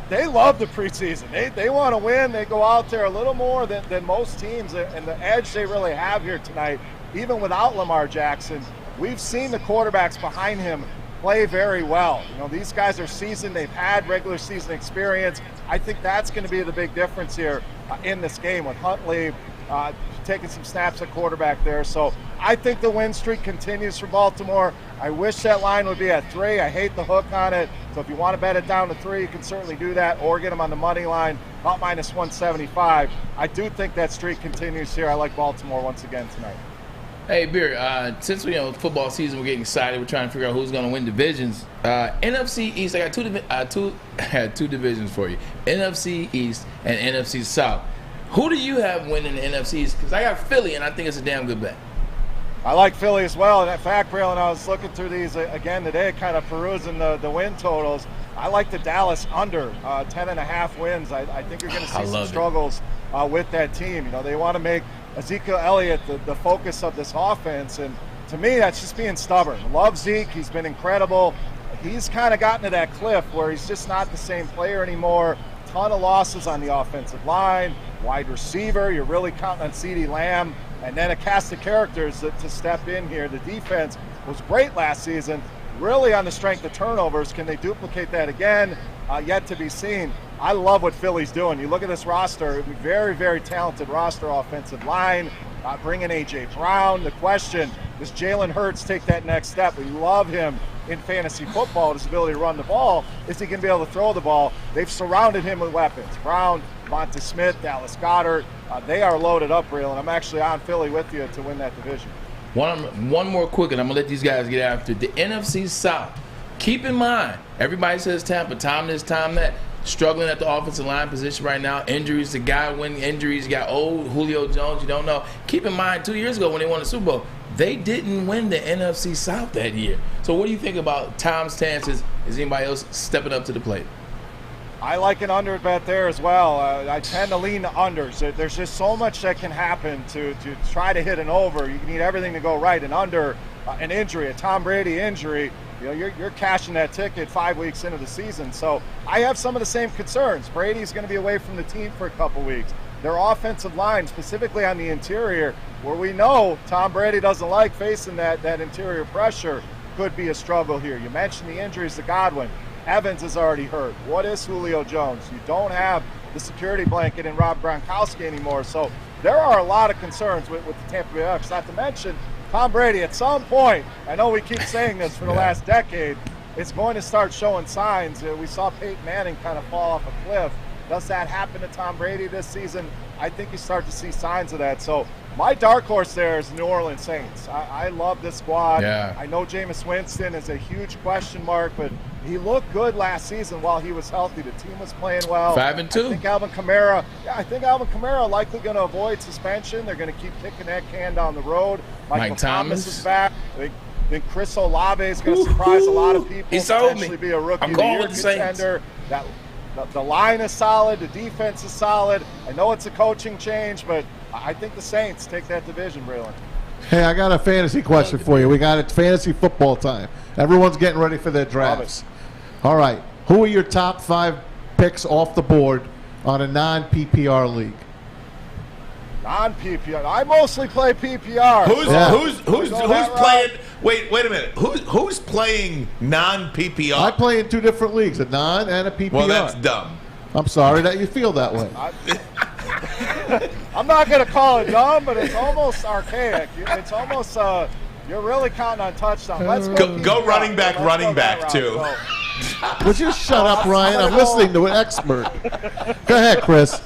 they love the preseason. They want to win. They go out there a little more than most teams, and the edge they really have here tonight, even without Lamar Jackson, we've seen the quarterbacks behind him play very well. You know, these guys are seasoned. They've had regular season experience. I think that's going to be the big difference here in this game with Huntley taking some snaps at quarterback there. So I think the win streak continues for Baltimore. I wish that line would be at 3. I hate the hook on it. So if you want to bet it down to 3, you can certainly do that, or get them on the money line, about -175. I do think that streak continues here. I like Baltimore once again tonight. Hey, Beer, since we football season, we're getting excited. We're trying to figure out who's going to win divisions. NFC East, I got two divisions for you. NFC East and NFC South. Who do you have winning the NFC East? Because I got Philly, and I think it's a damn good bet. I like Philly as well. And in fact, Braylon, I was looking through these again today, kind of perusing the win totals. I like the Dallas under 10.5 wins. I think you're going to see some struggles with that team. You know, they want to make Ezekiel Elliott the focus of this offense, and to me, that's just being stubborn. Love Zeke. He's been incredible. He's kind of gotten to that cliff where he's just not the same player anymore. Ton of losses on the offensive line, wide receiver. You're really counting on CeeDee Lamb, and then a cast of characters to step in here. The defense was great last season, really on the strength of turnovers. Can they duplicate that again? Yet to be seen. I love what Philly's doing. You look at this roster, very, very talented roster, offensive line, bringing A.J. Brown. The question, does Jalen Hurts take that next step? We love him in fantasy football, his ability to run the ball. Is he going to be able to throw the ball? They've surrounded him with weapons. Brown, Devonta Smith, Dallas Goedert. They are loaded up, real, and I'm actually on Philly with you to win that division. One more quick, and I'm going to let these guys get after it. The NFC South. Keep in mind, everybody says Tampa, time this, time that. Struggling at the offensive line position right now. Injuries, the guy winning injuries. You got old Julio Jones, you don't know. Keep in mind, 2 years ago when they won the Super Bowl, they didn't win the NFC South that year. So what do you think about Tom's chances? Is anybody else stepping up to the plate? I like an under bet there as well. I tend to lean to unders. There's just so much that can happen to try to hit an over. You need everything to go right. An under, an injury, a Tom Brady injury, you know, you're cashing that ticket 5 weeks into the season. So I have some of the same concerns. Brady's going to be away from the team for a couple weeks. Their offensive line, specifically on the interior, where we know Tom Brady doesn't like facing that interior pressure, could be a struggle here. You mentioned the injuries to Godwin. Evans is already hurt. What is Julio Jones? You don't have the security blanket in Rob Gronkowski anymore. So there are a lot of concerns with the Tampa Bay Bucks, not to mention Tom Brady, at some point, I know we keep saying this for the last decade, is going to start showing signs. We saw Peyton Manning kind of fall off a cliff. Does that happen to Tom Brady this season? I think you start to see signs of that. So my dark horse there is New Orleans Saints. I love this squad. Yeah. I know Jameis Winston is a huge question mark, but he looked good last season while he was healthy. The team was playing well. 5-2. I think Alvin Kamara likely going to avoid suspension. They're going to keep kicking that can down the road. Michael Thomas is back. I think Chris Olave is going to surprise a lot of people. He sold me. Potentially be a rookie I'm of the going year with the Saints. contender. The line is solid. The defense is solid. I know it's a coaching change, but I think the Saints take that division, Braylon. Hey, I got a fantasy question for you. We got it fantasy football time. Everyone's getting ready for their drafts. All right. Who are your top 5 picks off the board on a non-PPR league? Non-PPR. I mostly play PPR. Who's playing? Wait a minute. Who's playing non-PPR? I play in 2 different leagues, a non and a PPR. Well, that's dumb. I'm sorry that you feel that way. I'm not going to call it dumb, but it's almost archaic. It's almost you're really counting on touchdown. Let's go running back too. Would you shut up, Ryan? I'm listening to an expert. Go ahead, Chris.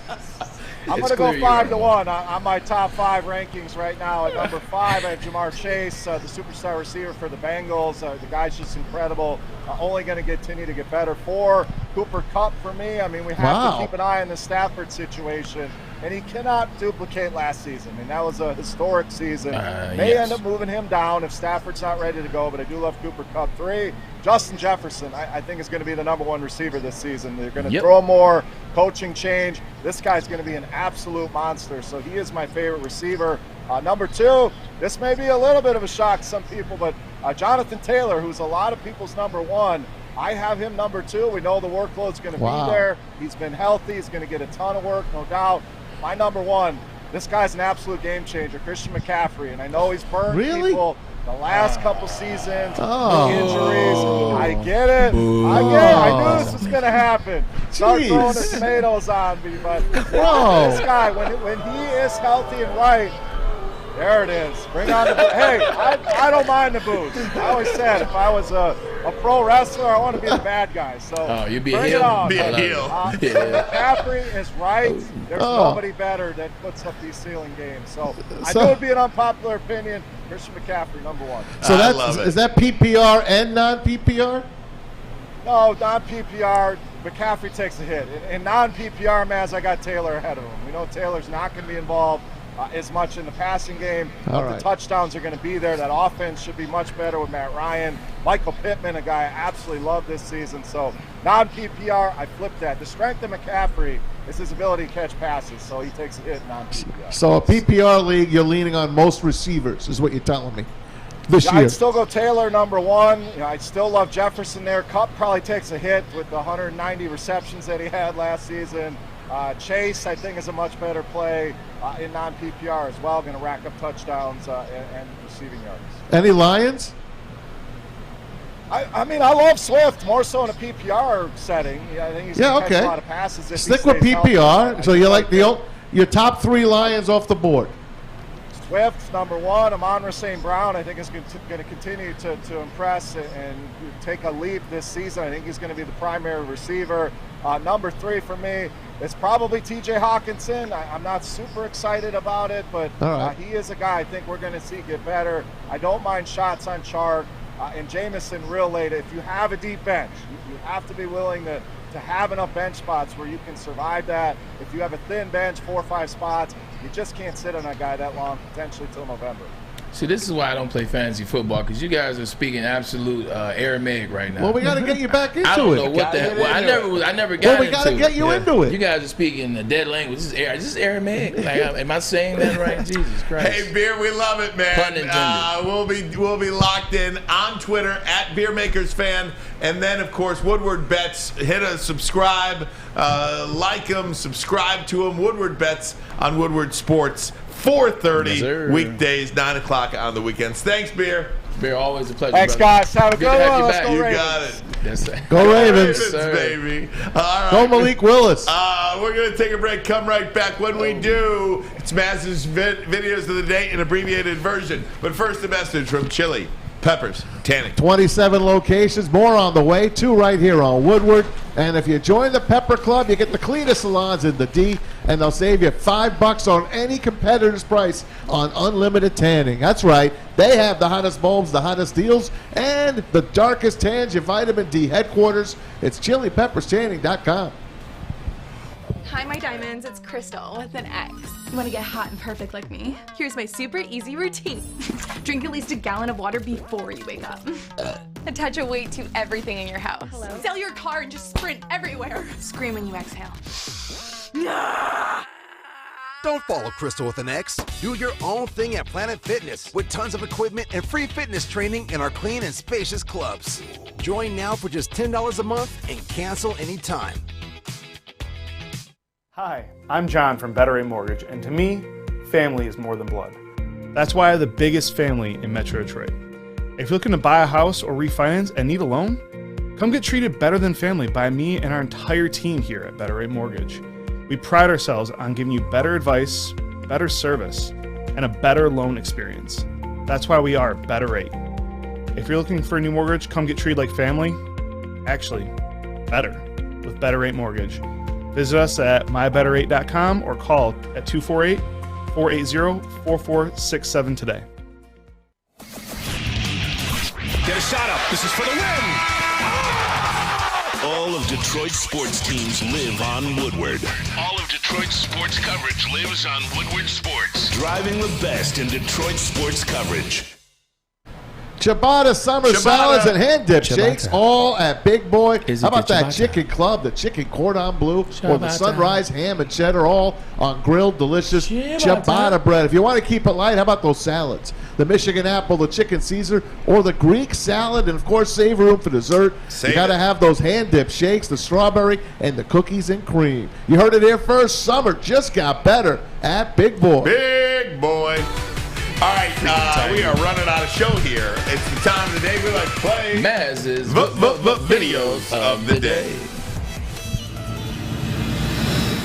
I'm going to go 5-1 on my top 5 rankings right now. At number 5, I have Jamar Chase, the superstar receiver for the Bengals. The guy's just incredible. Only going to continue to get better. 4, Cooper Kupp for me. I mean, we have to keep an eye on the Stafford situation. And he cannot duplicate last season. I mean, that was a historic season. May end up moving him down if Stafford's not ready to go, but I do love Cooper Kupp. 3, Justin Jefferson, I think is going to be the number 1 receiver this season. They're going to throw more, coaching change. This guy's going to be an absolute monster, so he is my favorite receiver. Number 2, this may be a little bit of a shock to some people, but Jonathan Taylor, who's a lot of people's number 1, I have him number 2. We know the workload's going to be there. He's been healthy. He's going to get a ton of work, no doubt. My number 1, this guy's an absolute game changer, Christian McCaffrey, and I know he's burned people the last couple seasons, injuries. I get it. I knew this was going to happen. Start throwing the tomatoes on me, but this guy, when he is healthy and right, there it is. Bring on the booze. Hey, I don't mind the booze. I always said if I was a pro wrestler, I want to be the bad guy. So you'd be bring a heel. it on. Be a heel. McCaffrey is right. There's nobody better that puts up these ceiling games. So I know it would be an unpopular opinion. Christian McCaffrey, number 1. So is that PPR and non-PPR? No, non-PPR. McCaffrey takes a hit. In non-PPR, Maz, I got Taylor ahead of him. We know Taylor's not going to be involved as much in the passing game. The touchdowns are going to be there. That offense should be much better with Matt Ryan. Michael Pittman, a guy I absolutely love this season. So non-PPR, I flipped that. The strength of McCaffrey is his ability to catch passes, so he takes a hit non-PPR. So a PPR league, you're leaning on most receivers, is what you're telling me. This year. I'd still go Taylor number 1. I'd still love Jefferson there. Kupp probably takes a hit with the 190 receptions that he had last season. Chase, I think, is a much better play in non-PPR as well. Going to rack up touchdowns and receiving yards. Any Lions? I mean, I love Swift more so in a PPR setting. I think he's going to catch a lot of passes. Stick with PPR. So you're like your top 3 Lions off the board. Swift, number 1. Amon-Ra St. Brown, I think, is going to continue to impress and take a leap this season. I think he's going to be the primary receiver. Number 3 for me is probably TJ Hawkinson. I'm not super excited about it, but he is a guy I think we're going to see get better. I don't mind shots on Chark and Jameson real late. If you have a deep bench, you have to be willing to have enough bench spots where you can survive that. If you have a thin bench, 4 or 5 spots, you just can't sit on that guy that long, potentially till November. See, this is why I don't play fantasy football, because you guys are speaking absolute Aramaic right now. Well, we got to get you back into it. I don't know what the hell. Well, I never got into it. Well, we got to get you into it. You guys are speaking the dead language. This is Aramaic. Like, am I saying that right? Jesus Christ. Hey, Beer, we love it, man. Pun intended. We'll be locked in on Twitter at BeerMakersFan, and then of course Woodward Bets. Hit a subscribe, like them, subscribe to them. Woodward Bets on Woodward Sports. 4:30 weekdays, 9 o'clock on the weekends. Thanks, Beer. Beer, always a pleasure. Thanks, brother. guys. Have a good one. Let's go You Ravens. got it. Yes, sir. Go Ravens. Baby. All right. Go Malik Willis. We're going to take a break. Come right back. When we do, it's Maz's videos of the day in abbreviated version. But first, a message from Chili Peppers Tanning. 27 locations, more on the way, 2 right here on Woodward. And if you join the Pepper Club, you get the cleanest salons in the D, and they'll save you $5 on any competitor's price on unlimited tanning. That's right. They have the hottest bulbs, the hottest deals, and the darkest tans, your vitamin D headquarters. It's ChiliPeppersTanning.com. Hi, my diamonds. It's Crystal with an X. You want to get hot and perfect like me? Here's my super easy routine. Drink at least a gallon of water before you wake up. Attach a weight to everything in your house. Sell your car and just sprint everywhere. Scream when you exhale. Don't follow Crystal with an X. Do your own thing at Planet Fitness with tons of equipment and free fitness training in our clean and spacious clubs. Join now for just $10 a month and cancel anytime. Hi, I'm John from Better Rate Mortgage, and to me, family is more than blood. That's why I have the biggest family in Metro Detroit. If you're looking to buy a house or refinance and need a loan, come get treated better than family by me and our entire team here at Better Rate Mortgage. We pride ourselves on giving you better advice, better service, and a better loan experience. That's why we are Better Rate. If you're looking for a new mortgage, come get treated like family. Actually, better with Better Rate Mortgage. Visit us at mybetterrate.com or call at 248-480-4467 today. Get a shot up. This is for the win. All of Detroit's sports teams live on Woodward. All of Detroit's sports coverage lives on Woodward Sports. Driving the best in Detroit sports coverage. Ciabatta summer salads and hand dip shakes, all at Big Boy. How about that chicken club, the chicken cordon bleu, or the sunrise ham and cheddar, all on grilled, delicious ciabatta bread. If you want to keep it light, how about those salads? The Michigan apple, the chicken Caesar, or the Greek salad, and of course, save room for dessert. You got to have those hand dip shakes, the strawberry, and the cookies and cream. You heard it here first. Summer just got better at Big Boy. Big Boy. All right, we are running out of show here. It's the time of the day we like to play Maz's videos of the day.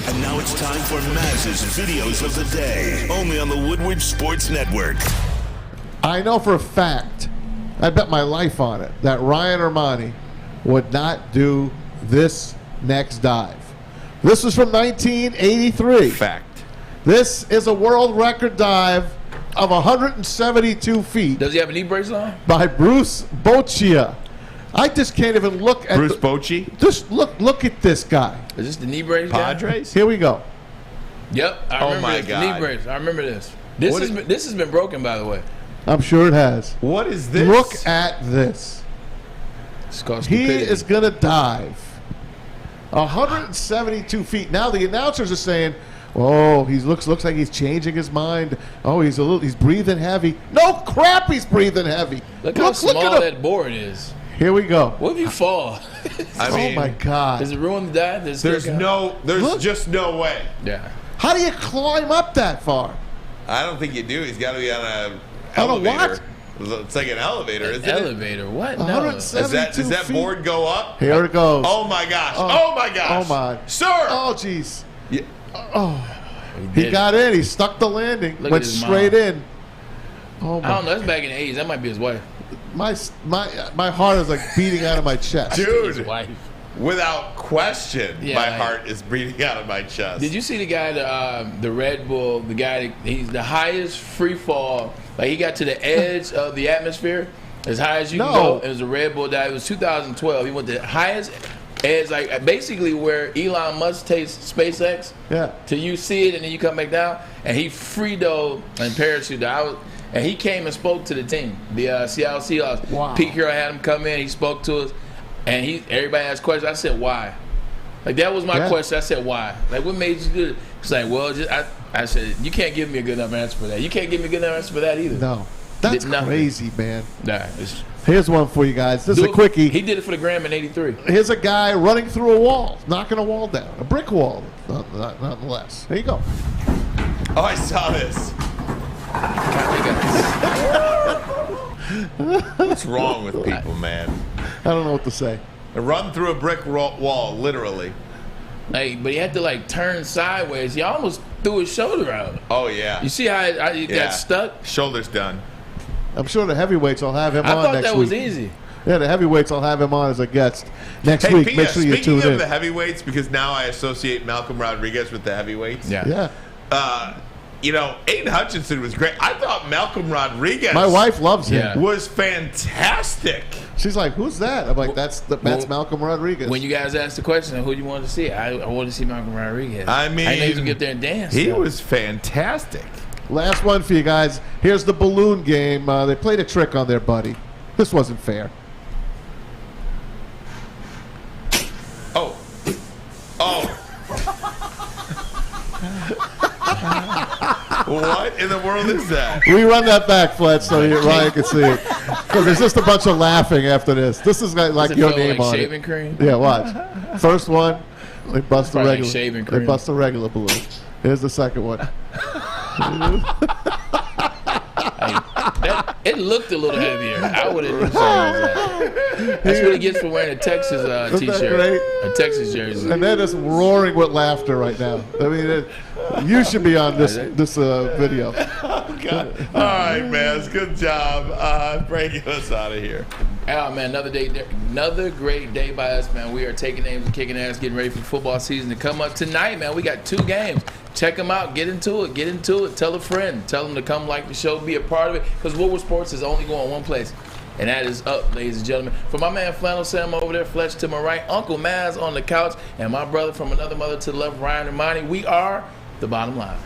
And now it's time for Maz's videos of the day, only on the Woodward Sports Network. I know for a fact, I bet my life on it, that Ryan Ermanni would not do this next dive. This was from 1983. Fact. This is a world record dive of 172 feet. Does he have a knee brace on? By Bruce Boccia. I just can't even look at Bruce Boccia? Just look at this guy. Is this the knee brace guy? Padres? Here we go. Yep. I remember my this, God. the knee brace. I remember this. This has been broken, by the way. I'm sure it has. What is this? Look at this. It's called He stupidity. is going to dive 172 feet. Now the announcers are saying, oh, he looks like he's changing his mind. Oh, he's breathing heavy. No crap, he's breathing heavy. Look how small that board is. Here we go. What if you fall? Oh my God. Does it ruin the dive? There's just no way. Yeah. How do you climb up that far? I don't think you do. He's got to be on an On a elevator. what? It's like an elevator, isn't Elevator? What? No. 172 Does that feet. board go up? Here it goes. Oh my gosh. Oh my gosh. Oh my. Sir. Oh jeez. Yeah. Oh. He got in. He stuck the landing. Look went at his straight mom. in. Oh my. I don't know. That's back in the 80s. That might be his wife. My heart is like beating out of my chest. His Dude. wife. Without question, Yeah, my like- heart is beating out of my chest. Did you see the guy, the Red Bull, the guy, he's the highest free fall. Like, he got to the edge of the atmosphere, as high as you can go. It was a Red Bull dive. It was 2012. He went to the highest edge, like basically where Elon Musk takes SpaceX. Yeah. Till you see it, and then you come back down. And he free dove and parachuted. And he came and spoke to the team, the Seattle Seahawks. Wow. Pete Carroll had him come in. He spoke to us. And everybody asked questions. I said, why? Like, that was my question. I said, why? Like, what made you do it? He's like, well, I said, you can't give me a good enough answer for that. You can't give me a good enough answer for that either. No. That's crazy, man. Nah, Here's one for you guys. This is a quickie. He did it for the Gram in 83. Here's a guy running through a wall, knocking a wall down. A brick wall, nonetheless. There you go. Oh, I saw this. What's wrong with people, man? I don't know what to say. They run through a brick wall, literally. Like, but he had to like turn sideways. He almost threw his shoulder out. Oh yeah. You see how he got stuck? Shoulder's done. I'm sure the heavyweights will have him I on thought next that week. was easy. Yeah, the heavyweights will have him on as a guest next Hey, week. Pia, Make sure you tune speaking in. of the heavyweights, because now I associate Malcolm Rodriguez with the heavyweights. Yeah. You know, Aiden Hutchinson was great. I thought Malcolm Rodriguez. My wife loves him. Yeah. Was fantastic. She's like, "Who's that?" I'm like, "That's Malcolm Rodriguez." When you guys asked the question of who you wanted to see, I wanted to see Malcolm Rodriguez. I mean, I know he was gonna get there and dance. He though. was fantastic. Last one for you guys. Here's the balloon game. They played a trick on their buddy. This wasn't fair. Oh. What in the world is that? Rerun that back, Fletch, so Ryan can see it. Because there's just a bunch of laughing after this. This is like Does it your feel name like on shaving it. cream? Yeah, watch. First one, they bust the Probably like regular. shaving They cream. bust the regular balloon. Here's the second one. It looked a little heavier. I would have that. That's what he gets for wearing a Texas Isn't that t-shirt, great? a Texas jersey. And they're just roaring with laughter right now. I mean, You should be on this video. Oh, God. All right, man. Good job. Brady, get us out of here. Oh, man, another great day by us, man. We are taking names and kicking ass, getting ready for football season to come up tonight, man. We got 2 games. Check them out. Get into it. Tell a friend. Tell them to come like the show, be a part of it, because Woodward Sports is only going one place, and that is up, ladies and gentlemen. For my man Flannel Sam over there, Fletch to my right, Uncle Maz on the couch, and my brother from another mother to the left, Ryan Ermanni, we are The Bottom Line.